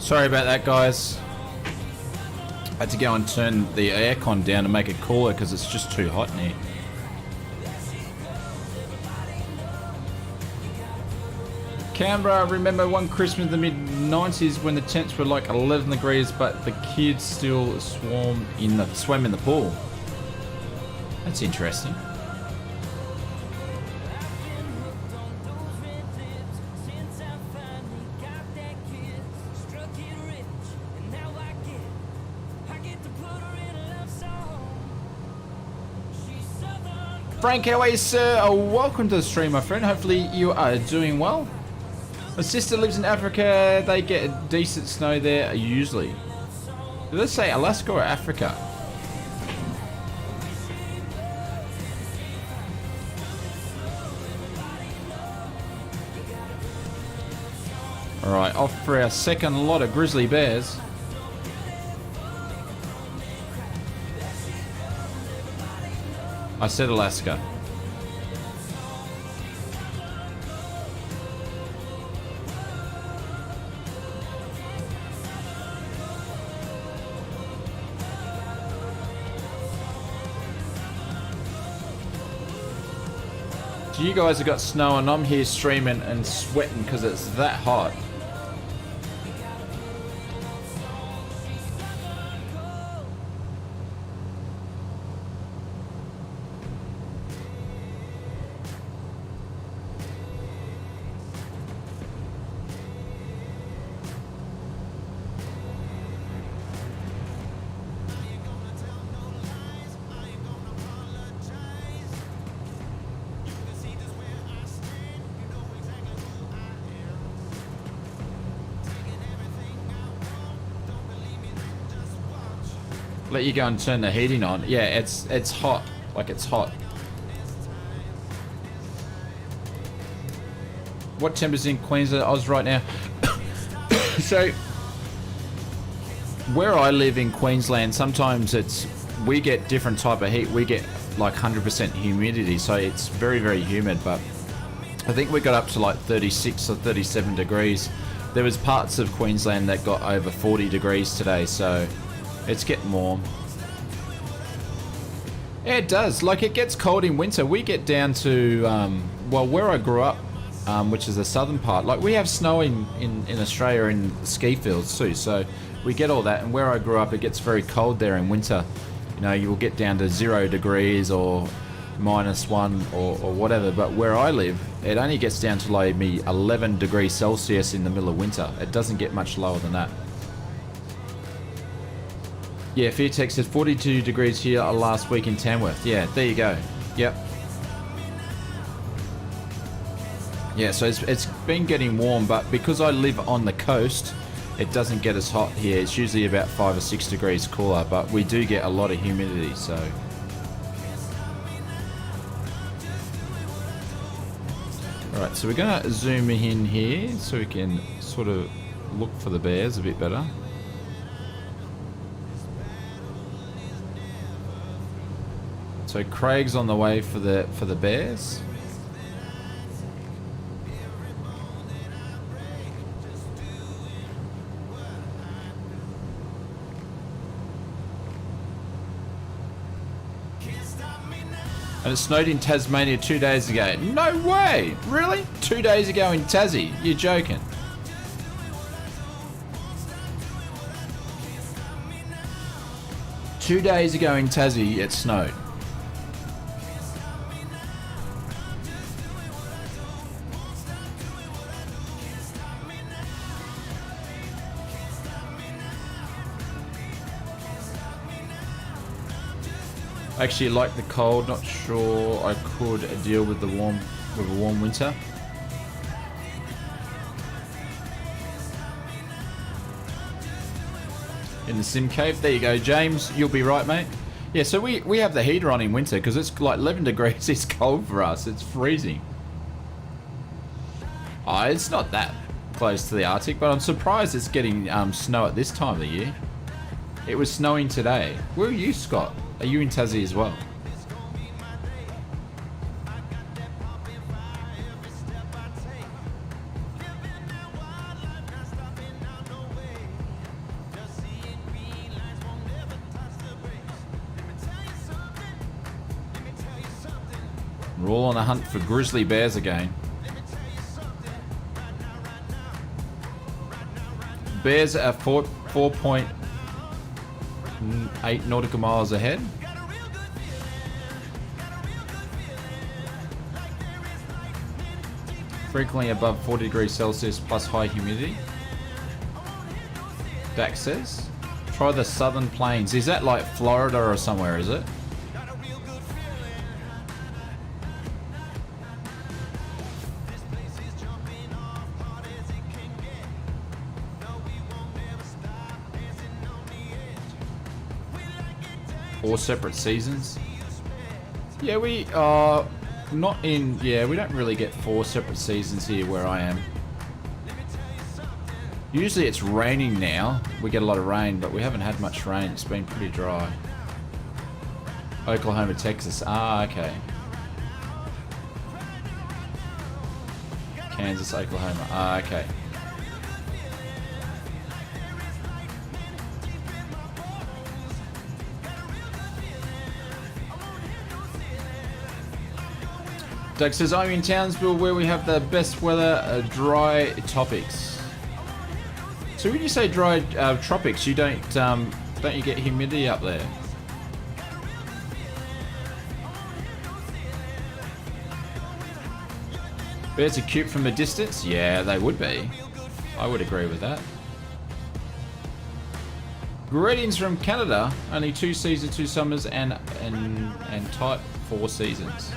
Sorry about that, guys. I had to go and turn the aircon down to make it cooler because it's just too hot in here. Canberra, I remember one Christmas in the mid-90s when the temps were like 11 degrees, but the kids still swam in the pool. That's interesting. Frank, how are you, sir? Welcome to the stream, my friend. Hopefully you are doing well. My sister lives in Africa. They get decent snow there usually. Did they say Alaska or Africa? Alright, off for our second lot of grizzly bears. I said Alaska. So you guys have got snow and I'm here streaming and sweating because it's that hot. Let you go and turn the heating on. Yeah, it's hot. Like it's hot. What temperatures in Queensland, Oz right now? So where I live in Queensland, sometimes we get different type of heat. We get like 100% humidity, so it's very, very humid. But I think we got up to like 36 or 37 degrees. There was parts of Queensland that got over 40 degrees today, so it's getting warm. Yeah, it does. Like, it gets cold in winter. We get down to, well, where I grew up, which is the southern part. Like, we have snow in Australia in the ski fields too, so we get all that. And where I grew up, it gets very cold there in winter. You know, you will get down to 0 degrees or -1 or whatever. But where I live, it only gets down to like maybe 11 degrees Celsius in the middle of winter. It doesn't get much lower than that. Yeah, Feartech says 42 degrees here last week in Tamworth. Yeah, there you go. Yep. Yeah, so it's been getting warm, but because I live on the coast, it doesn't get as hot here. It's usually about 5 or 6 degrees cooler, but we do get a lot of humidity, so. Alright, so we're going to zoom in here so we can sort of look for the bears a bit better. So Craig's on the way for the bears. And it snowed in Tasmania 2 days ago. No way! Really? 2 days ago in Tassie? You're joking. Two days ago in Tassie, it snowed. I actually like the cold, not sure I could deal with a warm winter. In the sim cave, there you go, James. You'll be right, mate. Yeah, so we have the heater on in winter because it's like 11 degrees. It's cold for us. It's freezing. Oh, it's not that close to the Arctic, but I'm surprised it's getting snow at this time of the year. It was snowing today. Where are you, Scott? Are you in Tassie as well? We're all on a hunt for grizzly bears again. Bears are 4.8 nautical miles ahead. Frequently above 40 degrees Celsius plus high humidity. Dax says. Try the southern plains. Is that like Florida or somewhere, is it? Four separate seasons. Yeah, we are not in. Yeah, we don't really get 4 separate seasons here where I am. Usually it's raining now. We get a lot of rain, but we haven't had much rain. It's been pretty dry. Oklahoma, Texas. Ah, okay. Kansas, Oklahoma. Ah, okay. Doug says, I'm in Townsville where we have the best weather, dry topics. So when you say dry tropics, you don't you get humidity up there? Bears are cute from a distance? Yeah, they would be. I would agree with that. Greetings from Canada. Only 2 seasons, 2 summers, and type 4 seasons.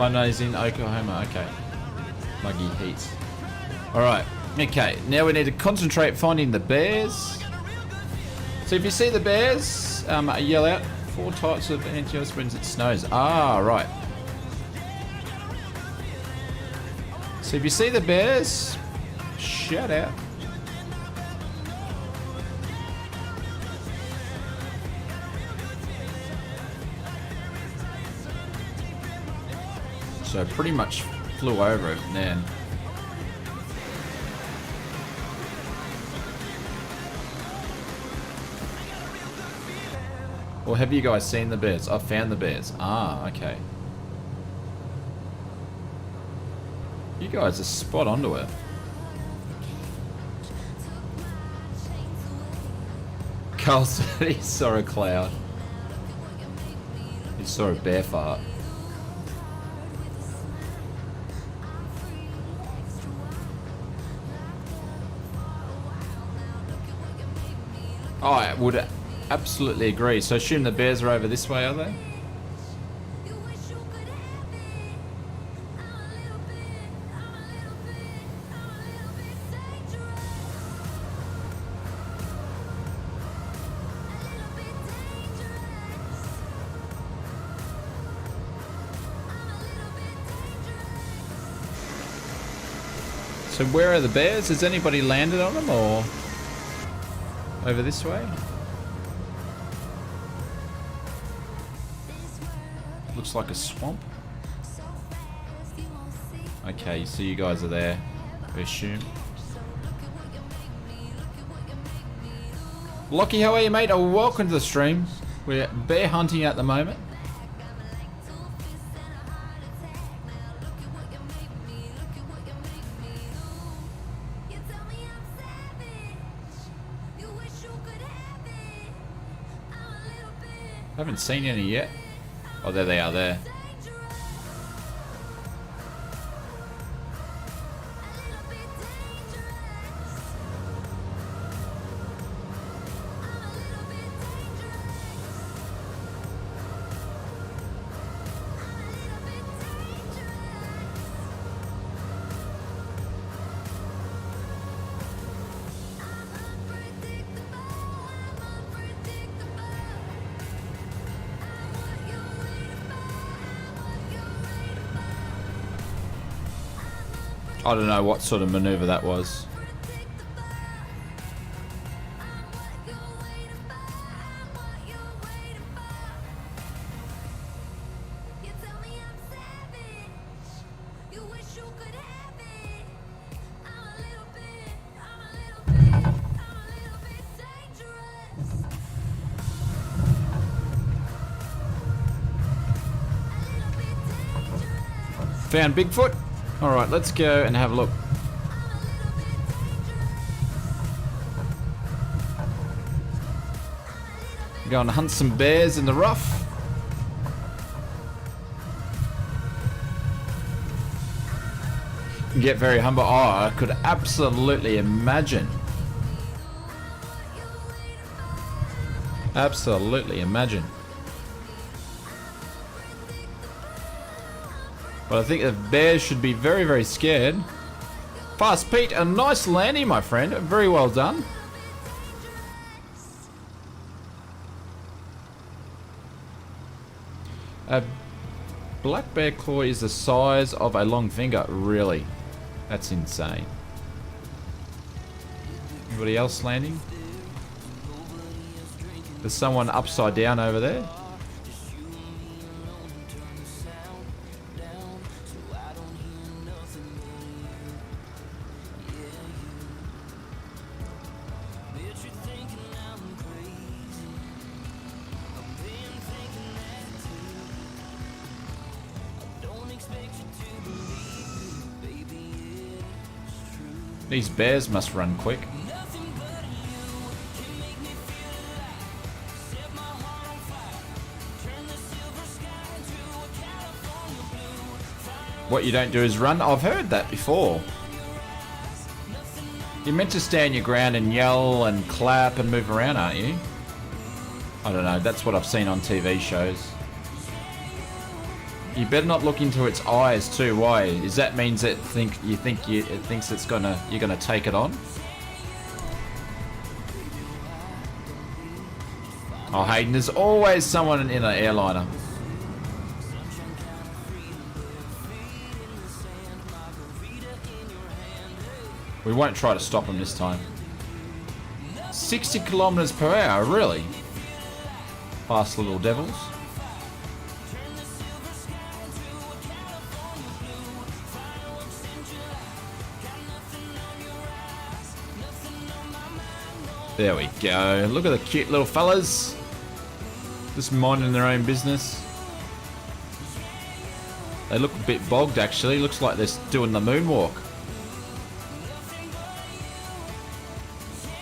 Is in Oklahoma. Okay. Muggy heat. Alright. Okay. Now we need to concentrate finding the bears. So if you see the bears, yell out. 4 types of anti-ice when it snows. Ah, right. So if you see the bears, shout out. So pretty much flew over it and then. Well, have you guys seen the bears? I've found the bears. Ah, okay. You guys are spot onto it. Carl said he saw a cloud. He saw a bear fart. Oh, I would absolutely agree. So I assume the bears are over this way, are they? So where are the bears? Has anybody landed on them or over this way? Looks like a swamp. Okay, so you guys are there, I assume. Lockie, how are you, mate? Oh, welcome to the stream. We're bear hunting at the moment. Haven't seen any yet. Oh, there they are there. I don't know what sort of maneuver that was. Found Bigfoot. All right, let's go and have a look. Go and hunt some bears in the rough. Get very humble. Oh, I could absolutely imagine. Absolutely imagine. But I think the bears should be very, very scared. Fast Pete, a nice landing, my friend. Very well done. A black bear claw is the size of a long finger. Really? That's insane. Anybody else landing? There's someone upside down over there. These bears must run quick. What you don't do is run. I've heard that before. You're meant to stand your ground and yell and clap and move around, aren't you? I don't know. That's what I've seen on TV shows. You better not look into its eyes too. Why? Is that means it it thinks it's you're gonna take it on? Oh, Hayden, there's always someone in an airliner. We won't try to stop them this time. 60 kilometers per hour, really? Fast little devils. There we go. Look at the cute little fellas. Just minding their own business. They look a bit bogged, actually. Looks like they're doing the moonwalk.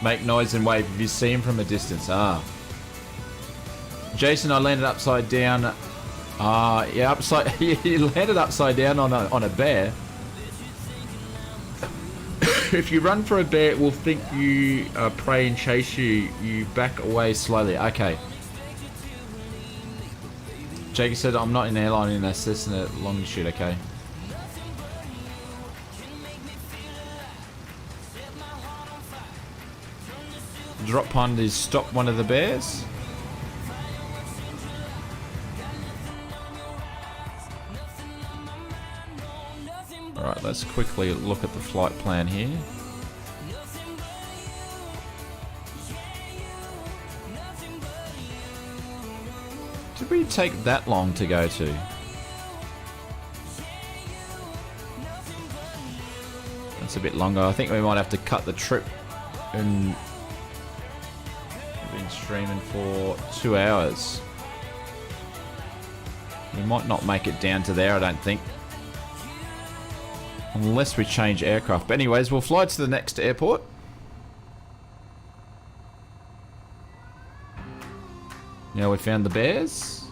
Make noise and wave if you see him from a distance. Ah. Jason, I landed upside down. Yeah, upside. You landed upside down on a bear. If you run for a bear, it will think you prey and chase you. You back away slowly. Okay. Jake said, I'm not in airline in a Cessna Longitude. Okay. Drop pond is stop one of the bears. Alright, let's quickly look at the flight plan here. Did we take that long to go to? That's a bit longer. I think we might have to cut the trip and we've been streaming for 2 hours. We might not make it down to there, I don't think. Unless we change aircraft. But anyways, we'll fly to the next airport. Now we found the bears.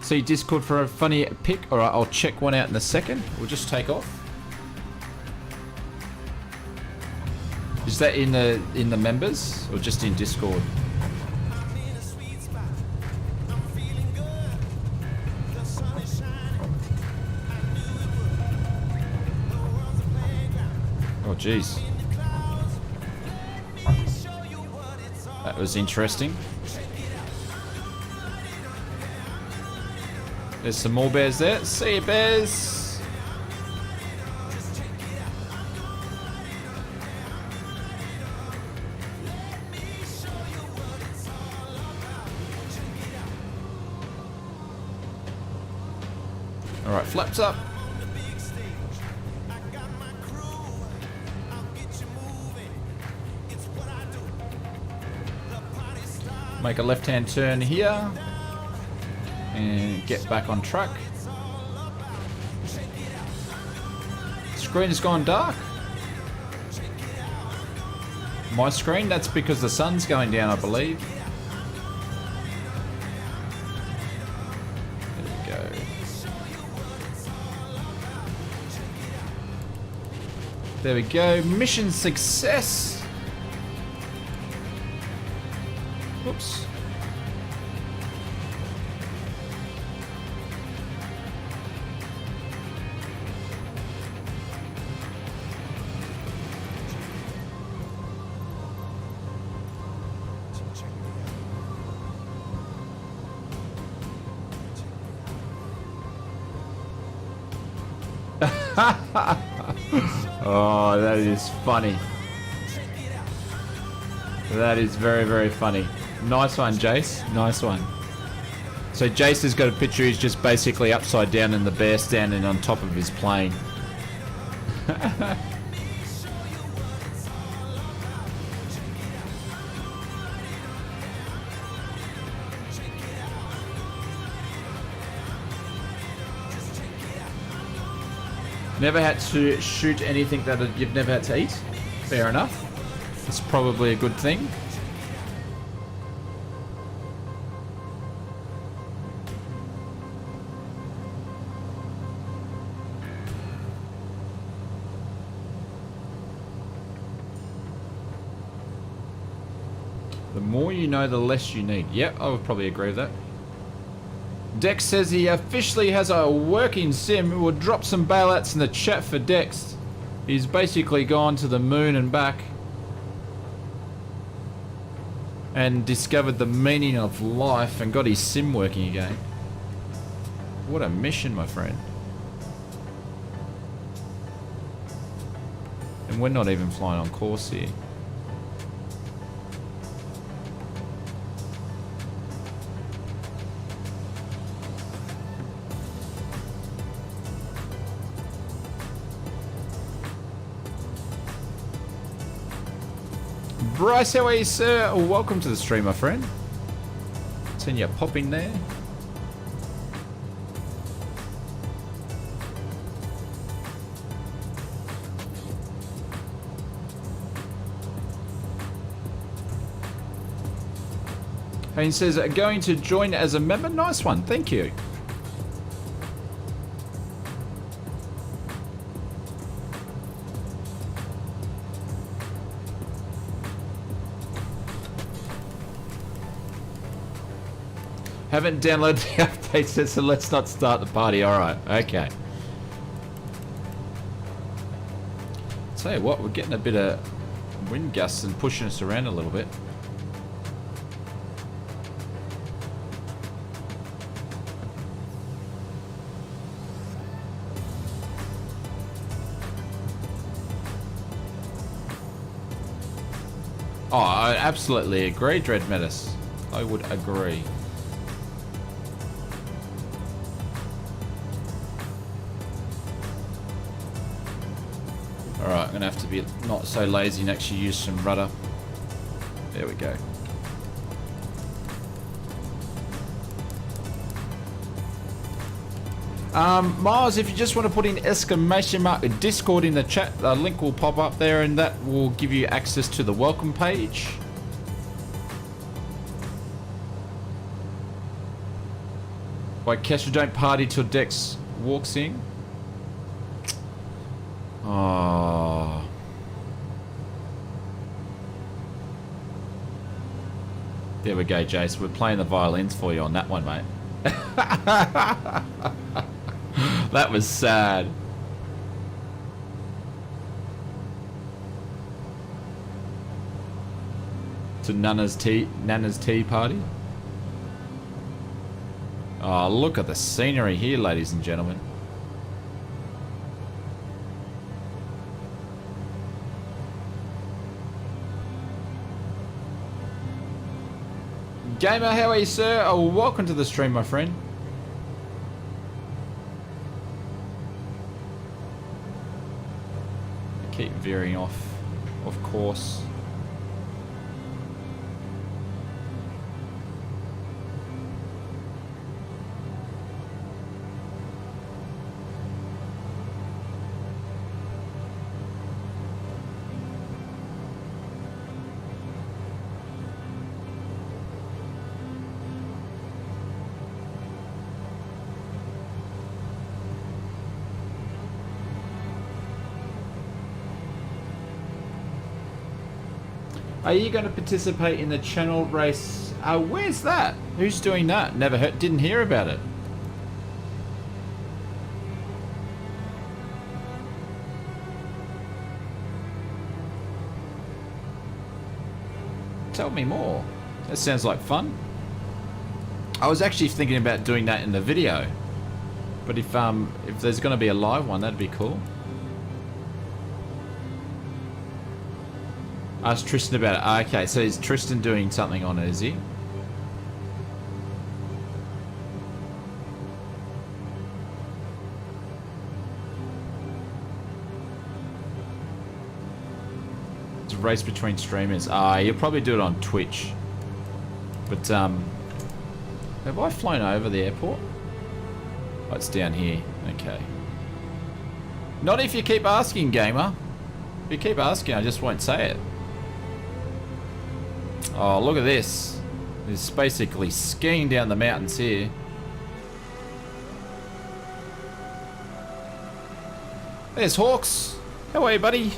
See Discord for a funny pic. Alright, I'll check one out in a second. We'll just take off. Is that in the members or just in Discord? Oh jeez. That was interesting. There's some more bears there. See you, bears. Alright, flaps up. Make a left-hand turn here and get back on track. screen has gone dark. My screen? That's because the sun's going down, I believe. There we go. There we go. Mission success. Whoops. Oh, that is funny. That is very, very funny. Nice one, Jace. Nice one. So Jace has got a picture. He's just basically upside down in the bear standing on top of his plane. Never had to shoot anything that you've never had to eat. Fair enough. It's probably a good thing. The more you know, the less you need. Yep, I would probably agree with that. Dex says he officially has a working sim. We'll drop some bailouts in the chat for Dex. He's basically gone to the moon and back and discovered the meaning of life and got his sim working again. What a mission, my friend. And we're not even flying on CorSair. Bryce, how are you, sir? Welcome to the stream, my friend. Seen you pop in there. And he says, going to join as a member. Nice one, thank you. Haven't downloaded the update, so let's not start the party. Alright, okay. Tell you what, we're getting a bit of wind gusts and pushing us around a little bit. Oh, I absolutely agree, Dread Metis. I would agree. Alright, I'm going to have to be not so lazy and actually use some rudder. There we go. Miles, if you just want to put in exclamation mark Discord in the chat, the link will pop up there and that will give you access to the welcome page. Why, Kesha, don't party till Dex walks in. Oh. There we go, Jace. We're playing the violins for you on that one, mate. That was sad. To Nana's tea party. Oh, look at the scenery here, ladies and gentlemen. Gamer, how are you, sir? Oh, welcome to the stream, my friend. I keep veering off, of course. Are you going to participate in the channel race? Where's that? Who's doing that? Never heard, didn't hear about it. Tell me more. That sounds like fun. I was actually thinking about doing that in the video, but if there's going to be a live one, that'd be cool. Ask Tristan about it. Okay, so is Tristan doing something on it, is he? It's a race between streamers. You'll probably do it on Twitch. But, have I flown over the airport? Oh, it's down here. Okay. Not if you keep asking, gamer. If you keep asking, I just won't say it. Oh, look at this. It's basically skiing down the mountains here. There's Hawks. How are you, buddy?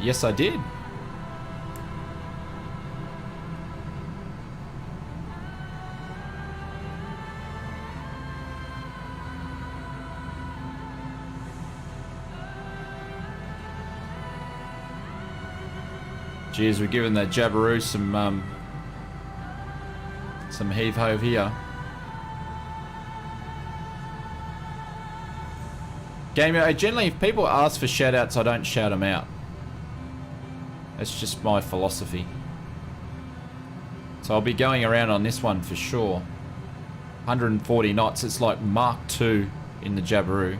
Yes, I did. Jeez, we're giving the Jabberoo some heave-ho here. Gamer, generally if people ask for shout-outs, I don't shout them out. That's just my philosophy. So I'll be going around on this one for sure. 140 knots, it's like Mark II in the Jabberoo.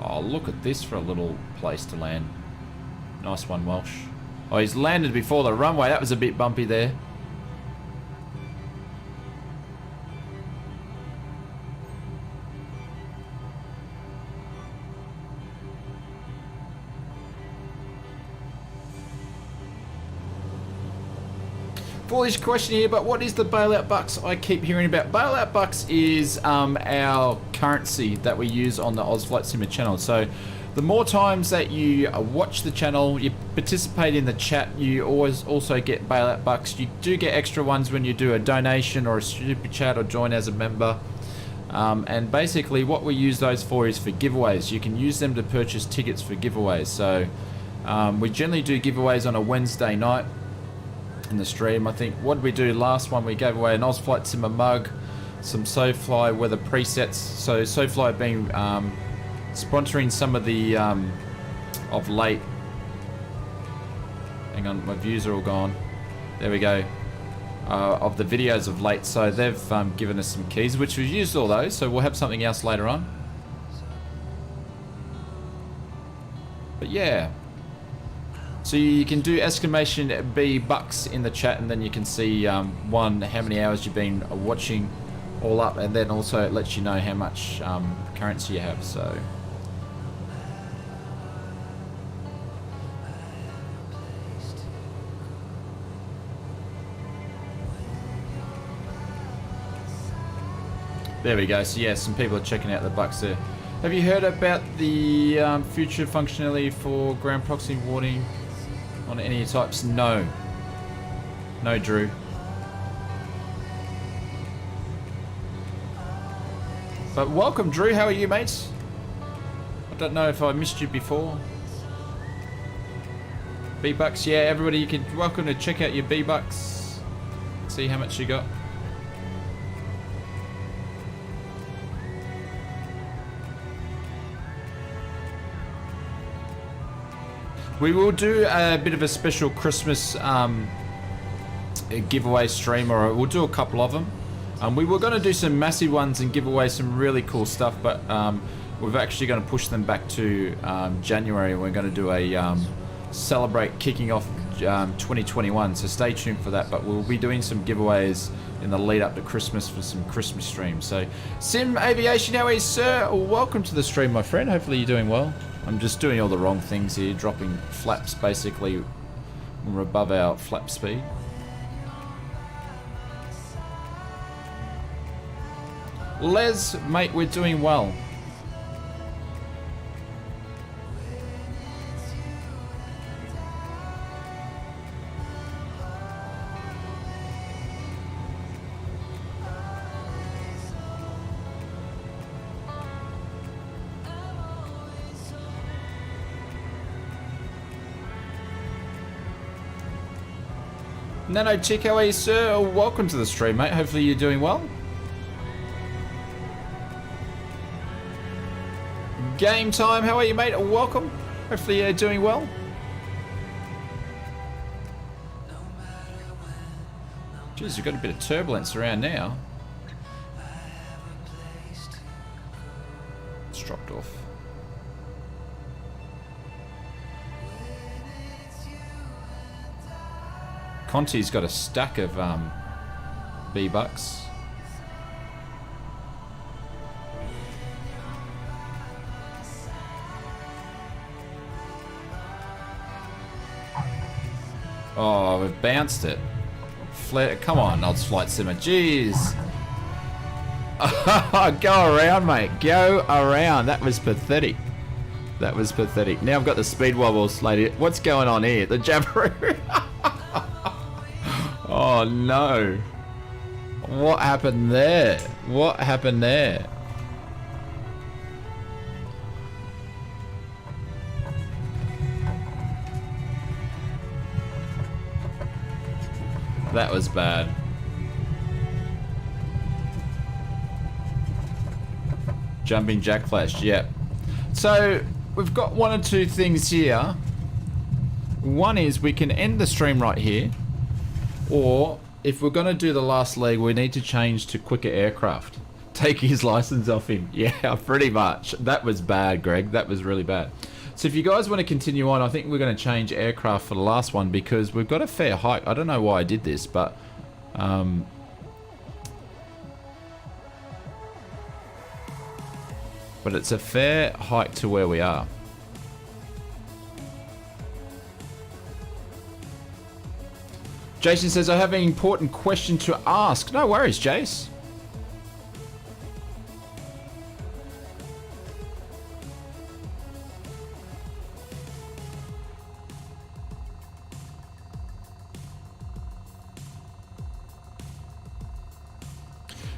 Oh, look at this for a little place to land. Nice one, Welsh. Oh, he's landed before the runway. That was a bit bumpy there. Foolish question here, but what is the bailout bucks I keep hearing about? Bailout bucks is our currency that we use on the Oz Flight Simmer channel. So the more times that you watch the channel, you participate in the chat, you always also get bailout bucks. You do get extra ones when you do a donation or a super chat or join as a member. And basically what we use those for is for giveaways. You can use them to purchase tickets for giveaways. So we generally do giveaways on a Wednesday night in the stream. I think what did we do last one? We gave away an Oz Flight Simmer mug, some SoFly weather presets. So SoFly have been sponsoring some of the of late. Hang on, my views are all gone. There we go. Of the videos of late, so they've given us some keys, which we've used all those. So we'll have something else later on. But yeah. So you can do exclamation B bucks in the chat, and then you can see one, how many hours you've been watching all up, and then also it lets you know how much currency you have. So there we go. So yeah, some people are checking out the bucks there. Have you heard about the future functionality for ground proxy warning on any types? No. No, Drew. But welcome, Drew. How are you, mates? I don't know if I missed you before. B-Bucks, yeah, everybody, you can welcome to check out your B-Bucks. See how much you got. We will do a bit of a special Christmas giveaway stream, or we'll do a couple of them. We were going to do some massive ones and give away some really cool stuff, but we're actually going to push them back to January. We're going to do a celebrate kicking off 2021, so stay tuned for that. But we'll be doing some giveaways in the lead up to Christmas for some Christmas streams. So Sim Aviation, how are you, sir? Welcome to the stream, my friend. Hopefully you're doing well. I'm just doing all the wrong things here, dropping flaps basically when we're above our flap speed. Les, mate, we're doing well. Nano Chick, how are you, sir? Welcome to the stream, mate. Hopefully you're doing well. Game Time, how are you, mate? Welcome. Hopefully you're doing well. Jeez, we've got a bit of turbulence around now. It's dropped off. Conti's got a stack of B-Bucks. Oh, we've bounced it. Come on, Odds Flight Simmer. Jeez. Go around, mate. Go around. That was pathetic. That was pathetic. Now I've got the speed wobbles, lady. What's going on here? The Jabberoo. Oh no. What happened there? What happened there? That was bad. Jumping jack flash, yep. So we've got one or two things here. One is we can end the stream right here. Or, if we're going to do the last leg, we need to change to quicker aircraft. Take his license off him. Yeah, pretty much. That was bad, Greg. That was really bad. So if you guys want to continue on, I think we're going to change aircraft for the last one because we've got a fair hike. I don't know why I did this, but... but it's a fair hike to where we are. Jason says, I have an important question to ask. No worries, Jace.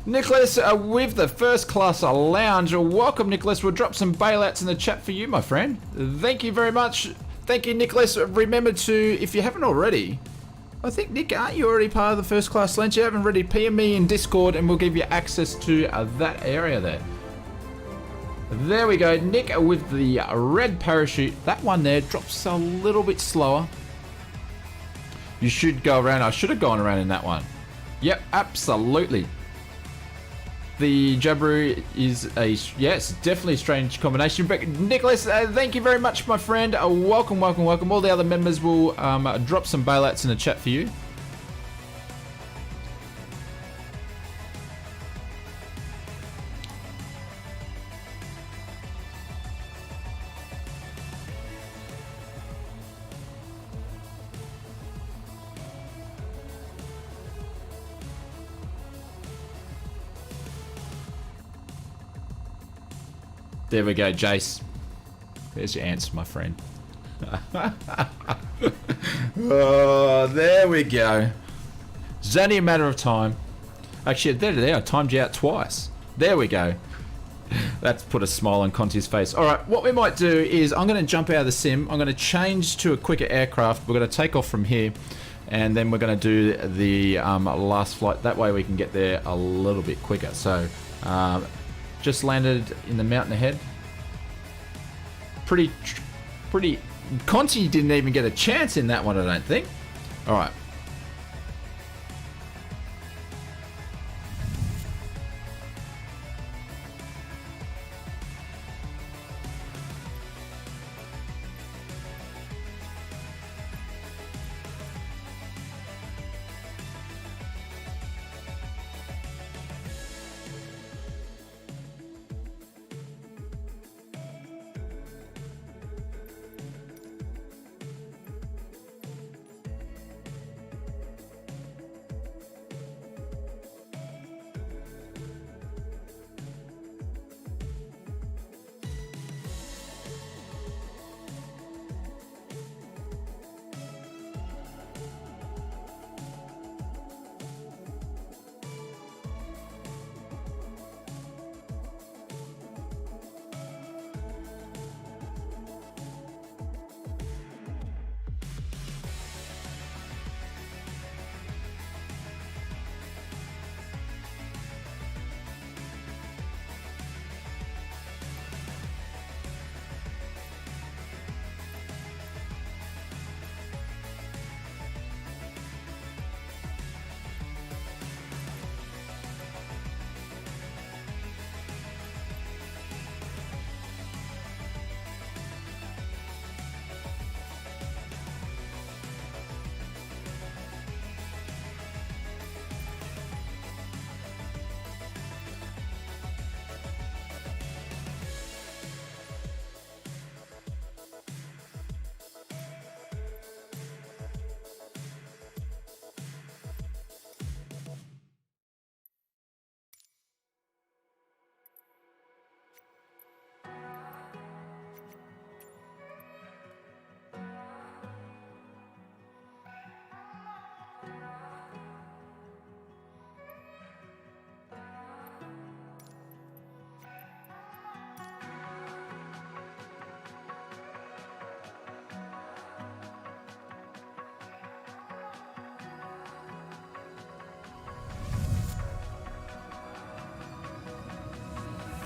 Nicholas, with the first class lounge. Welcome, Nicholas. We'll drop some bailouts in the chat for you, my friend. Thank you very much. Thank you, Nicholas. Remember to, if you haven't already... I think, Nick, aren't you already part of the first class lunch? You haven't already PM me in Discord and we'll give you access to that area there. There we go. Nick with the red parachute. That one there drops a little bit slower. You should go around. I should have gone around in that one. Yep, absolutely. The Jabberoo is a, yes, definitely a strange combination. But Nicholas, thank you very much, my friend. Welcome, welcome, welcome. All the other members will drop some bailouts in the chat for you. There we go, Jace. There's your answer, my friend. Oh, there we go. It's only a matter of time. Actually, there, I timed you out twice. There we go. That's put a smile on Conti's face. All right, what we might do is I'm going to jump out of the sim. I'm going to change to a quicker aircraft. We're going to take off from here. And then we're going to do the last flight. That way we can get there a little bit quicker. So... just landed in the mountain ahead. Pretty... Conti didn't even get a chance in that one, I don't think. Alright.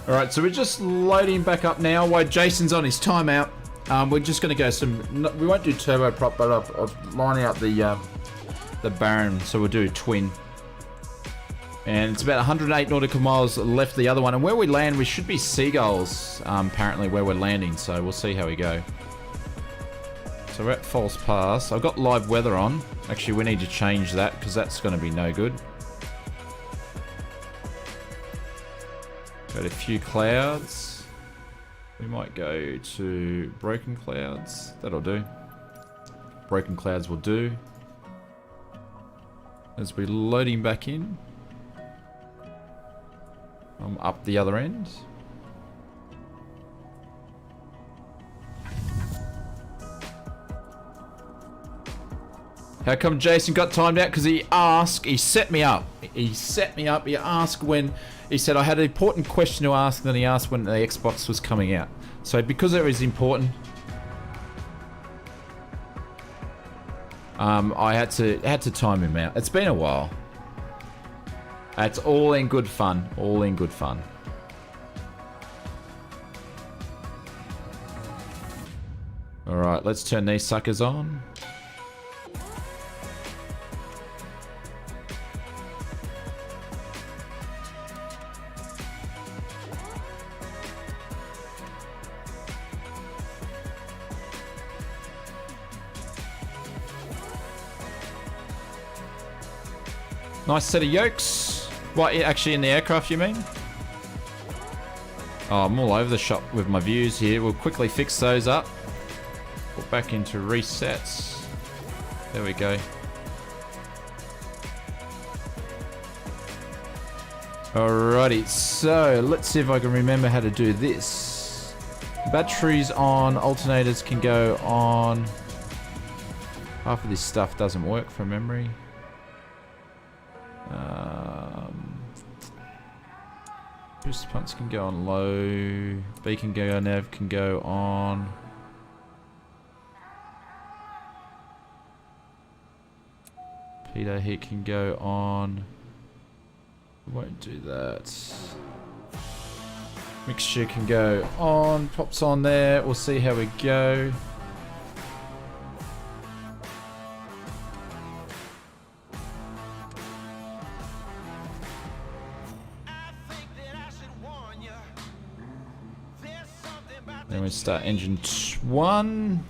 Alright, so we're just loading back up now while Jason's on his timeout. We're just going to go we won't do turboprop, but I'm lining up the Baron, so we'll do twin. And it's about 108 nautical miles left the other one. And where we land, we should be Seagulls, apparently, where we're landing. So we'll see how we go. So we're at False Pass. I've got live weather on. Actually, we need to change that because that's going to be no good. Got a few clouds. We might go to broken clouds. That'll do. Broken clouds will do. As we're loading back in. I'm up the other end. How come Jason got timed out? Because he set me up. He asked when, he said I had an important question to ask, and then he asked when the Xbox was coming out. So because it was important, I had to time him out. It's been a while. It's all in good fun. All in good fun. Alright, let's turn these suckers on. Nice set of yokes. What, actually in the aircraft you mean? Oh, I'm all over the shop with my views here. We'll quickly fix those up. Put back into resets. There we go. Alrighty, so let's see if I can remember how to do this. Batteries on, alternators can go on. Half of this stuff doesn't work from memory. Booster pumps can go on low. Beacon go nav can go on. Pitot heat can go on. We won't do that. Mixture can go on. Pops on there. We'll see how we go. Then we start engine 1.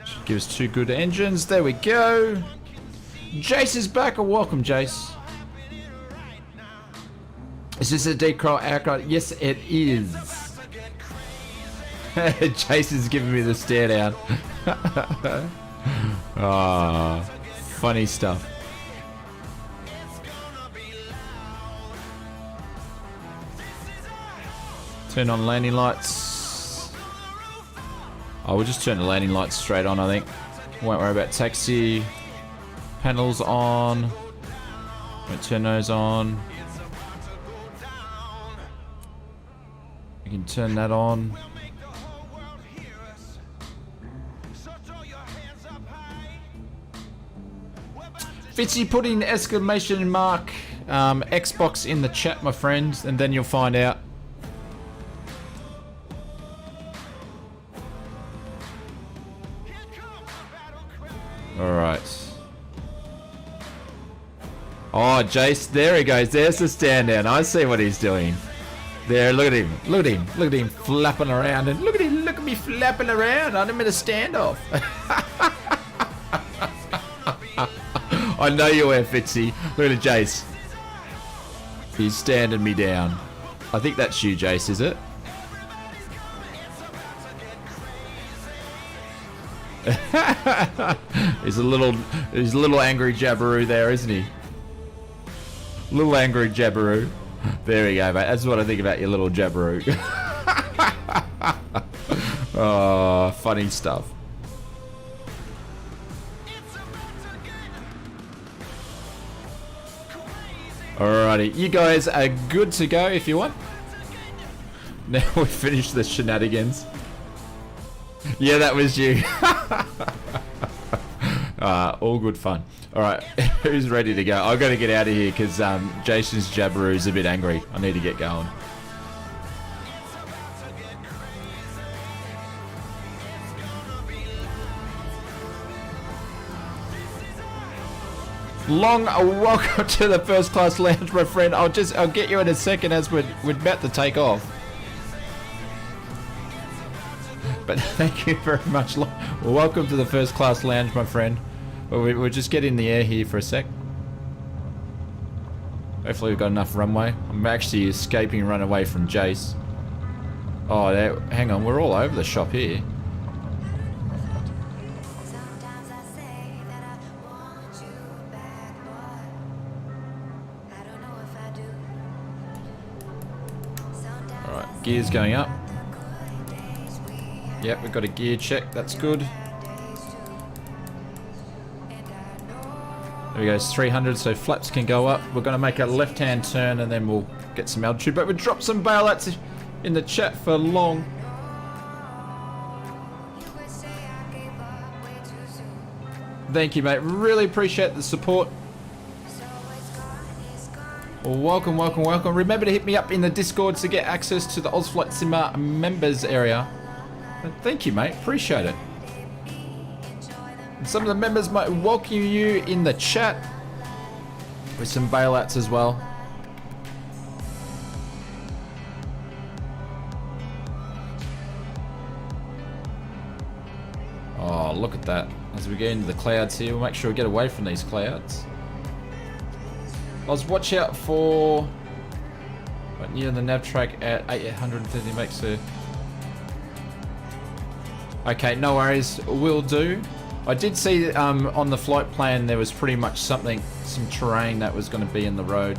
Should give us 2 good engines. There we go. Jace is back. Welcome, Jace. Is this a decoy aircraft? Yes, it is. Jace is giving me the stare down. Ah, funny stuff. Turn on landing lights. Oh, we'll just turn the landing lights straight on, I think. Won't worry about taxi. Panels on. Won't turn those on. We can turn that on. Fitzy, put in exclamation mark Xbox in the chat, my friend, and then you'll find out. Alright. Oh, Jace, there he goes. There's the stand down. I see what he's doing. There, look at him. Look at him. Look at him flapping around. And look at him. Look at me flapping around. I'm in a standoff. I know you were, Fitzy. Look at Jace. He's standing me down. I think that's you, Jace, is it? He's a little angry Jabberoo there, isn't he? Little angry Jabberoo. There we go, mate. That's what I think about your little Jabberoo. Oh, funny stuff. Alrighty, you guys are good to go if you want. Now we've finished the shenanigans. Yeah, that was you. All good fun. All right, who's ready to go? I've got to get out of here because Jason's Jabberoo is a bit angry. I need to get going. Long welcome to the first class lounge, my friend. I'll get you in a second as we're about to take off. But thank you very much. Welcome to the first class lounge, my friend. We're just getting in the air here for a sec. Hopefully we've got enough runway. I'm actually escaping run away from Jace. Oh, hang on. We're all over the shop here. Alright, gears going up. Yep, we've got a gear check. That's good. There we go, it's 300, so flaps can go up. We're going to make a left-hand turn and then we'll get some altitude. But we dropped some bailouts in the chat for Long. Thank you, mate. Really appreciate the support. Well, welcome, welcome, welcome. Remember to hit me up in the Discord to get access to the Ozflight Simmer members area. Thank you, mate. Appreciate it. And some of the members might welcome you in the chat with some bailouts as well. Oh, look at that. As we get into the clouds here, we'll make sure we get away from these clouds. Watch out for right near the nav track at 830 makes a... Okay, no worries, will do. I did see on the flight plan there was pretty much some terrain that was going to be in the road.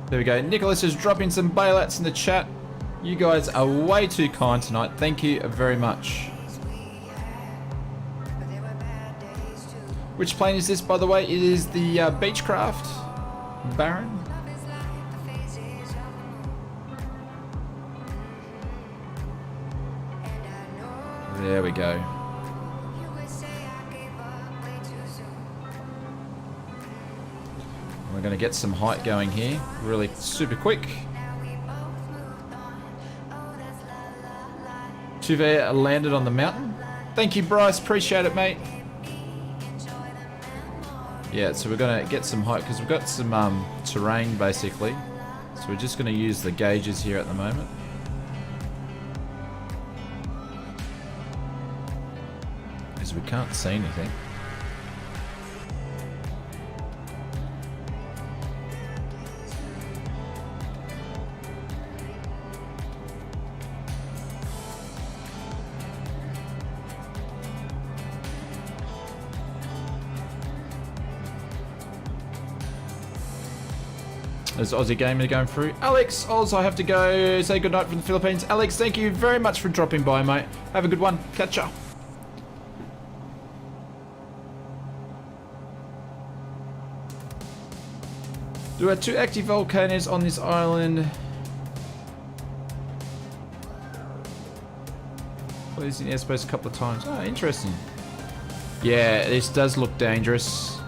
There we go. Nicholas is dropping some bailouts in the chat. You guys are way too kind tonight. Thank you very much. Which plane is this, by the way? It is the Beechcraft Baron. There we go. We're going to get some height going here, really super quick. Tuve landed on the mountain. Thank you, Bryce. Appreciate it, mate. Yeah, so we're going to get some height because we've got some terrain basically. So we're just going to use the gauges here at the moment. Because we can't see anything. There's Aussie Gamer going through. Alex, Oz, I have to go say goodnight from the Philippines. Alex, thank you very much for dropping by, mate. Have a good one. Catch ya. There are 2 active volcanoes on this island. Well, he's in airspace a couple of times. Oh, interesting. Yeah, this does look dangerous.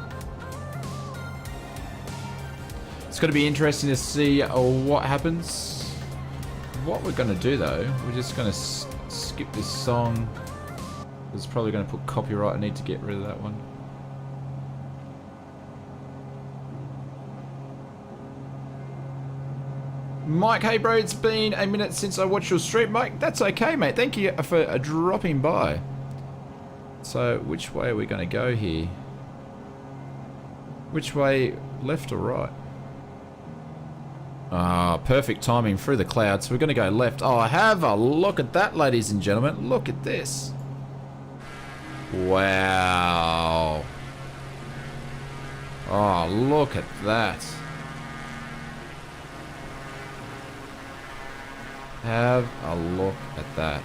It's going to be interesting to see what happens. What we're going to do though, we're just going to skip this song. It's probably going to put copyright. I need to get rid of that one. Mike, hey bro, it's been a minute since I watched your stream. Mike, that's okay, mate. Thank you for dropping by. So, which way are we going to go here? Which way, left or right? Ah, perfect timing through the clouds. So we're going to go left. Oh, have a look at that, ladies and gentlemen. Look at this. Wow. Oh, look at that. Have a look at that.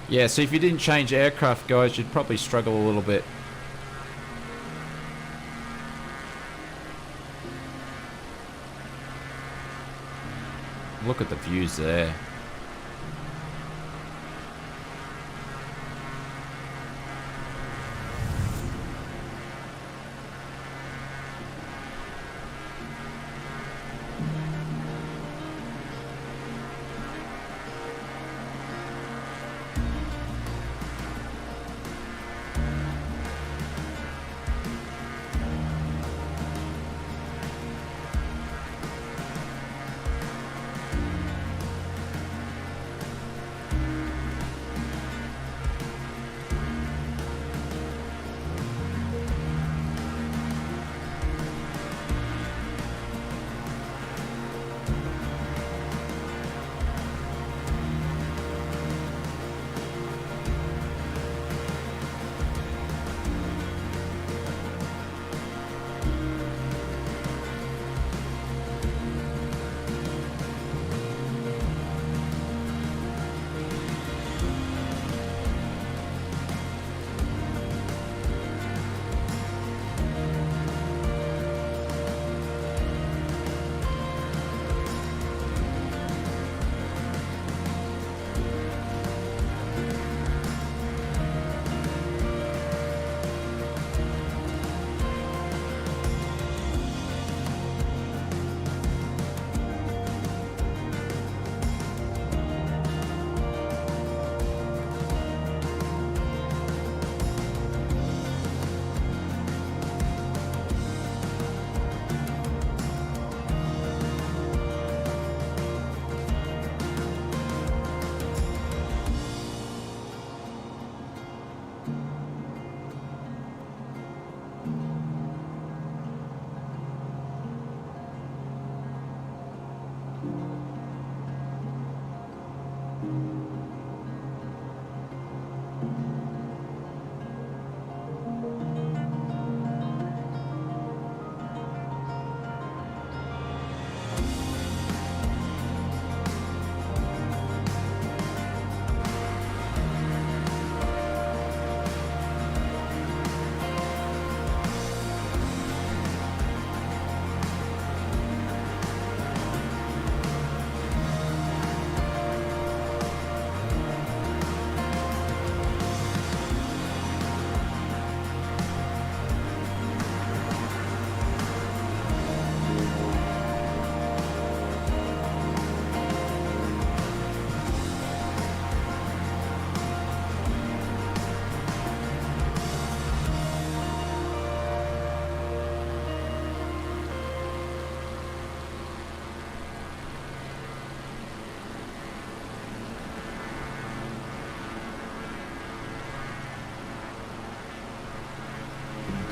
Yeah, so if you didn't change aircraft, guys, you'd probably struggle a little bit. Look at the views there.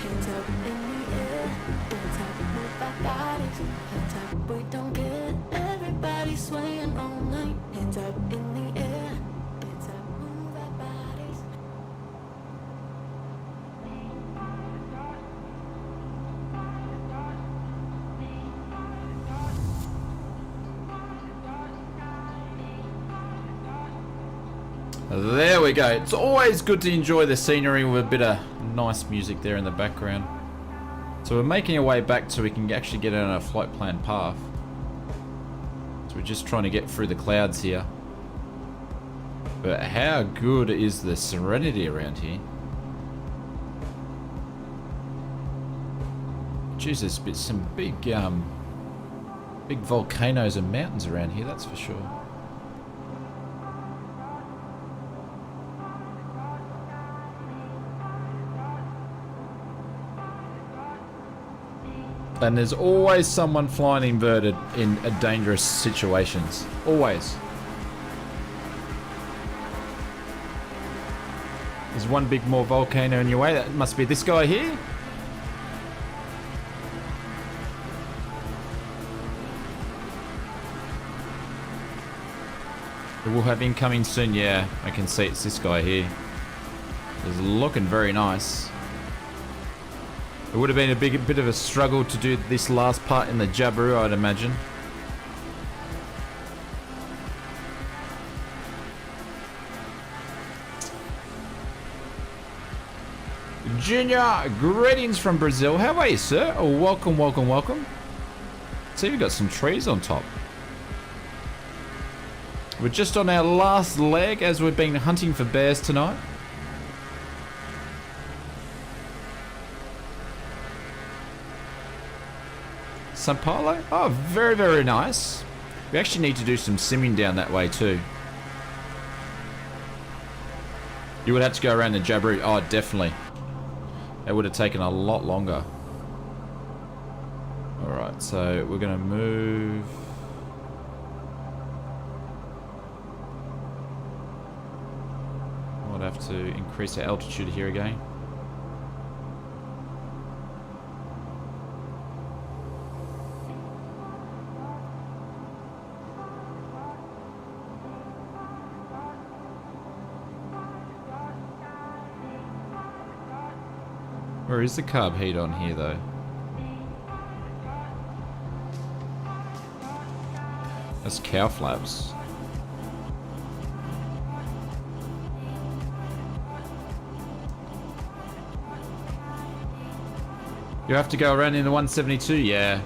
Hands up in the air, hands up, move our bodies. Hands up, we don't care. Everybody swaying all night. Hands up in the air, hands up, move our bodies. There we go. It's always good to enjoy the scenery with a bit of nice music there in the background. So we're making our way back so we can actually get on a flight plan path. So we're just trying to get through the clouds here. But how good is the serenity around here? Jesus, there's some big volcanoes and mountains around here, that's for sure. And there's always someone flying inverted in dangerous situations. Always. There's one big more volcano in your way. That must be this guy here. We'll have incoming soon. Yeah, I can see it's this guy here. It's looking very nice. It would have been a bit of a struggle to do this last part in the Jabiru, I'd imagine. Junior, greetings from Brazil. How are you, sir? Oh, welcome, welcome, welcome. See, we've got some trees on top. We're just on our last leg as we've been hunting for bears tonight. Sao Paulo? Oh, very, very nice. We actually need to do some simming down that way too. You would have to go around the Jabiru. Oh, definitely. It would have taken a lot longer. Alright, so we're going to move... I'll have to increase our altitude here again. Where is the carb heat on here though? That's cow flaps. You have to go around in the 172, yeah.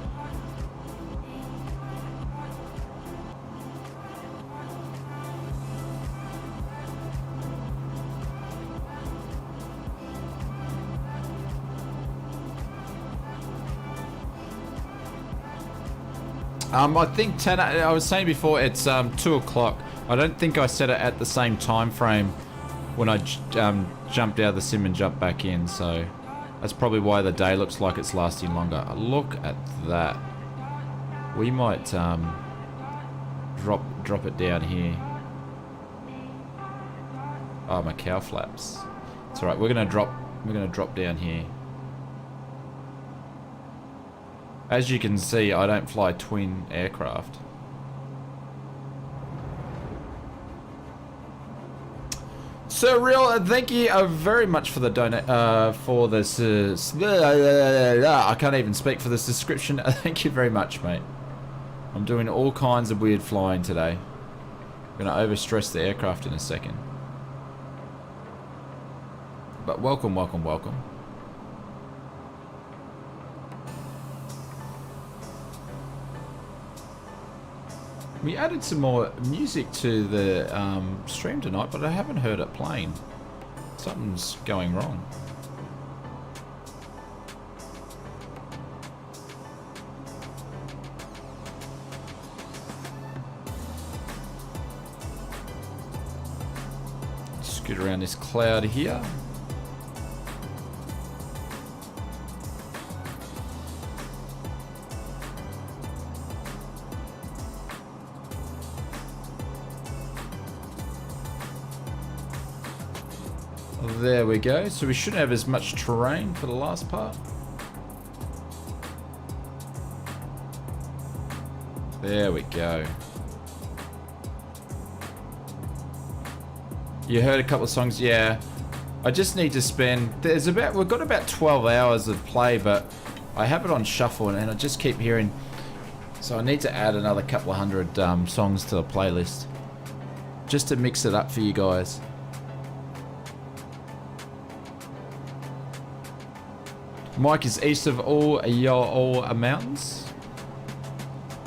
I think 10. I was saying before it's 2 o'clock. I don't think I set it at the same time frame when I jumped out of the sim and jumped back in. So that's probably why the day looks like it's lasting longer. Look at that. We might drop it down here. Oh, my cow flaps. It's all right. We're gonna drop down here. As you can see, I don't fly twin aircraft. So, real, thank you very much for the donate, for this, I can't even speak for this description. Thank you very much, mate. I'm doing all kinds of weird flying today. I'm gonna overstress the aircraft in a second. But welcome, welcome, welcome. We added some more music to the stream tonight, but I haven't heard it playing. Something's going wrong. Scoot around this cloud here. There we go. So we shouldn't have as much terrain for the last part. There we go. You heard a couple of songs, yeah. I just need to spend. We've got about 12 hours of play, but I have it on shuffle and I just keep hearing. So I need to add another couple of hundred songs to the playlist, just to mix it up for you guys. Mike is east of all mountains.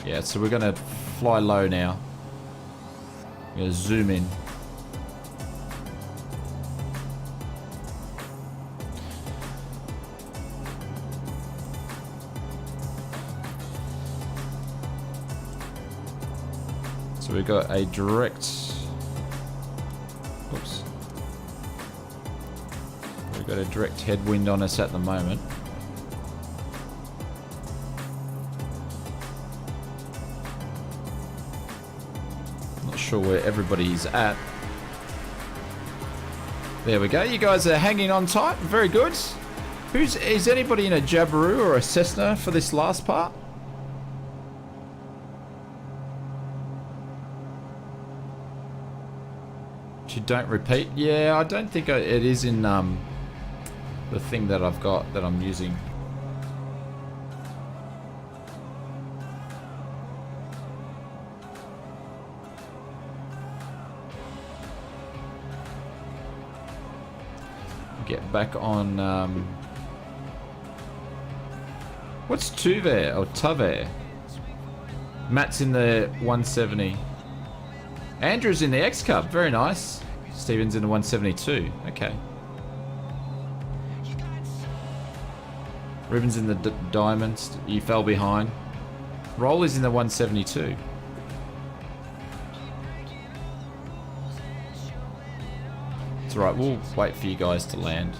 Yeah, so we're gonna fly low now. I'm gonna zoom in. So we've got a direct. Oops. We've got a direct headwind on us at the moment. Sure where everybody's at. There we go. You guys are hanging on tight. Very good. Is anybody in a Jabiru or a Cessna for this last part? You don't repeat. Yeah, I don't think it is in the thing that I've got that I'm using. Get back on... what's Tuver or Tuver? Matt's in the 170. Andrew's in the X Cup. Very nice. Steven's in the 172. Okay. Ruben's in the Diamonds. You fell behind. Roller's in the 172. It's alright, we'll wait for you guys to land.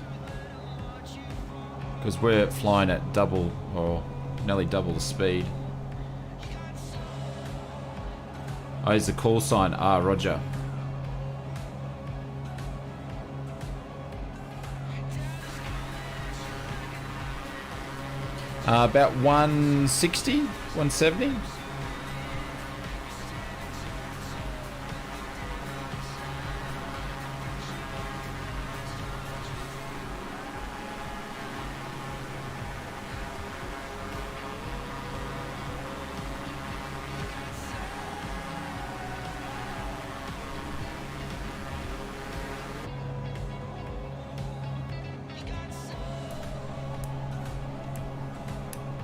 Because we're flying at double or nearly double the speed. Oh, here's the call sign. Ah, roger. About 160, 170.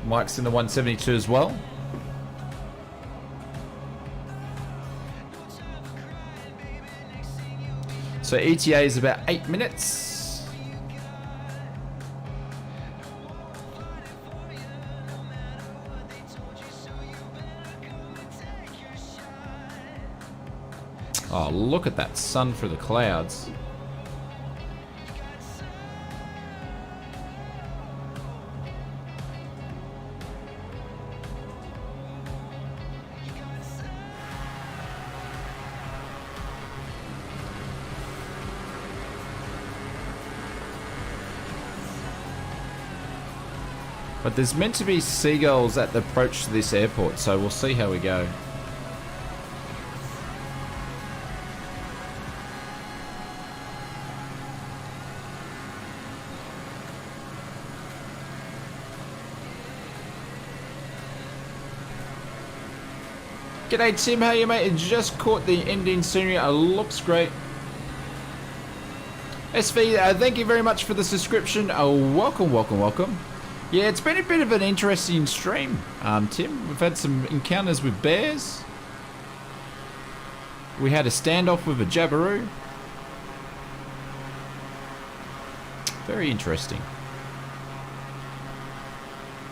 Mike's in the 172 as well. So ETA is about 8 minutes. Oh, look at that sun through the clouds. But there's meant to be seagulls at the approach to this airport, so we'll see how we go. G'day Tim, how are you mate? It just caught the ending scenery, it looks great. SV, thank you very much for the subscription. Welcome, welcome, welcome. Yeah, it's been a bit of an interesting stream, Tim. We've had some encounters with bears. We had a standoff with a jabiru. Very interesting.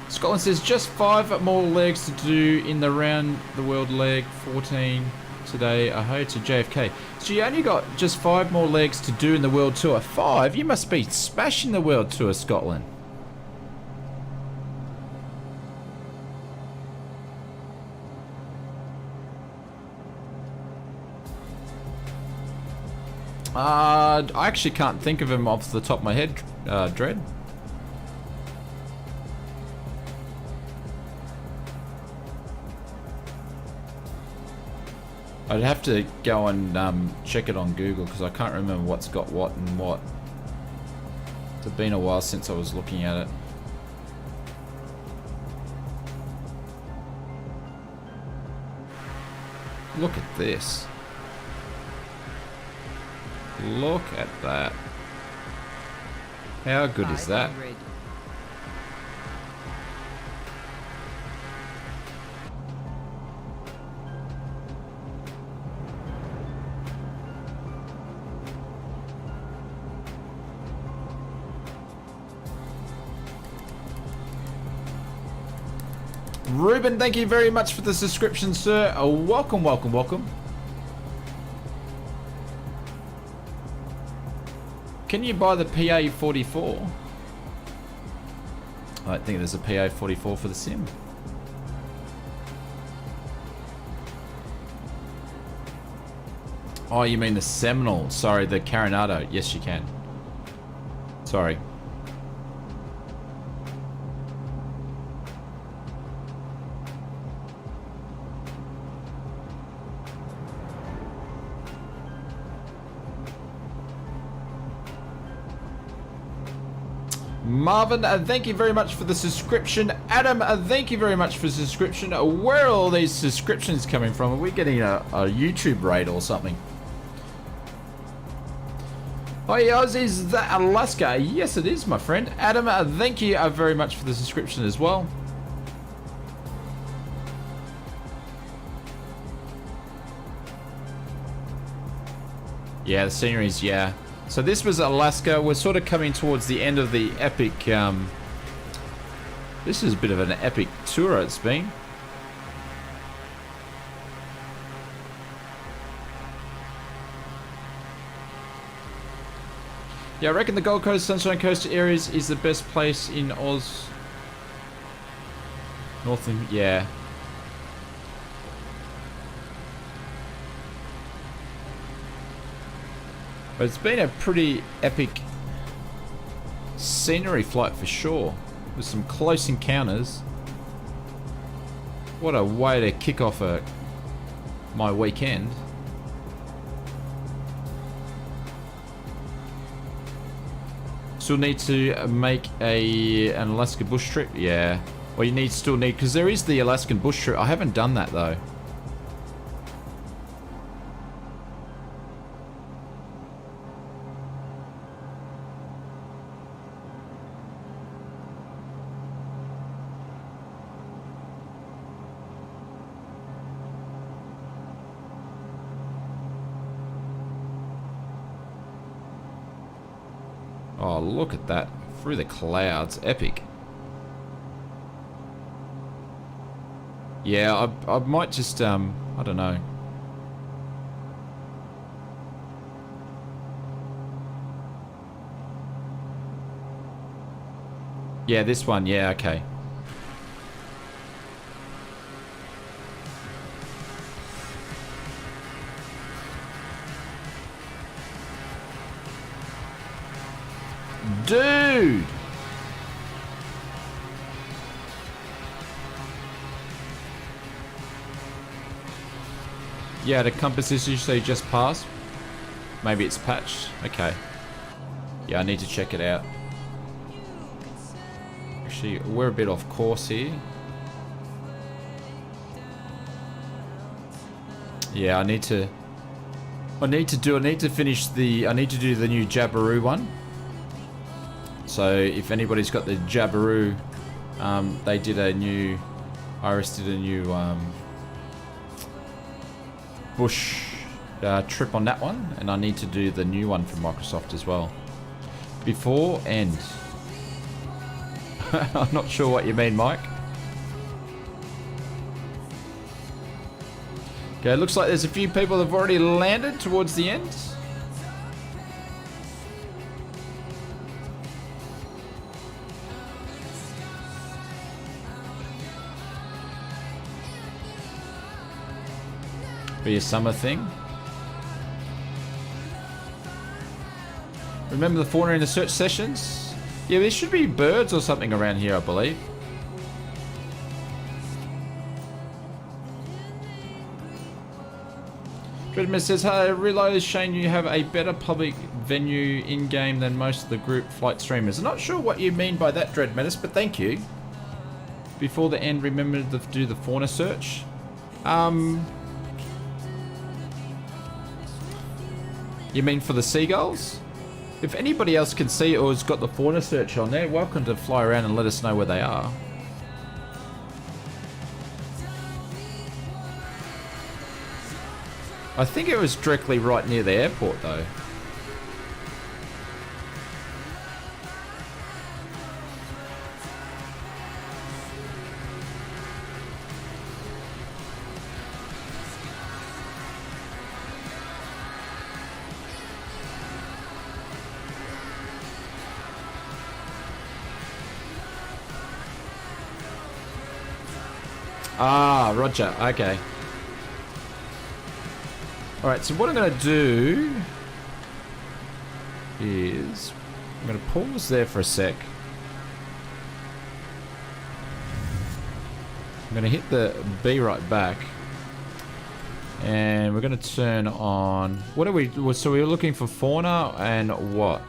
Scotland says just 5 more legs to do in the round the world leg. 14 today. Ahoy to JFK. So you only got just 5 more legs to do in the world tour. 5? You must be smashing the world tour, Scotland. I actually can't think of him off the top of my head, Dread. I'd have to go and check it on Google because I can't remember what's got what and what. It's been a while since I was looking at it. Look at this. Look at that. How good is that? Ruben, thank you very much for the subscription, sir. Welcome, welcome, welcome. Can you buy the PA44? I don't think there's a PA44 for the Sim. Oh, you mean the Seminole? Sorry, the Carinado. Yes, you can. Sorry. Marvin, thank you very much for the subscription. Adam, thank you very much for the subscription. Where are all these subscriptions coming from? Are we getting a YouTube raid or something? Oh yeah, Oz, is that Alaska? Yes, it is, my friend. Adam, thank you very much for the subscription as well. Yeah, the sceneries, yeah. So this was Alaska. We're sort of coming towards the end of the epic... this is a bit of an epic tour it's been. Yeah, I reckon the Gold Coast, Sunshine Coast areas is the best place in Oz. Northern, yeah. But it's been a pretty epic scenery flight for sure. With some close encounters. What a way to kick off my weekend. Still need to make an Alaska bush trip? Yeah. Well, you still need, because there is the Alaskan bush trip. I haven't done that though. Oh, look at that. Through the clouds. Epic. Yeah, I might just, I don't know. Yeah, this one. Yeah, okay. Dude! Yeah, the compass issue, so you just passed. Maybe it's patched. Okay. Yeah, I need to check it out. Actually, we're a bit off course here. Yeah, I need to finish the... I need to do the new Jabiru one. So if anybody's got the Jabiru, they did a new... Iris did a new bush trip on that one, and I need to do the new one from Microsoft as well. Before end. I'm not sure what you mean, Mike. Okay, it looks like there's a few people that have already landed towards the end. Be a summer thing. Remember the fauna in the search sessions? Yeah, there should be birds or something around here, I believe. Dreadman says, "Hey, I realise, Shane, you have a better public venue in-game than most of the group flight streamers." I'm not sure what you mean by that, Dread Menace, but thank you. Before the end, remember to do the fauna search. You mean for the seagulls? If anybody else can see or has got the fauna search on there, welcome to fly around and let us know where they are. I think it was directly right near the airport though. Ah, roger. Okay. Alright, so what I'm going to do is I'm going to pause there for a sec. I'm going to hit the B right back. And we're going to turn on... What are we... So we're looking for fauna and what?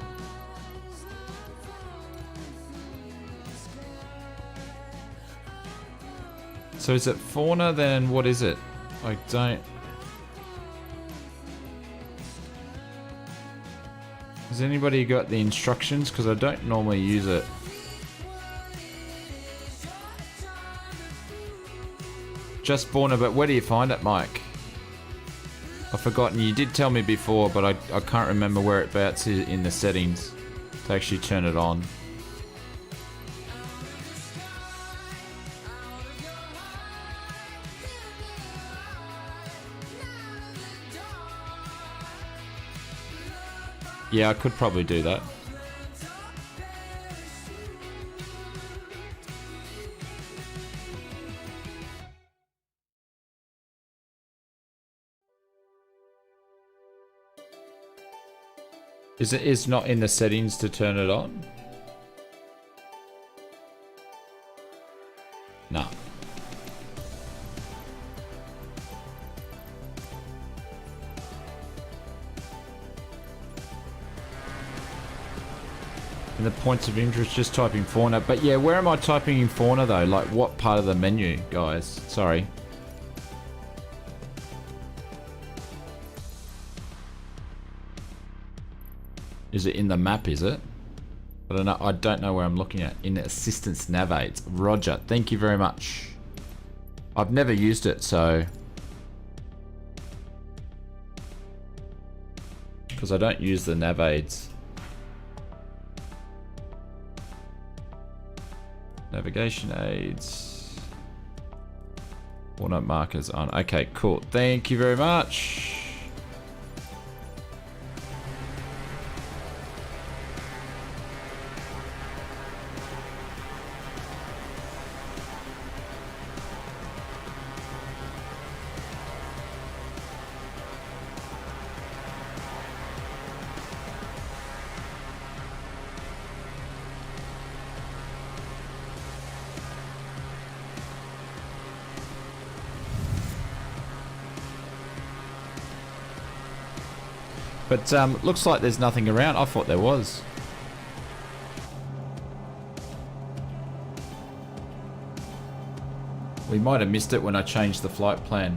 So is it fauna, then what is it? I don't... Has anybody got the instructions? Because I don't normally use it. Just spawner, but where do you find it, Mike? I've forgotten. You did tell me before, but I can't remember whereabouts in the settings to actually turn it on. Yeah, I could probably do that. Is not in the settings to turn it on? No. In the points of interest, just typing fauna. But yeah, where am I typing in fauna though? Like what part of the menu, guys? Sorry. Is it in the map, is it? I don't know where I'm looking at. In assistance nav aids. Roger. Thank you very much. I've never used it, so... because I don't use the nav aids. Navigation aids. Walnut markers on. Okay, cool. Thank you very much. But looks like there's nothing around. I thought there was. We might have missed it when I changed the flight plan.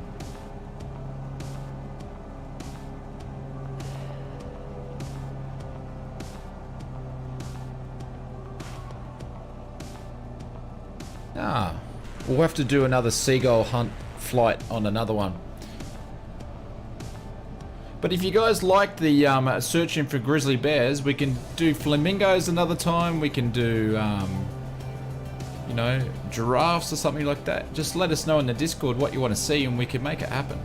Ah, we'll have to do another seagull hunt flight on another one. But if you guys like the searching for grizzly bears, we can do flamingos another time. We can do, you know, giraffes or something like that. Just let us know in the Discord what you want to see and we can make it happen.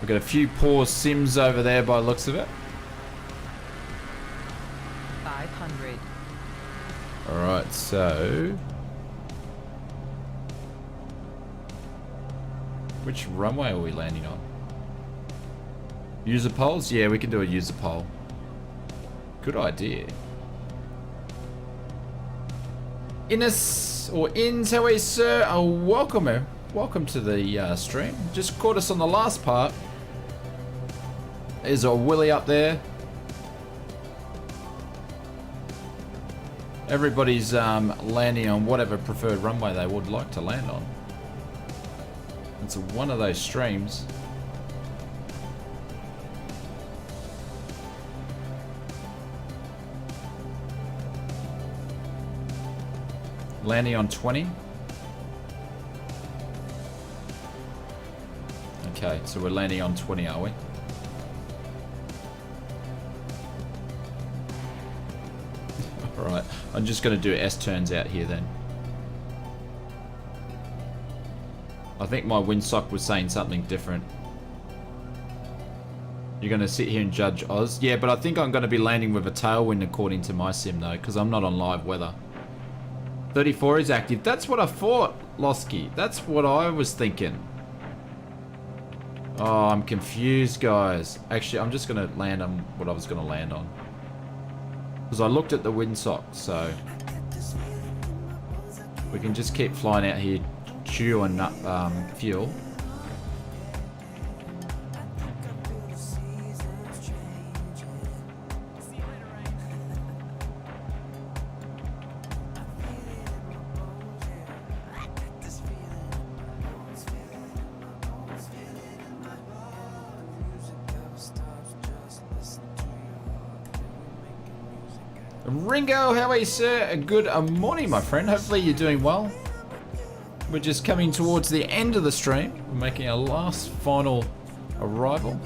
We've got a few poor Sims over there by the looks of it. 500. Alright, so... which runway are we landing on? User polls? Yeah, we can do a user poll. Good idea. Innes, or Inns, how are you, sir? Oh, welcome, welcome to the stream. Just caught us on the last part. There's a Willy up there. Everybody's landing on whatever preferred runway they would like to land on. It's one of those streams. Landing on 20. Okay, so we're landing on 20, are we? Alright, I'm just going to do S-turns out here then. I think my windsock was saying something different. You're going to sit here and judge Oz? Yeah, but I think I'm going to be landing with a tailwind according to my sim though, because I'm not on live weather. 34 is active. That's what I thought, Losky. That's what I was thinking. Oh, I'm confused, guys. Actually, I'm just going to land on what I was going to land on. Because I looked at the windsock, so... we can just keep flying out here, chewing up fuel. Ringo, how are you, sir? Good morning, my friend. Hopefully you're doing well. We're just coming towards the end of the stream. We're making our last final arrival.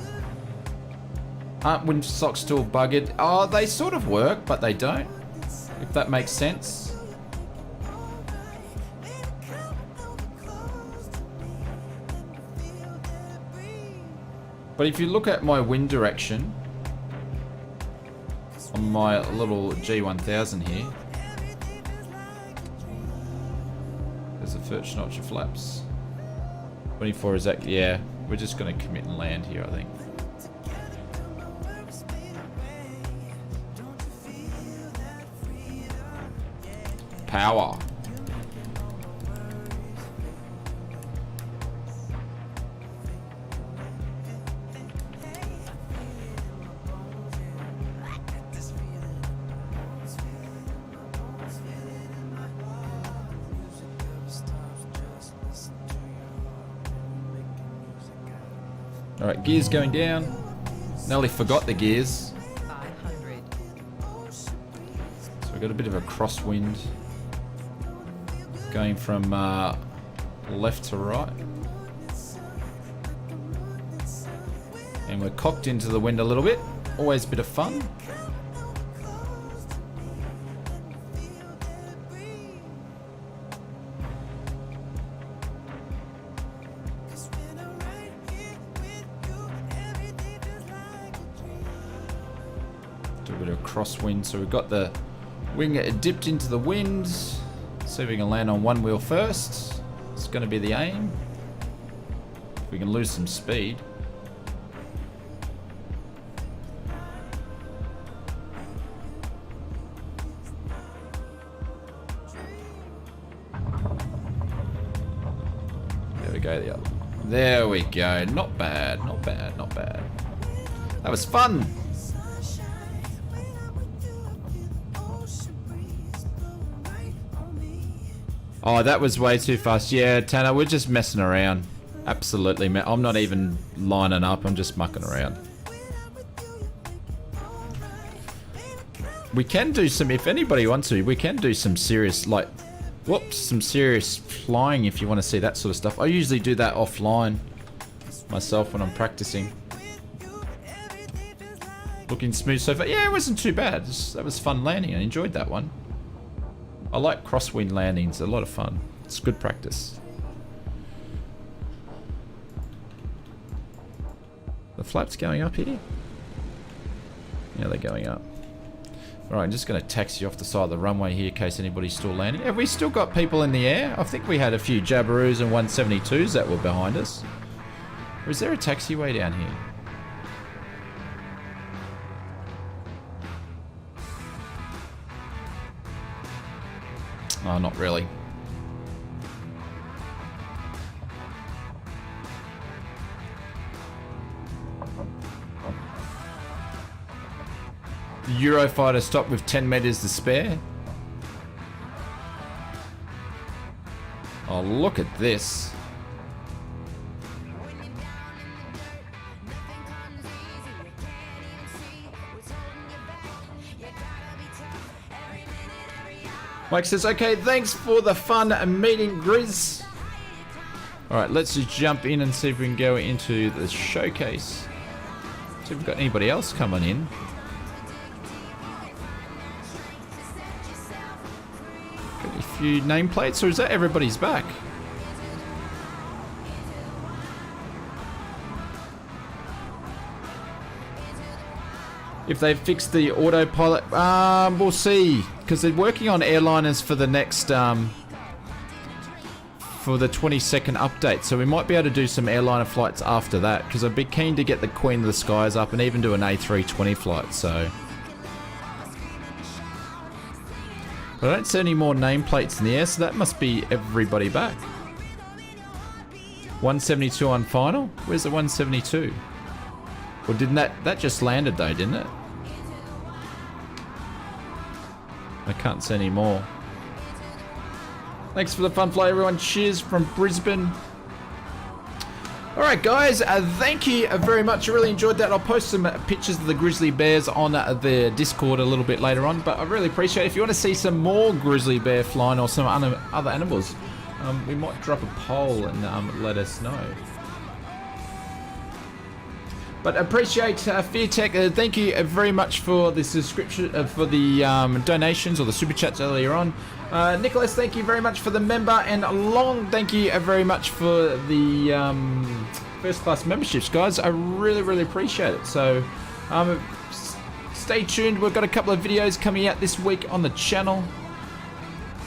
Aren't wind socks still buggered? Oh, they sort of work, but they don't. If that makes sense. But if you look at my wind direction on my little G1000 here, there's a first notch of flaps. 24 is that? Yeah, we're just going to commit and land here, I think. Power. Alright, gears going down. Nearly forgot the gears. 500. So we've got a bit of a crosswind going from left to right. And we're cocked into the wind a little bit. Always a bit of fun. Do a bit of crosswind. So we've got the wing dipped into the wind. See if we can land on one wheel first. It's going to be the aim. If we can lose some speed. There we go, the other. There we go. Not bad, not bad, not bad. That was fun. Oh, that was way too fast. Yeah, Tanner, we're just messing around. Absolutely, man. I'm not even lining up. I'm just mucking around. We can do some, if anybody wants to, we can do some serious, like, whoops, some serious flying if you want to see that sort of stuff. I usually do that offline myself when I'm practicing. Looking smooth so far. Yeah, it wasn't too bad. That was fun landing. I enjoyed that one. I like crosswind landings, a lot of fun. It's good practice. The flaps going up here? Yeah, they're going up. Alright, I'm just going to taxi off the side of the runway here in case anybody's still landing. Have we still got people in the air? I think we had a few Jabiroos and 172s that were behind us. Or is there a taxiway down here? Oh, not really. The Eurofighter stopped with 10 meters to spare. Oh, look at this. Mike says, okay, thanks for the fun meeting, Grizz. Alright, let's just jump in and see if we can go into the showcase. See if we've got anybody else coming in. Got a few nameplates, or is that everybody's back? If they've fixed the autopilot, we'll see, because they're working on airliners for the next, for the 22nd update, so we might be able to do some airliner flights after that, because I'd be keen to get the Queen of the Skies up and even do an A320 flight, so. But I don't see any more nameplates in the air, so that must be everybody back. 172 on final? Where's the 172? Or didn't that just landed though, didn't it? I can't see any more. Thanks for the fun flight, everyone. Cheers from Brisbane. Alright guys, thank you very much. I really enjoyed that. I'll post some pictures of the grizzly bears on the Discord a little bit later on, but I really appreciate it. If you want to see some more grizzly bear flying or some other animals, we might drop a poll and let us know. But appreciate FearTech. Thank you very much for the subscription, for the donations or the super chats earlier on. Nicholas, thank you very much for the member, and Long, thank you very much for the first class memberships, guys. I really appreciate it. So stay tuned. We've got a couple of videos coming out this week on the channel.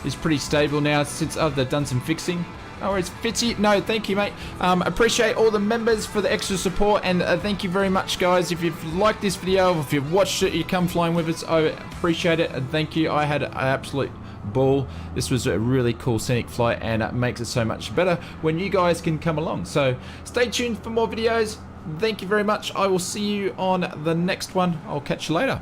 It's pretty stable now since they've done some fixing. Oh, it's Fitzy. No, thank you, mate. Appreciate all the members for the extra support, and thank you very much, guys. If you've liked this video, if you've watched it, you come flying with us, I appreciate it, and thank you. I had an absolute ball. This was a really cool scenic flight, and it makes it so much better when you guys can come along. So stay tuned for more videos. Thank you very much. I will see you on the next one. I'll catch you later.